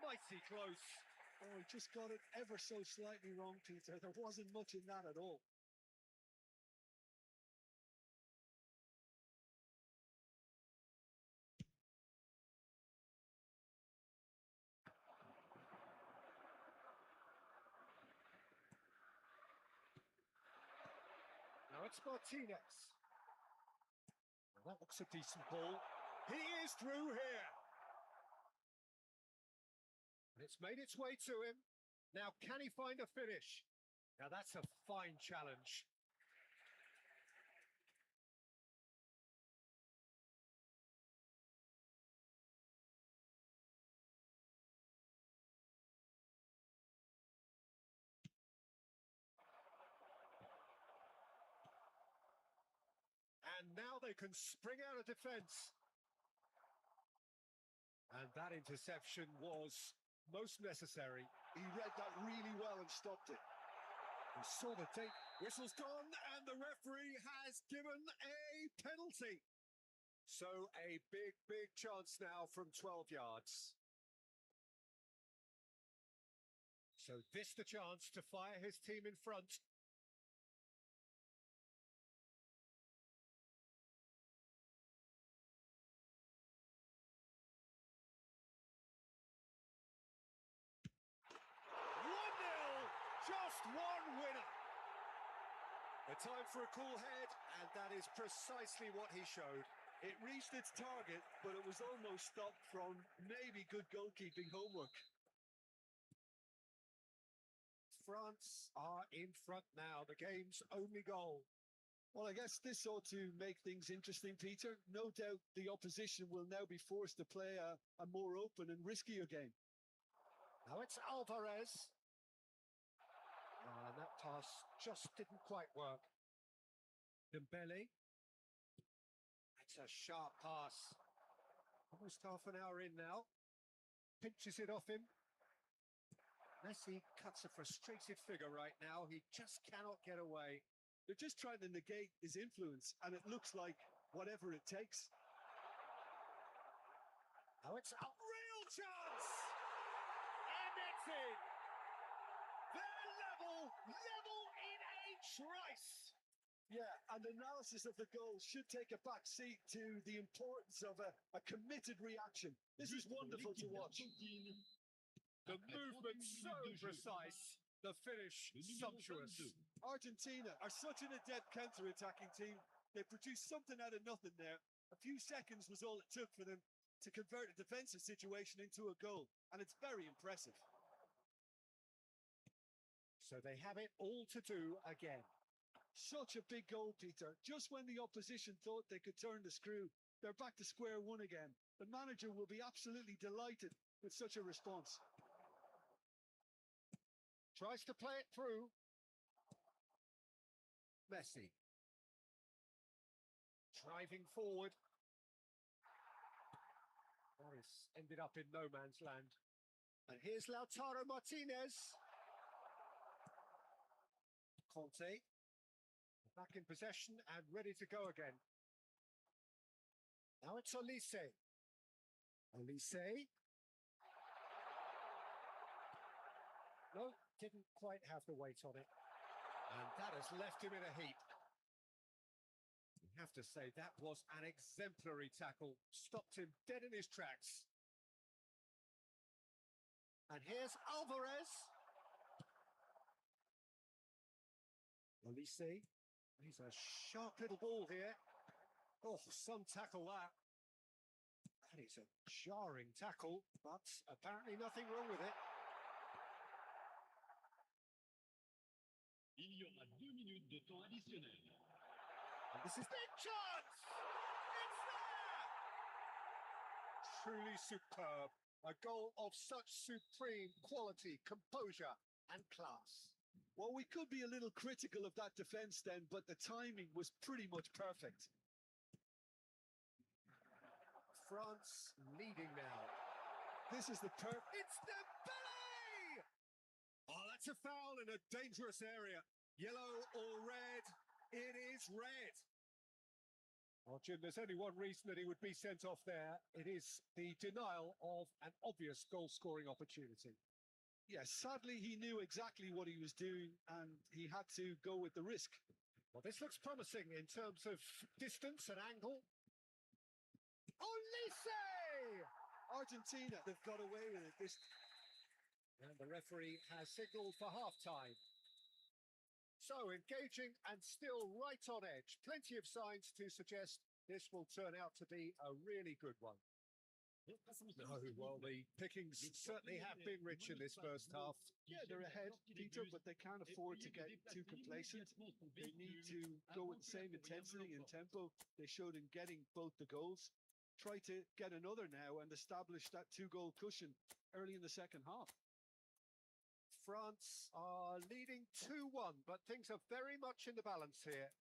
Mighty close. Oh, he just got it ever so slightly wrong, Peter. There wasn't much in that at all. Now it's Martinez. Well, that looks a decent ball. He is through here. And it's made its way to him. Now, can he find a finish? Now, that's a fine challenge. And now they can spring out of defence. And that interception was most necessary. He read that really well and stopped it. We saw the tape. Whistle's gone, and the referee has given a penalty. So a big, big chance now from 12 yards. So this the chance to fire his team in front. Just one winner. A time for a cool head, and that is precisely what he showed. It reached its target, but it was almost stopped from maybe good goalkeeping homework. France are in front now, the game's only goal. Well, I guess this ought to make things interesting, Peter. No doubt the opposition will now be forced to play a more open and riskier game. Now it's Alvarez. And that pass just didn't quite work. Dembele. It's a sharp pass. Almost half an hour in now. Pinches it off him. Messi cuts a frustrated figure right now. He just cannot get away. They're just trying to negate his influence, and it looks like whatever it takes. Now it's a real chance! And it's in! They're level in a trice! Yeah, and analysis of the goal should take a back seat to the importance of a committed reaction. This is wonderful to watch. The movement so precise, the finish sumptuous. Argentina are such an adept counter-attacking team. They produced something out of nothing there. A few seconds was all it took for them to convert a defensive situation into a goal, and it's very impressive. So they have it all to do again. Such a big goal, Peter. Just when the opposition thought they could turn the screw, they're back to square one again. The manager will be absolutely delighted with such a response. Tries to play it through. Messi. Driving forward. Morris ended up in no man's land. And here's Lautaro Martinez. Conte. Back in possession and ready to go again. Now it's Olise. Olise. No, didn't quite have the weight on it. And that has left him in a heap. You have to say that was an exemplary tackle. Stopped him dead in his tracks. And here's Alvarez. Olise. He's a sharp little ball here. Oh, some tackle that. That is a jarring tackle, but apparently nothing wrong with it. Il y aura 2 minutes de temps additionnel. And this is big chance! It's there! Truly superb. A goal of such supreme quality, composure and class. Well, we could be a little critical of that defence then, but the timing was pretty much perfect. France leading now. This is the It's Dembele! Oh, that's a foul in a dangerous area. Yellow or red? It is red. Oh, Jim, there's only one reason that he would be sent off there. It is the denial of an obvious goal-scoring opportunity. Yes, sadly, he knew exactly what he was doing, and he had to go with the risk. Well, this looks promising in terms of distance and angle. Olise! Argentina, they've got away with it. And the referee has signalled for half-time. So, engaging and still right on edge. Plenty of signs to suggest this will turn out to be a really good one. No, well, the pickings certainly have been rich in this first half. Yeah, they're ahead, Peter, but they can't afford to get too complacent. They need to go with the same intensity and tempo they showed in getting both the goals. Try to get another now and establish that 2-goal cushion early in the second half. France are leading 2-1, but things are very much in the balance here.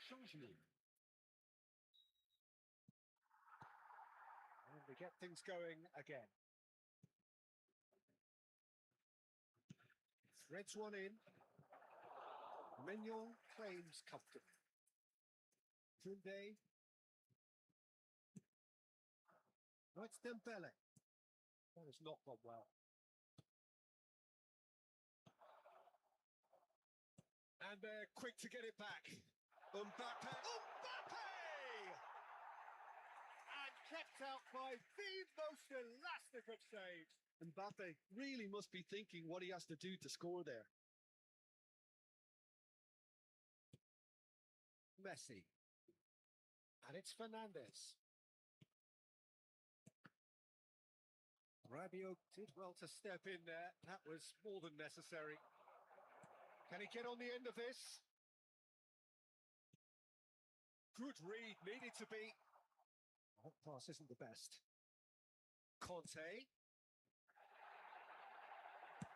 Changement. And we get things going again. Threads one in. Mignon claims comfortably. Tunde. No, it's Dembele. That has not gone well. And they're quick to get it back. Mbappe! And kept out by the most elastic of saves. Mbappe really must be thinking what he has to do to score there. Messi. And it's Fernandes. Rabiot did well to step in there. That was more than necessary. Can he get on the end of this? Good read, needed to be. That pass isn't the best. Conte.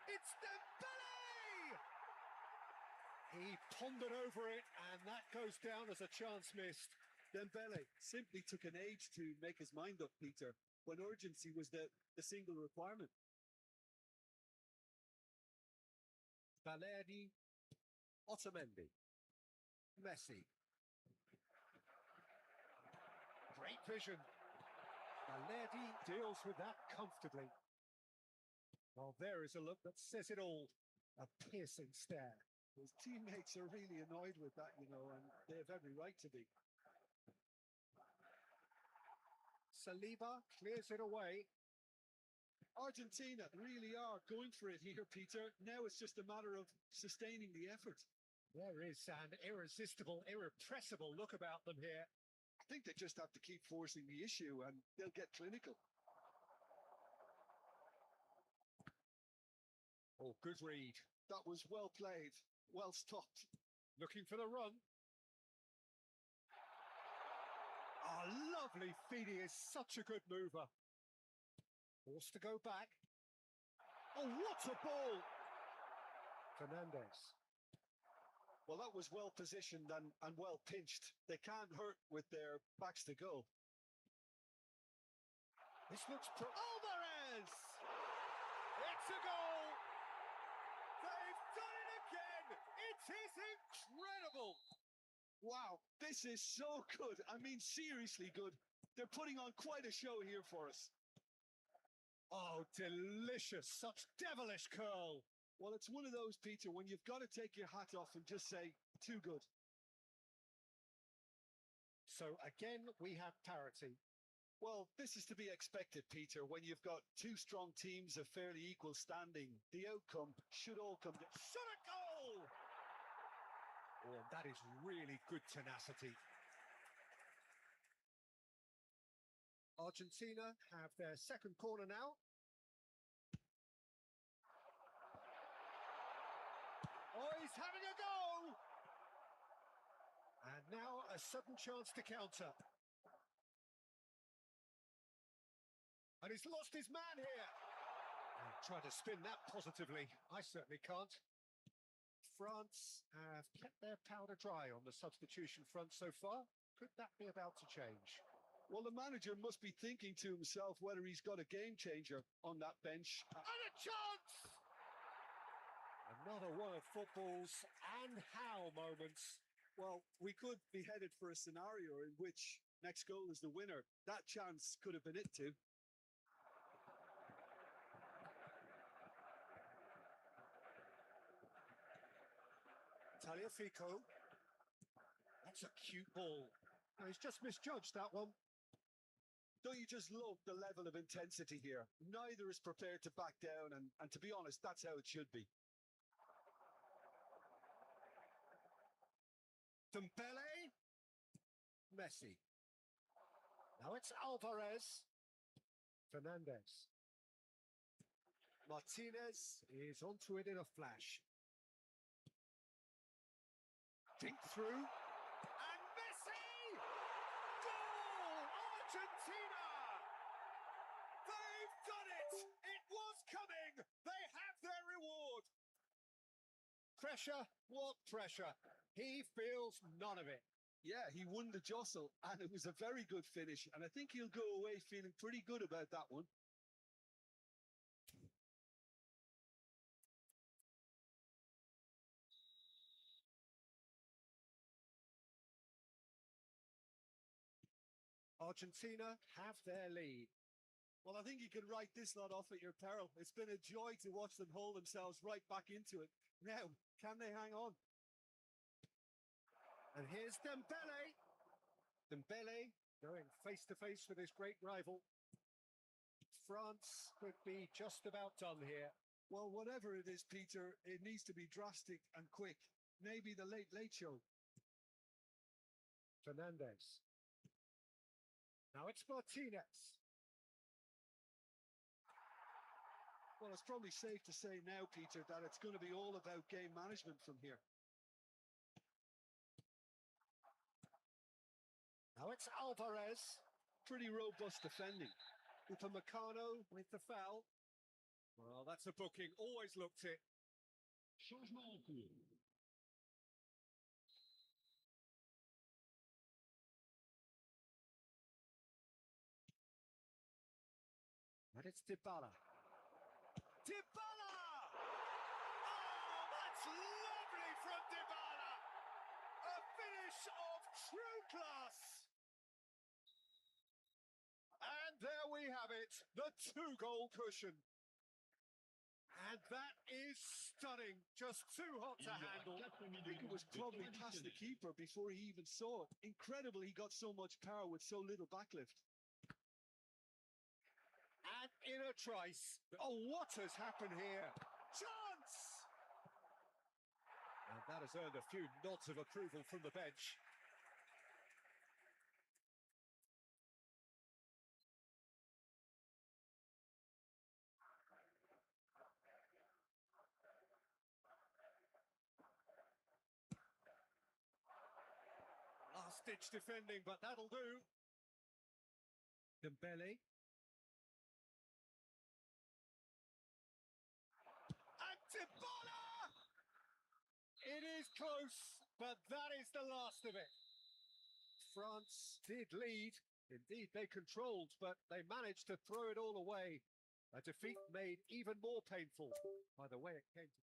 It's Dembele! He pondered over it, and that goes down as a chance missed. Dembele simply took an age to make his mind up, Peter, when urgency was the single requirement. Valeri, Otamendi, Messi. Great vision. Valeri deals with that comfortably. Well, there is a look that says it all. A piercing stare. His teammates are really annoyed with that, you know, and they have every right to be. Saliba clears it away. Argentina really are going for it here, Peter. Now it's just a matter of sustaining the effort. There is an irresistible, irrepressible look about them here. I think they just have to keep forcing the issue and they'll get clinical. Oh, good read. That was well played, well stopped. Looking for the run. Oh, lovely feed. He is such a good mover. Forced to go back. Oh, what a ball! Fernandes. Well, that was well positioned and well pinched. They can't hurt with their backs to go. This looks Alvarez! It's a goal! They've done it again! It is incredible! Wow, this is so good. I mean, seriously good. They're putting on quite a show here for us. Oh, delicious. Such devilish curl. Well, it's one of those, Peter, when you've got to take your hat off and just say, too good. So again, we have parity. Well, this is to be expected, Peter, when you've got two strong teams of fairly equal standing. The outcome should all come to... Shot a goal! Oh, that is really good tenacity. Argentina have their second corner now. Oh, he's having a go! And now a sudden chance to counter. And he's lost his man here. And try to spin that positively. I certainly can't. France have kept their powder dry on the substitution front so far. Could that be about to change? Well, the manager must be thinking to himself whether he's got a game changer on that bench. And a chance! Another one of football's and how moments. Well, we could be headed for a scenario in which next goal is the winner. That chance could have been it too. Taliafico. That's a cute ball. No, he's just misjudged that one. Don't you just love the level of intensity here? Neither is prepared to back down, and to be honest, that's how it should be. Dembele. Messi. Now it's Alvarez. Fernandes. Martinez is onto it in a flash. Dink through. And Messi! Goal! Argentina! They've done it! It was coming! They have their reward! Pressure? What pressure? He feels none of it. Yeah, he won the jostle, and it was a very good finish. And I think he'll go away feeling pretty good about that one. Argentina have their lead. Well, I think you can write this lot off at your peril. It's been a joy to watch them haul themselves right back into it. Now, can they hang on? And here's Dembele. Dembele going face to face with his great rival. France could be just about done here. Well, whatever it is, Peter, it needs to be drastic and quick. Maybe the late show. Fernandez. Now it's Martinez. Well, it's probably safe to say now, Peter, that it's going to be all about game management from here. Now it's Alvarez. Pretty robust defending. Upamecano with the foul. Well, that's a booking. Always looked it. Changement en cours. And it's Dybala. Dybala! Oh, that's lovely from Dybala! A finish of true class! And there we have it, the 2-goal cushion. And that is stunning, just too hot to handle. I think it was probably past the keeper before he even saw it. Incredible he got so much power with so little backlift. And in a trice. Oh, what has happened here? Chance! And that has earned a few nods of approval from the bench. Last-ditch defending, but that'll do. Dembele. And Dybala! It is close, but that is the last of it. France did lead. Indeed, they controlled, but they managed to throw it all away. A defeat made even more painful by the way it came to.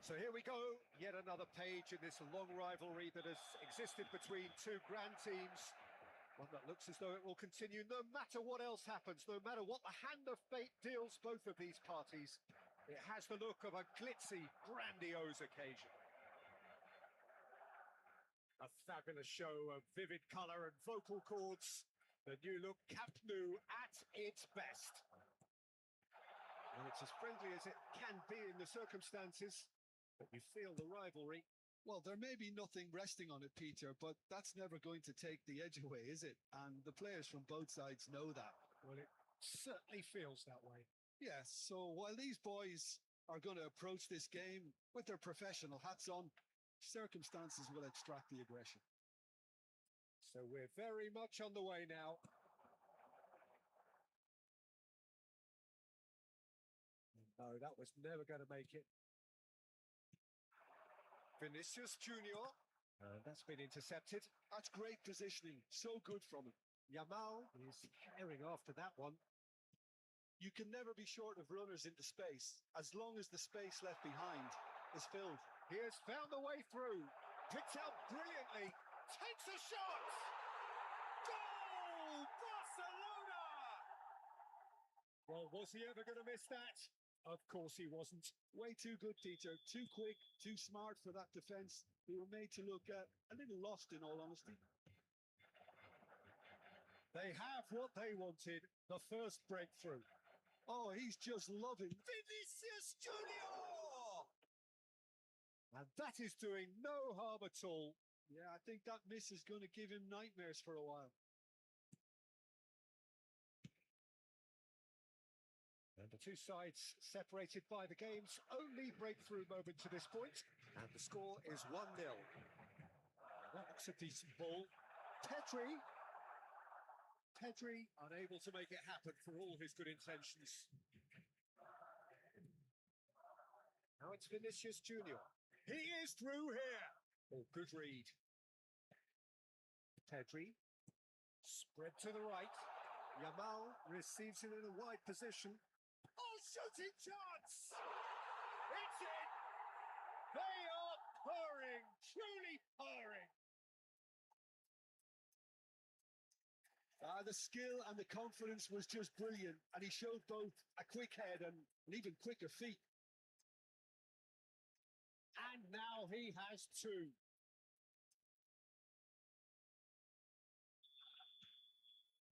So here we go, yet another page in this long rivalry that has existed between two grand teams. One that looks as though it will continue no matter what else happens, no matter what the hand of fate deals both of these parties. It has the look of a glitzy, grandiose occasion. A fabulous show of vivid colour and vocal cords. The new look Camp Nou at its best. And it's as friendly as it can be in the circumstances, but you feel the rivalry. Well, there may be nothing resting on it, Peter, but that's never going to take the edge away, is it? And the players from both sides know that. Well, it certainly feels that way. Yes, so while these boys are going to approach this game with their professional hats on, circumstances will extract the aggression. So we're very much on the way now. No, that was never going to make it. Vinicius Junior. That's been intercepted. That's great positioning. So good from him. Yamal is herring after that one. You can never be short of runners into space, as long as the space left behind is filled. He has found the way through. Picked out brilliantly. Takes a shot! Goal! Barcelona! Well, was he ever going to miss that? Of course he wasn't. Way too good, Peter. Too quick, too smart for that defence. They were made to look a little lost, in all honesty. They have what they wanted, the first breakthrough. Oh, he's just loving Vinicius Junior! And that is doing no harm at all. Yeah, I think that miss is going to give him nightmares for a while. And the two sides separated by the game's only breakthrough moment to this point. And the score is 1-0. That's a decent ball. Pedri unable to make it happen for all his good intentions. Now it's Vinicius Junior. He is through here. Oh, good read. Pedri. Spread to the right. Yamal receives it in a wide position. Oh, shooting chance! It's in! They are purring, truly purring. The skill and the confidence was just brilliant, and he showed both a quick head and an even quicker feet. And now he has two.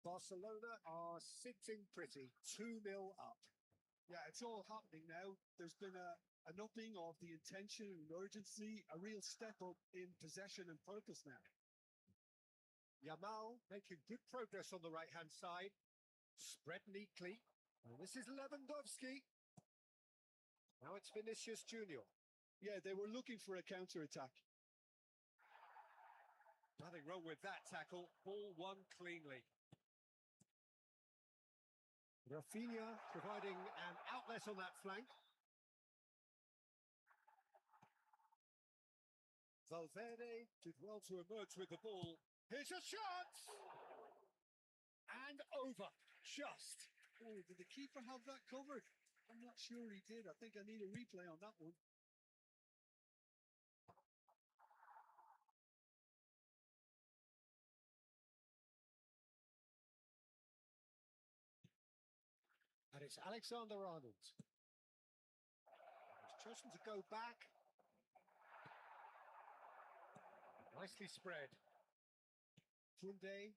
Barcelona are sitting pretty, 2-0 up. Yeah, it's all happening now. There's been an upping of the intention and urgency, a real step up in possession and purpose now. Yamal making good progress on the right-hand side. Spread neatly. And this is Lewandowski. Now it's Vinicius Junior. Yeah, they were looking for a counter-attack. Nothing wrong with that tackle. Ball won cleanly. Rafinha providing an outlet on that flank. Valverde did well to emerge with the ball. Here's a shot! And over. Just. Oh, did the keeper have that covered? I'm not sure he did. I think I need a replay on that one. And it's Alexander-Arnold. He's chosen to go back. Nicely spread. Koundé.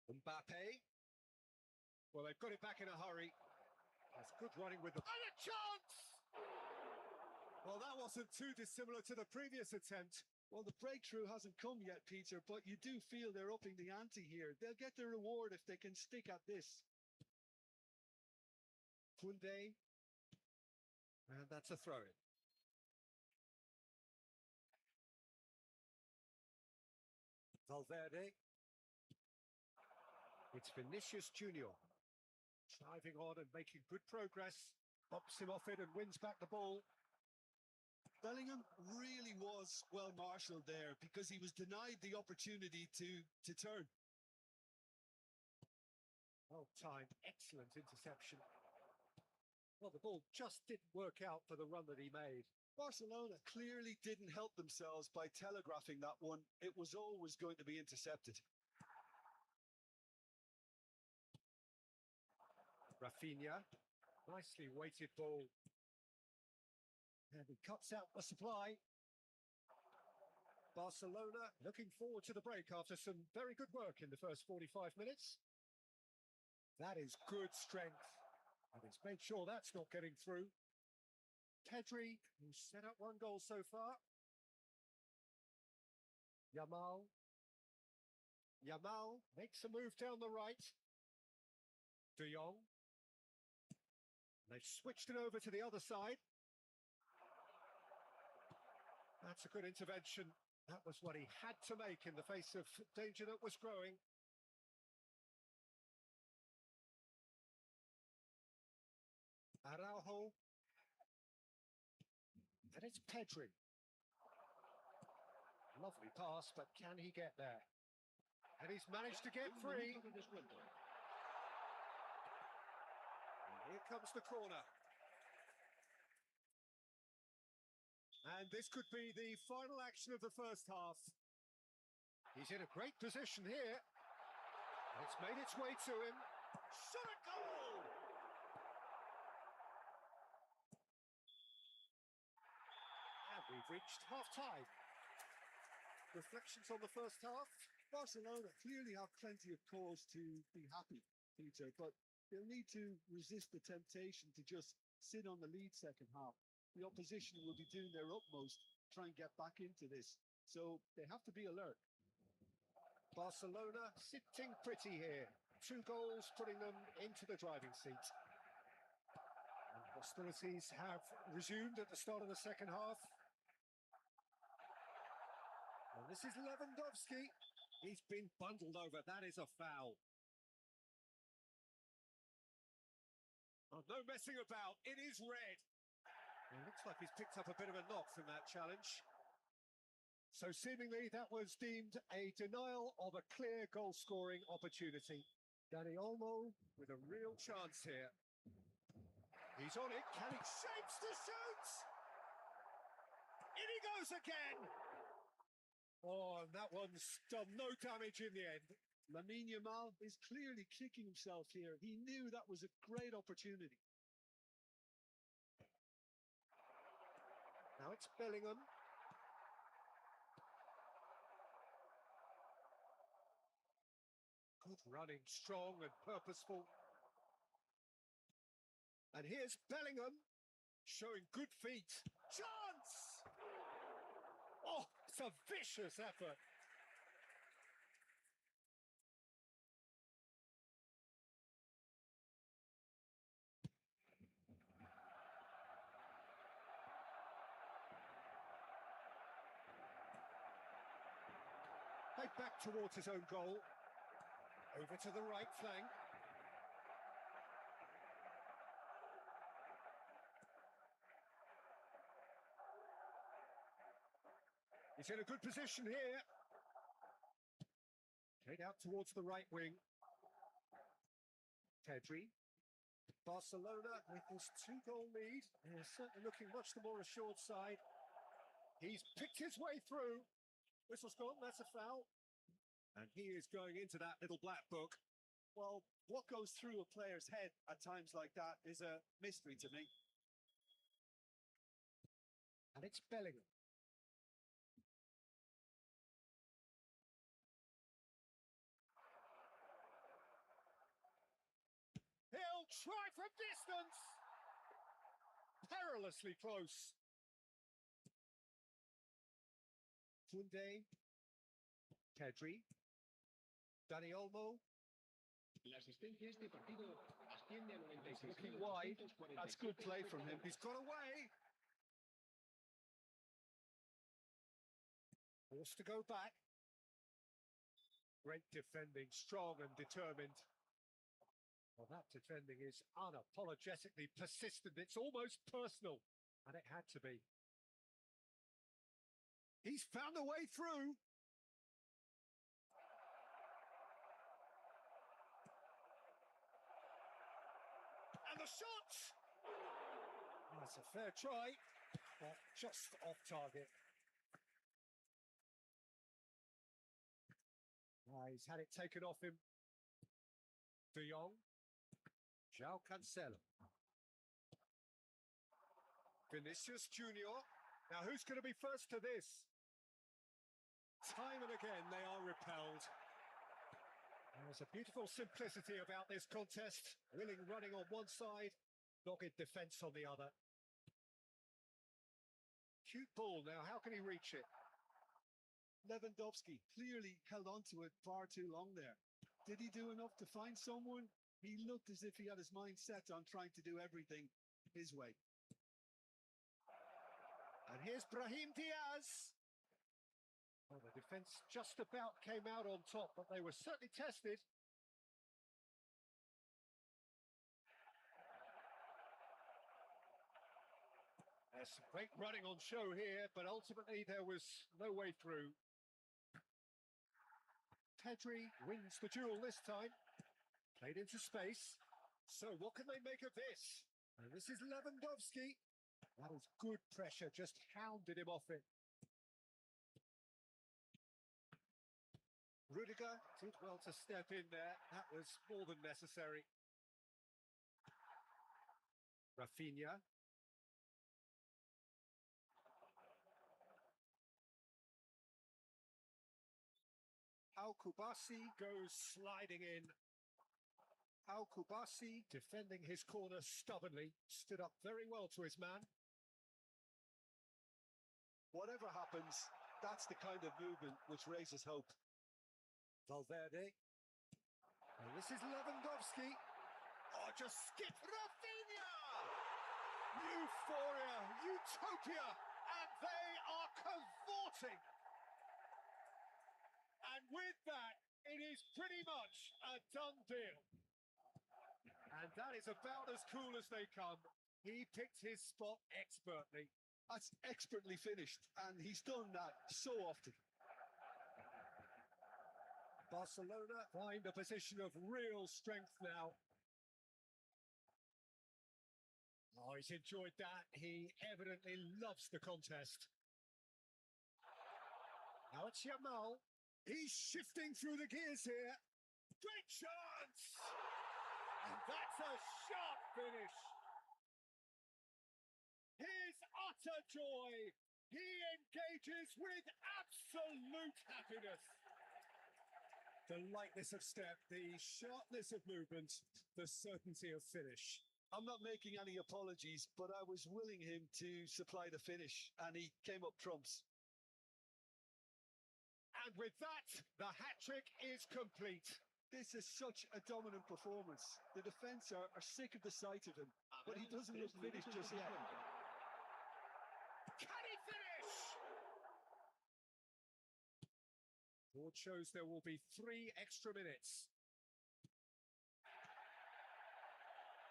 Mbappe. Well, they've got it back in a hurry. That's good running with the... And a chance! Well, that wasn't too dissimilar to the previous attempt. Well, the breakthrough hasn't come yet, Peter, but you do feel they're upping the ante here. They'll get their reward if they can stick at this. Koundé. And that's a throw-in. Valverde. It's Vinicius Junior. Driving on and making good progress. Bumps him off it and wins back the ball. Bellingham really was well marshalled there because he was denied the opportunity to turn. Well timed, excellent interception. Well, the ball just didn't work out for the run that he made. Barcelona clearly didn't help themselves by telegraphing that one. It was always going to be intercepted. Rafinha, nicely weighted ball. And he cuts out the supply. Barcelona looking forward to the break after some very good work in the first 45 minutes. That is good strength. And he's made sure that's not getting through. Pedri, who's set up one goal so far. Yamal. Yamal makes a move down the right. De Jong. They've switched it over to the other side. That's a good intervention. That was what he had to make in the face of danger that was growing. Araujo. And it's Pedri. Lovely pass, but can he get there? And he's managed to get free. Un minuto de descuento. And here comes the corner. And this could be the final action of the first half. He's in a great position here. And it's made its way to him. Shot a goal! And we've reached half-time. Reflections on the first half? Barcelona clearly have plenty of cause to be happy, Peter, but they'll need to resist the temptation to just sit on the lead second half. The opposition will be doing their utmost to try and get back into this, so they have to be alert. Barcelona sitting pretty here. 2 goals putting them into the driving seat. And hostilities have resumed at the start of the second half. And this is Lewandowski. He's been bundled over. That is a foul. Oh, no messing about. It is red. It looks like he's picked up a bit of a knock from that challenge. So seemingly that was deemed a denial of a clear goal-scoring opportunity. Dani Olmo with a real chance here. He's on it. Can he shapes to shoot? In he goes again. Oh, and that one's done no damage in the end. Lamine Yamal is clearly kicking himself here. He knew that was a great opportunity. Now it's Bellingham. Good running, strong and purposeful. And here's Bellingham showing good feet. Chance! Oh, it's a vicious effort. Played back towards his own goal. Over to the right flank. He's in a good position here. Played out towards the right wing. Pedri. Barcelona with this 2-goal lead. They're certainly looking much the more assured side. He's picked his way through. Whistle's gone, that's a foul. And he is going into that little black book. Well, what goes through a player's head at times like that is a mystery to me. And it's Bellingham. He'll try from distance. Perilously close. Koundé. Pedri. Dani Olmo. La asistencia a este partido asciende a 96. Looking wide. That's good play from him. He's got away. Forced to go back. Great defending, strong and determined. Well, that defending is unapologetically persistent. It's almost personal, and it had to be. He's found a way through. And the shot! It's a fair try, but just off target. He's had it taken off him. De Jong. João Cancelo. Vinicius Junior. Now who's going to be first to this? Time and again they are repelled. There's a beautiful simplicity about this contest. Willing running on one side, dogged defence on the other. Cute ball now, how can he reach it? Lewandowski clearly held on to it far too long there. Did he do enough to find someone? He looked as if he had his mind set on trying to do everything his way. And here's Brahim Diaz. Well, the defence just about came out on top, but they were certainly tested. There's some great running on show here, but ultimately there was no way through. Pedri wins the duel this time. Played into space. So what can they make of this? And this is Lewandowski. That is good pressure, just hounded him off it. Rudiger did well to step in there. That was more than necessary. Rafinha. Al-Kubasi goes sliding in. Al-Kubasi defending his corner stubbornly, stood up very well to his man. Whatever happens, that's the kind of movement which raises hope. Valverde. And this is Lewandowski. Oh, just skip Rafinha! Euphoria, utopia, and they are cavorting. And with that, it is pretty much a done deal. And that is about as cool as they come. He picked his spot expertly. That's expertly finished, and he's done that so often. Barcelona find a position of real strength now. Oh, he's enjoyed that. He evidently loves the contest. Now it's Yamal. He's shifting through the gears here. Great chance! And that's a sharp finish. His utter joy. He engages with absolute happiness. The lightness of step, the sharpness of movement, the certainty of finish. I'm not making any apologies, but I was willing him to supply the finish, and he came up trumps. And with that, the hat-trick is complete. This is such a dominant performance. The defence are sick of the sight of him, but he doesn't look finished just yet. Can he finish? Board shows there will be 3 extra minutes.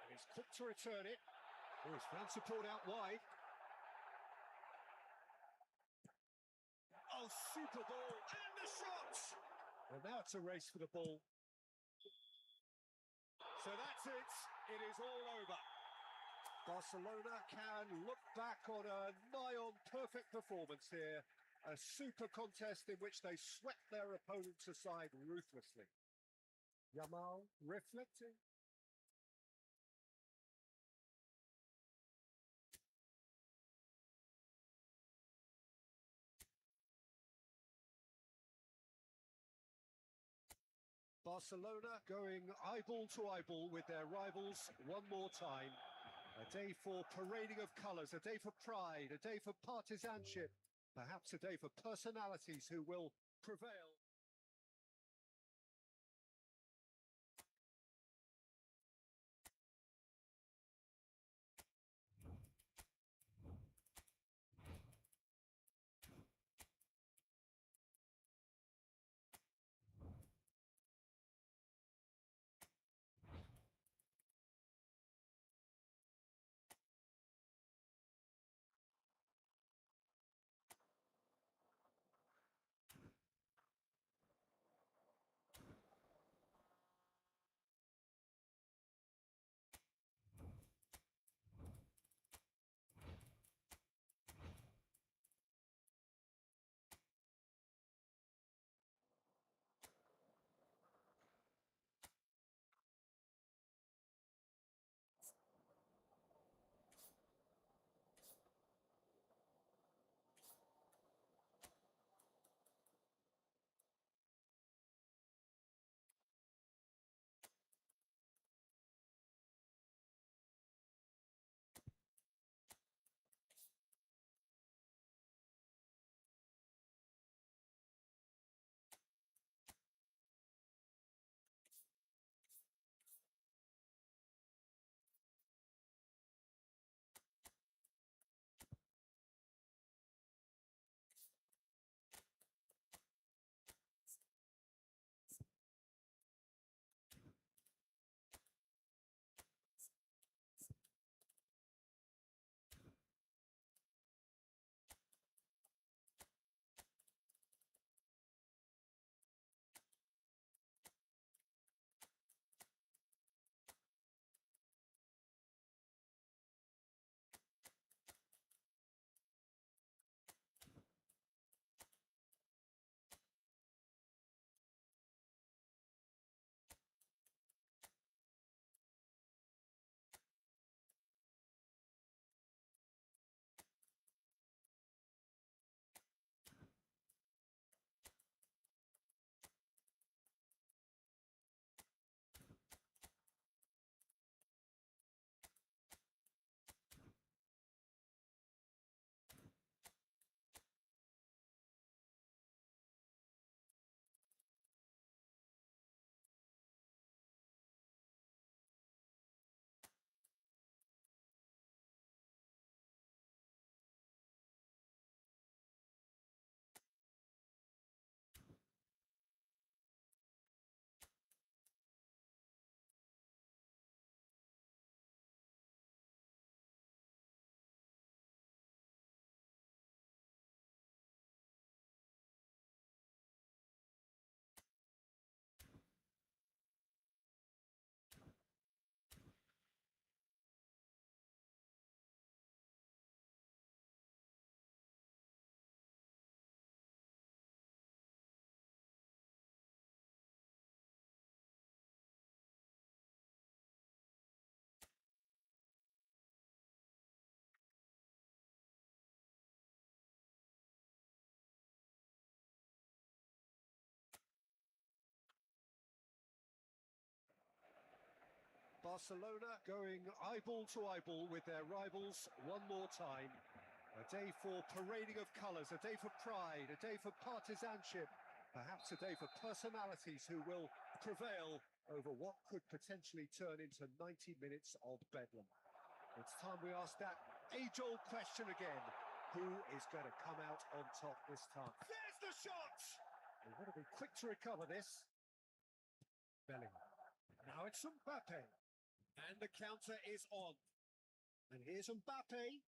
And he's quick to return it. Oh, he's found support out wide. Oh, super ball. And the shot! Well, now it's a race for the ball. So that's it. It is all over. Barcelona can look back on a nigh-on perfect performance here. A super contest in which they swept their opponents aside ruthlessly. Yamal reflecting. Barcelona going eyeball to eyeball with their rivals one more time. A day for parading of colours, a day for pride, a day for partisanship, perhaps a day for personalities who will prevail. Barcelona going eyeball to eyeball with their rivals one more time. A day for parading of colours, a day for pride, a day for partisanship, perhaps a day for personalities who will prevail over what could potentially turn into 90 minutes of bedlam. It's time we ask that age-old question again. Who is going to come out on top this time? There's the shot! We've got to be quick to recover this. Bellingham. Now it's Mbappe. And the counter is on. And here's Mbappe.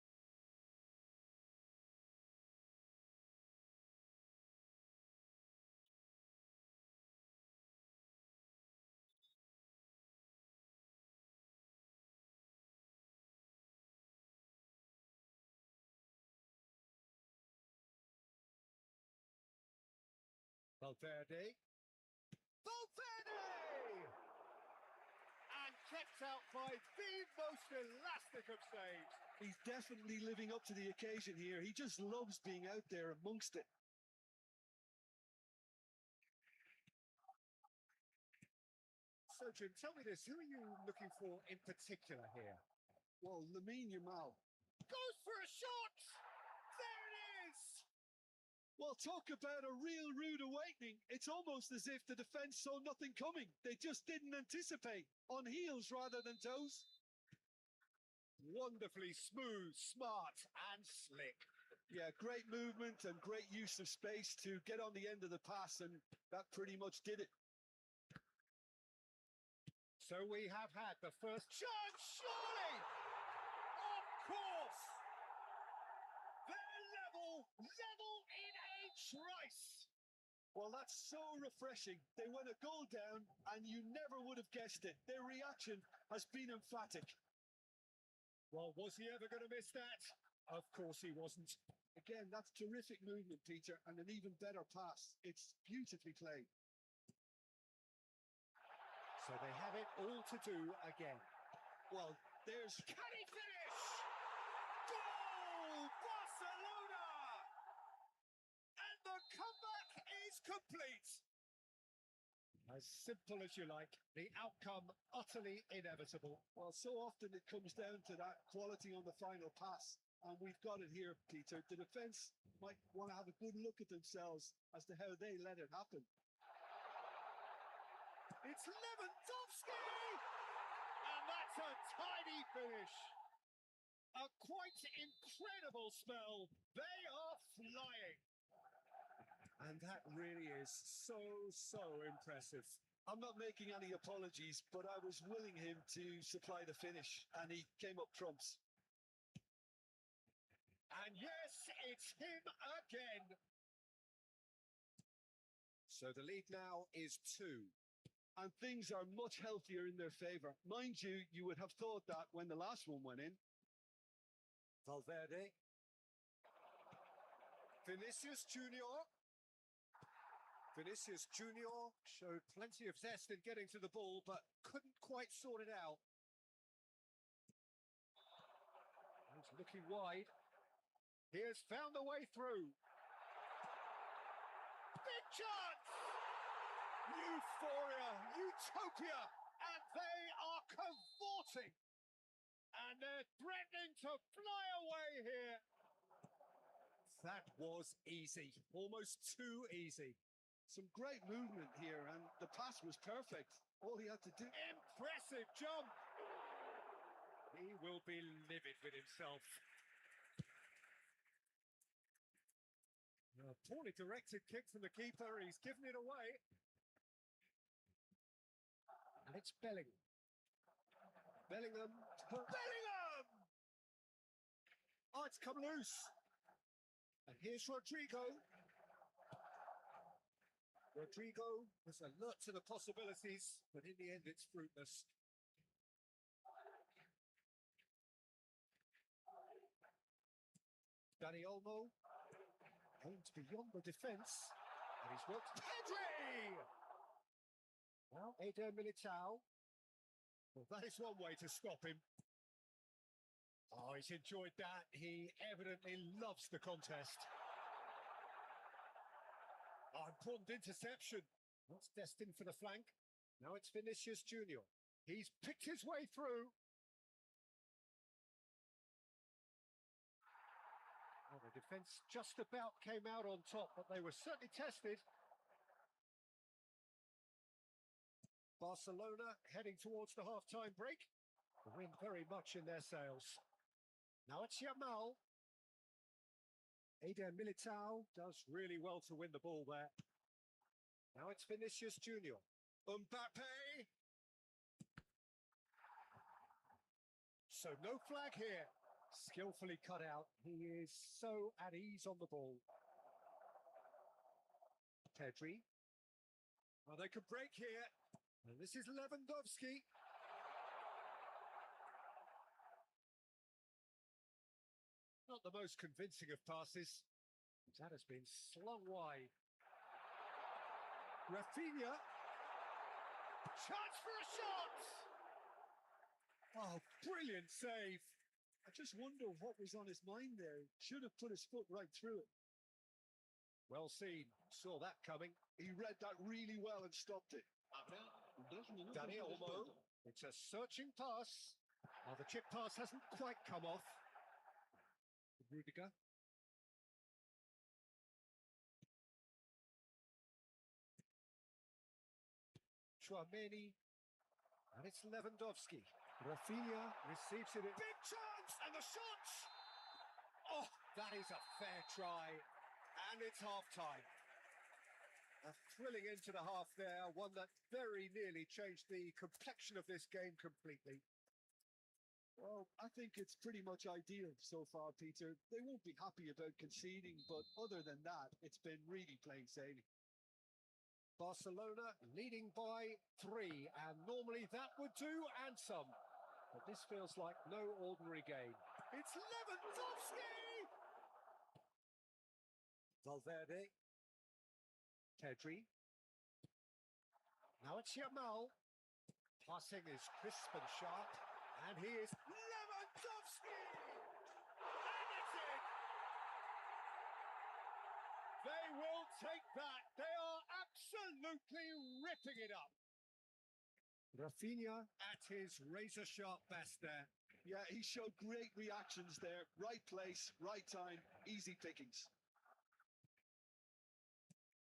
Valverde. And kept out by the most elastic of saves. He's definitely living up to the occasion here. He just loves being out there amongst it. So, Jim, tell me this. Who are you looking for in particular here? Well, Lamine Yamal. Goes for a shot! There it is! Well, talk about a real rude awakening. It's almost as if the defence saw nothing coming. They just didn't anticipate. On heels rather than toes. Wonderfully smooth, smart and slick. Yeah, great movement and great use of space to get on the end of the pass, and that pretty much did it. So we have had the first chance, surely! Of course! They're level in a trice! Well, that's so refreshing. They went a goal down, and you never would have guessed it. Their reaction has been emphatic. Well, was he ever going to miss that? Of course he wasn't. Again, that's terrific movement, Peter, and an even better pass. It's beautifully played. So they have it all to do again. Well, there's... Can he finish? Goal! Barcelona! And the comeback is complete. As simple as you like, the outcome utterly inevitable. Well, so often it comes down to that quality on the final pass, and we've got it here, Peter. The defence might want to have a good look at themselves as to how they let it happen. It's Lewandowski! And that's a tidy finish. A quite incredible spell. They are flying. And that really is so impressive. I'm not making any apologies, but I was willing him to supply the finish, and he came up trumps. And yes, it's him again. So the lead now is 2. And things are much healthier in their favour. Mind you, you would have thought that when the last one went in. Valverde. Vinicius Junior. Vinicius Junior showed plenty of zest in getting to the ball, but couldn't quite sort it out. He's looking wide. He has found a way through. Big chance! Euphoria, utopia, and they are cavorting. And they're threatening to fly away here. That was easy, almost too easy. Some great movement here, and the pass was perfect. All he had to do... Impressive jump! He will be livid with himself. A poorly directed kick from the keeper. He's given it away. And it's Bellingham. Bellingham! Oh, it's come loose. And here's Rodrigo. Rodrigo was alert to the possibilities, but in the end it's fruitless. Dani Olmo aims beyond the defence, and he's worked Pedri! Well, Eder Militao. Well, that is one way to stop him. Oh, he's enjoyed that. He evidently loves the contest. Oh, important interception. That's destined for the flank. Now it's Vinicius Junior. He's picked his way through. Well, the defence just about came out on top, but they were certainly tested. Barcelona heading towards the half-time break. The wind very much in their sails. Now it's Yamal. Eder Militao does really well to win the ball there. Now it's Vinicius Junior. Mbappe. So no flag here. Skillfully cut out. He is so at ease on the ball. Pedri. Well, they could break here. And this is Lewandowski. Not the most convincing of passes. That has been slung wide. Rafinha. Chance for a shot! Oh, brilliant save. I just wonder what was on his mind there. Should have put his foot right through it. Well seen. Saw that coming. He read that really well and stopped it. Habrá 2 minutos de Dani Olmo. descuento. It's a searching pass. Oh, the chip pass hasn't quite come off. Rudiger. Chouameni. And it's Lewandowski. Rafinha receives it. Big chance! And the shot! Oh, that is a fair try. And it's half-time. A thrilling end to the half there, one that very nearly changed the complexion of this game completely. Well, I think it's pretty much ideal so far, Peter. They won't be happy about conceding, but other than that, it's been really plain sailing. Barcelona leading by 3, and normally that would do and some. But this feels like no ordinary game. It's Lewandowski! Valverde. Pedri. Now it's Yamal. Passing is crisp and sharp. And he is Lewandowski! And it's in! They will take that. They are absolutely ripping it up. Rafinha at his razor-sharp best there. Yeah, he showed great reactions there. Right place, right time, easy pickings.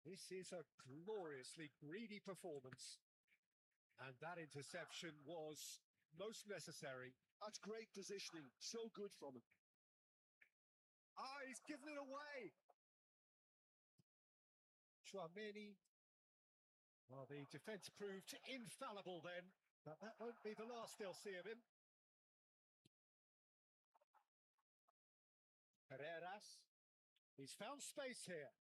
This is a gloriously greedy performance. And that interception was most necessary. That's great positioning. So good from him. Ah, he's given it away. Chouameni. Well, the defence proved infallible then, but that won't be the last they'll see of him. Pereiras. He's found space here.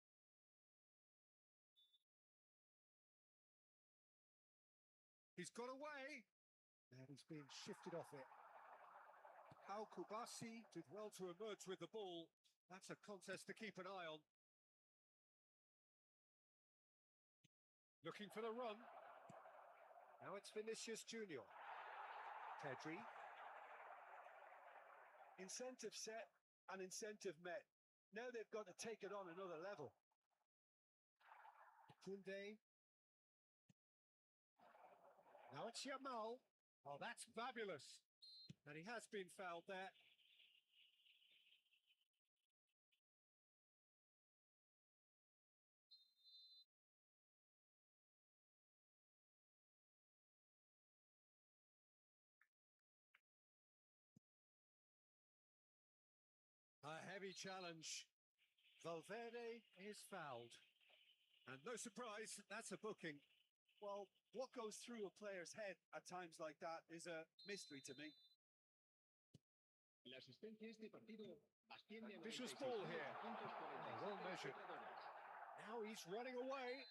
He's got away. And he's being shifted off it. How Kubasi did well to emerge with the ball. That's a contest to keep an eye on. Looking for the run. Now it's Vinicius Junior. Pedri. Incentive set and incentive met. Now they've got to take it on another level. Koundé. Now it's Yamal. Oh, that's fabulous. And he has been fouled there. A heavy challenge. Valverde is fouled. And no surprise, that's a booking. Well, what goes through a player's head at times like that is a mystery to me. La asistencia a este partido asciende a Vicious 96 ball here. puntos por Well measured. espectadores. Now he's running away.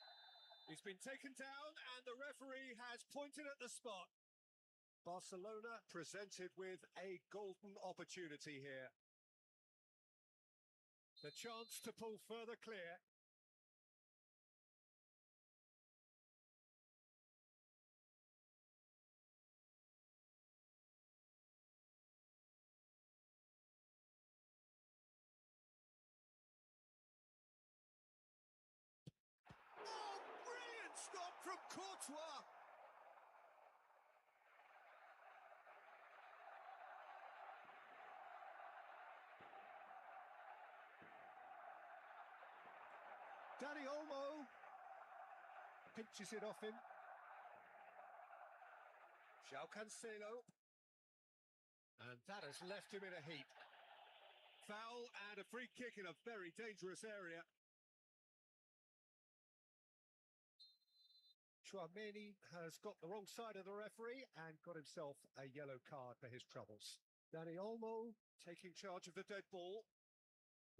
He's been taken down and the referee has pointed at the spot. Barcelona presented with a golden opportunity here. The chance to pull further clear. Oh, brilliant stop from Courtois. Dani Olmo pinches it off him. João Cancelo. And that has left him in a heap. Foul and a free kick in a very dangerous area. Chouameni has got the wrong side of the referee and got himself a yellow card for his troubles. Dani Olmo taking charge of the dead ball,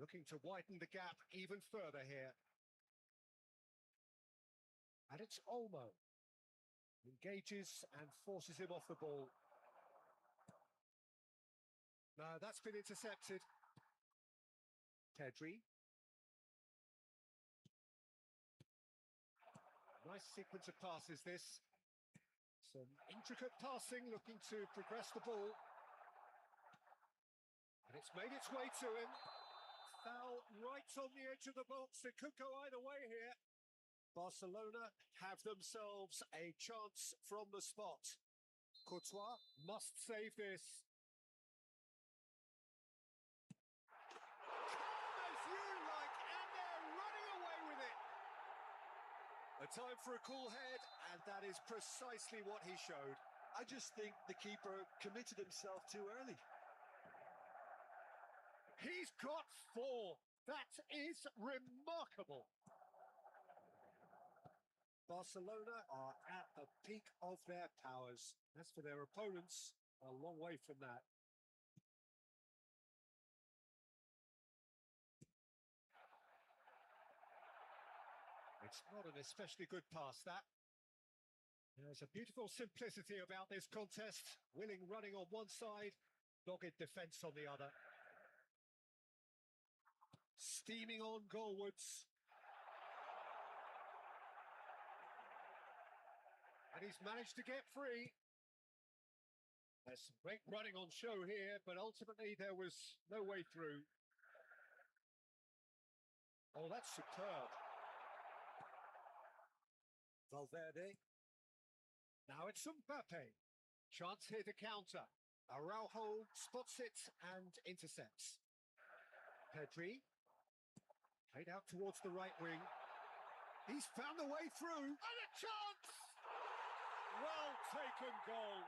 looking to widen the gap even further here. And it's Olmo. Engages and forces him off the ball. No, that's been intercepted. Pedri. Nice sequence of passes this. Some intricate passing, looking to progress the ball. And it's made its way to him. Foul right on the edge of the box. It could go either way here. Barcelona have themselves a chance from the spot. Courtois must save this. Calm as you like, and they're running away with it. A time for a cool head, and that is precisely what he showed. I just think the keeper committed himself too early. He's got 4. That is remarkable. Barcelona are at the peak of their powers. As for their opponents, a long way from that. It's not an especially good pass, that. There's a beautiful simplicity about this contest. Willing running on one side, dogged defence on the other. Steaming on goalwards. And he's managed to get free. There's some great running on show here, but ultimately there was no way through. Oh, that's superb. Valverde. Now it's Mbappe. Chance here to counter. Araujo spots it and intercepts. Pedri. Played out towards the right wing. He's found a way through. And a chance! Well taken goal.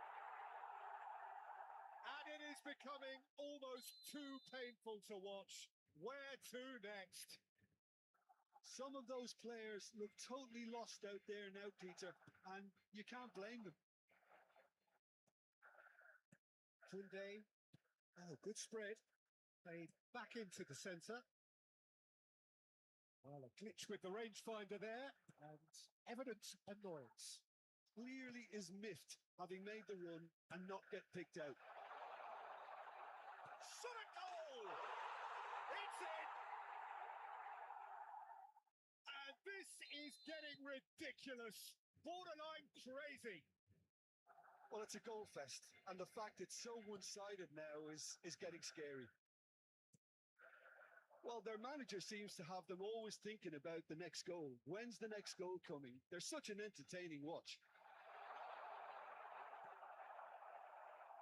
And it is becoming almost too painful to watch. Where to next? Some of those players look totally lost out there now, Peter, and you can't blame them. Koundé. Oh, good spread. Played back into the centre. Well, a glitch with the rangefinder there, and evident annoyance. Clearly is miffed, having made the run and not get picked out. Shot a goal! It's in! And this is getting ridiculous. Borderline crazy. Well, it's a goal fest, and the fact it's so one-sided now is getting scary. Well, their manager seems to have them always thinking about the next goal. When's the next goal coming? They're such an entertaining watch.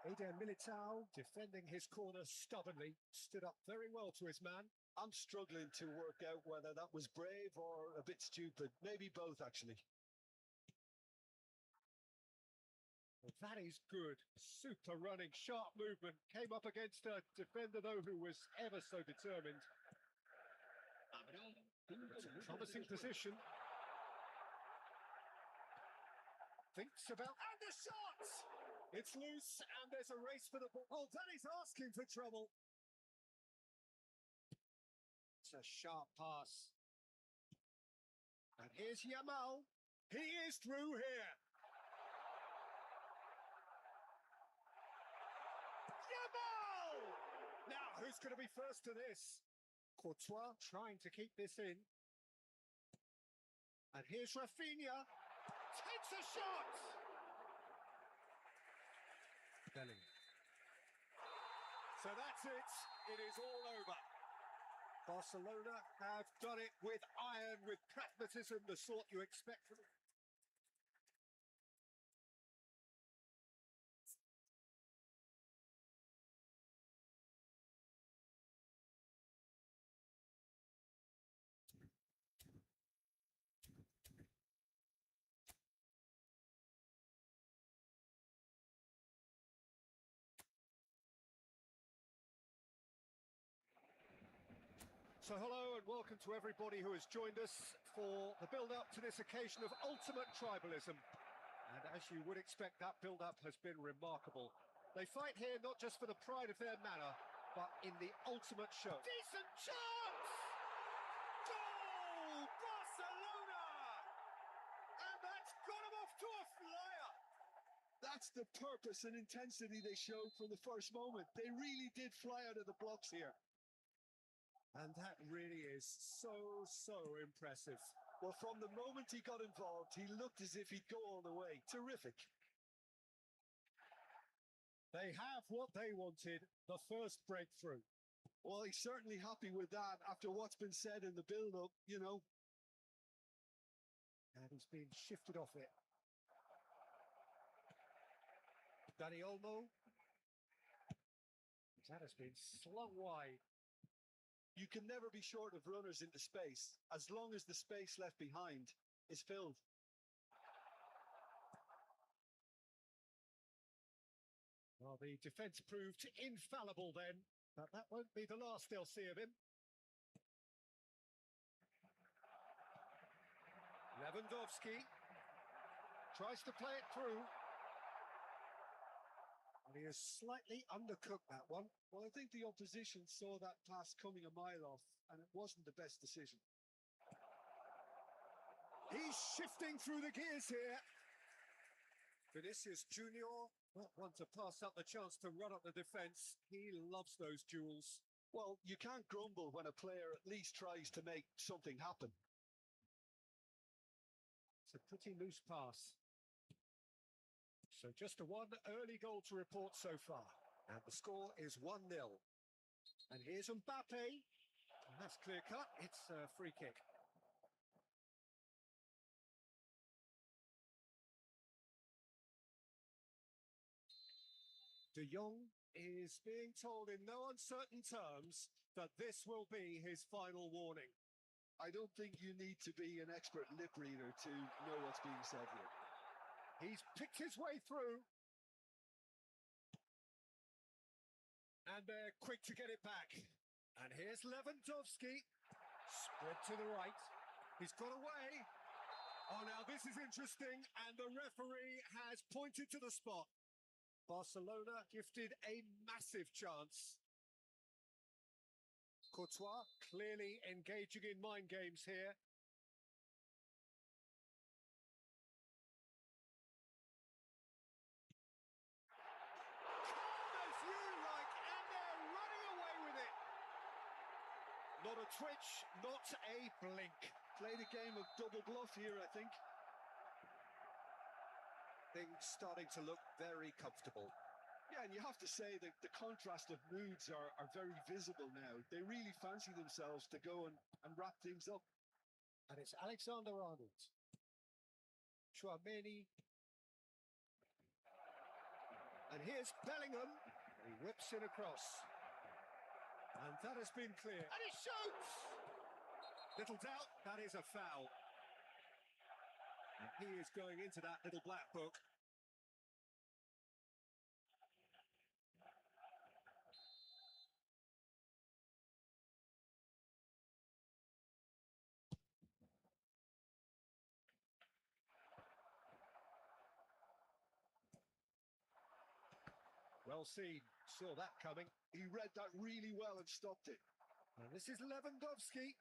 Eder Militao defending his corner stubbornly, stood up very well to his man. I'm struggling to work out whether that was brave or a bit stupid. Maybe both, actually. Well, that is good. Super running, sharp movement. Came up against a defender, though, who was ever so determined. It's a promising position. Thinks about... And the shot! It's loose, and there's a race for the ball. Oh, that is asking for trouble. It's a sharp pass. And here's Yamal. He is through here. Yamal! Now, who's going to be first to this? Courtois trying to keep this in. And here's Rafinha. Takes a shot! Bellingham. So that's it. It is all over. Barcelona have done it with iron, with pragmatism, the sort you expect from them. So hello and welcome to everybody who has joined us for the build-up to this occasion of ultimate tribalism. And as you would expect, that build-up has been remarkable. They fight here not just for the pride of their manor, but in the ultimate show. Decent chance! Goal! Barcelona! And that's got them off to a flyer! That's the purpose and intensity they showed from the first moment. They really did fly out of the blocks here. And that really is so impressive. Well, from the moment he got involved, he looked as if he'd go all the way. Terrific. They have what they wanted, the first breakthrough. Well, he's certainly happy with that after what's been said in the build-up, you know. And he's been shifted off it. Dani Olmo. That has been slung wide. You can never be short of runners into space, as long as the space left behind is filled. Well, the defence proved infallible then, but that won't be the last they'll see of him. Lewandowski tries to play it through. And he has slightly undercooked that one. Well, I think the opposition saw that pass coming a mile off, and it wasn't the best decision. He's shifting through the gears here. Vinicius Junior, not one to pass up the chance to run up the defence. He loves those duels. Well, you can't grumble when a player at least tries to make something happen. It's a pretty loose pass. So just a one early goal to report so far. And the score is 1-0. And here's Mbappe. And that's clear cut. It's a free kick. De Jong is being told in no uncertain terms that this will be his final warning. I don't think you need to be an expert lip reader to know what's being said here. He's picked his way through. And they're quick to get it back. And here's Lewandowski. Spread to the right. He's got away. Oh, now this is interesting. And the referee has pointed to the spot. Barcelona gifted a massive chance. Courtois clearly engaging in mind games here. Not a twitch, not a blink. Played a game of double bluff here, I think. Things starting to look very comfortable. Yeah, and you have to say that the contrast of moods are very visible now. They really fancy themselves to go and wrap things up. And it's Alexander-Arnold. Chouameni. And here's Bellingham. He whips it across. And that has been clear. And he shoots! Little doubt, that is a foul. And he is going into that little black book. Well seen, saw that coming. He read that really well and stopped it. And this is Lewandowski.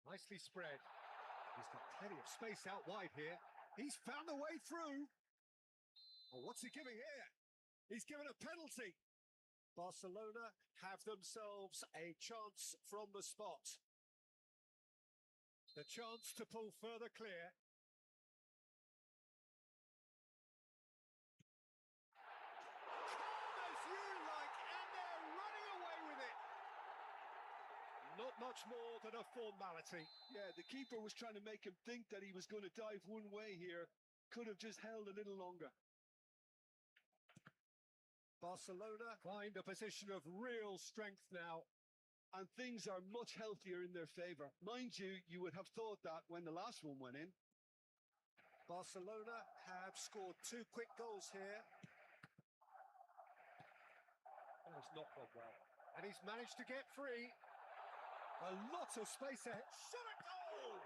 Nicely spread. He's got plenty of space out wide here. He's found a way through. Oh, what's he giving here? He's given a penalty. Barcelona have themselves a chance from the spot. The chance to pull further clear. Not much more than a formality. Yeah, the keeper was trying to make him think that he was going to dive one way here. Could have just held a little longer. Barcelona find a position of real strength now. And things are much healthier in their favour. Mind you, you would have thought that when the last one went in. Barcelona have scored 2 quick goals here. Oh, he's not gone well. And he's managed to get free. A lot of space ahead. Shot a goal!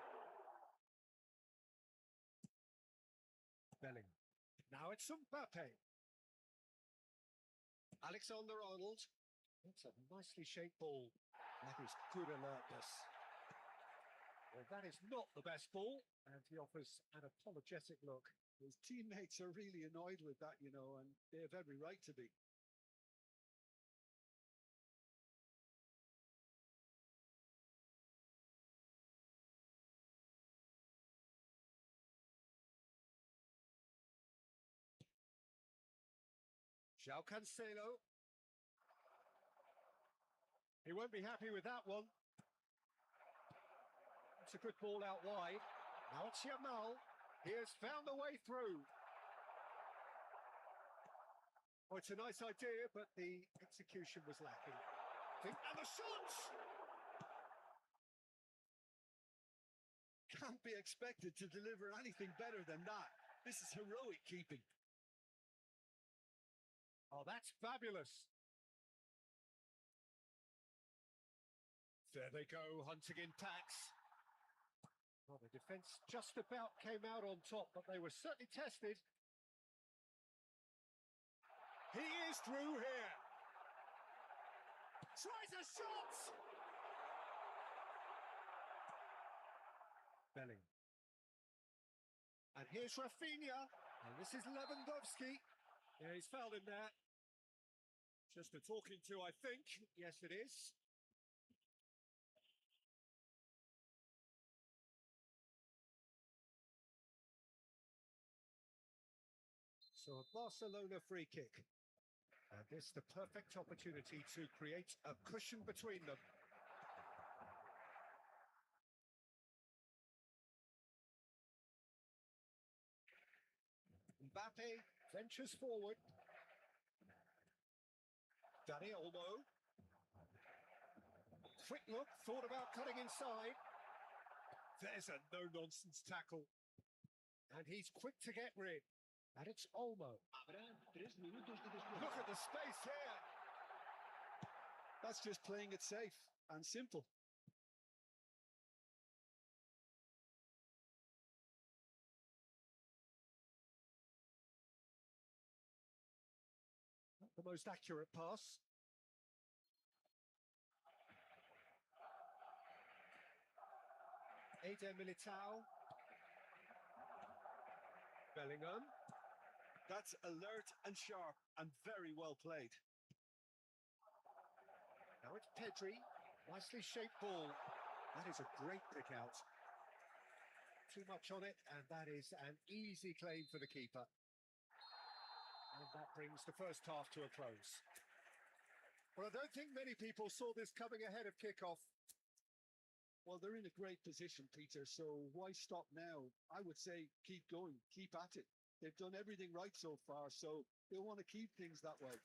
Belling. Now it's Mbappe. Alexander-Arnold. That's a nicely shaped ball. That is good alertness. Well, that is not the best ball, and he offers an apologetic look. His teammates are really annoyed with that, you know, and they have every right to be. João Cancelo. He won't be happy with that one. It's a good ball out wide. Now it's Yamal. He has found a way through. Oh, it's a nice idea, but the execution was lacking. And the shots! Can't be expected to deliver anything better than that. This is heroic keeping. Oh, that's fabulous. There they go, hunting in packs. Well, the defence just about came out on top, but they were certainly tested. He is through here. Tries a shot! Belling. And here's Rafinha. And this is Lewandowski. Yeah, he's fouled him there. Just a talking to, I think. Yes, it is. So a Barcelona free kick. And this the perfect opportunity to create a cushion between them. Mbappe ventures forward. Dani Olmo. Quick look, thought about cutting inside. There's a no-nonsense tackle. And he's quick to get rid. And it's Olmo. Look at the space here. That's just playing it safe and simple. Not the most accurate pass. Eder Militao. Bellingham. That's alert and sharp and very well played. Now it's Pedri. Nicely shaped ball. That is a great pick out. Too much on it, and that is an easy claim for the keeper. And that brings the first half to a close. Well, I don't think many people saw this coming ahead of kickoff. Well, they're in a great position, Peter, so why stop now? I would say keep going, keep at it. They've done everything right so far, so they'll want to keep things that way.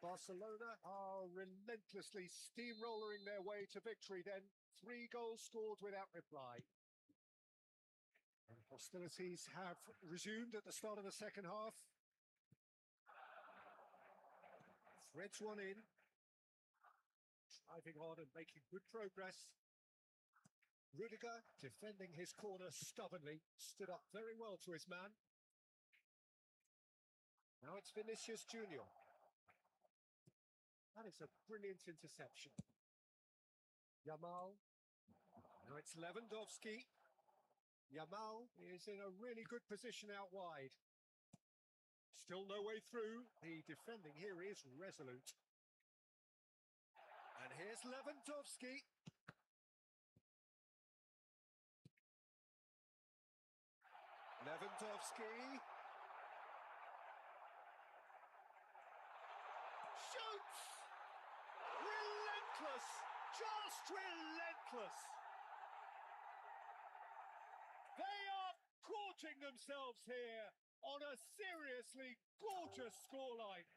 Barcelona are relentlessly steamrolling their way to victory then. 3 goals scored without reply. And hostilities have resumed at the start of the second half. Threads one in. Driving on and making good progress. Rudiger, defending his corner stubbornly, stood up very well to his man. Now it's Vinicius Junior. That is a brilliant interception. Yamal. Now it's Lewandowski. Yamal is in a really good position out wide. Still no way through. The defending here is resolute. And here's Lewandowski. Lewandowski. Shoots! Relentless! Just relentless! They are gorging themselves here on a seriously gorgeous scoreline.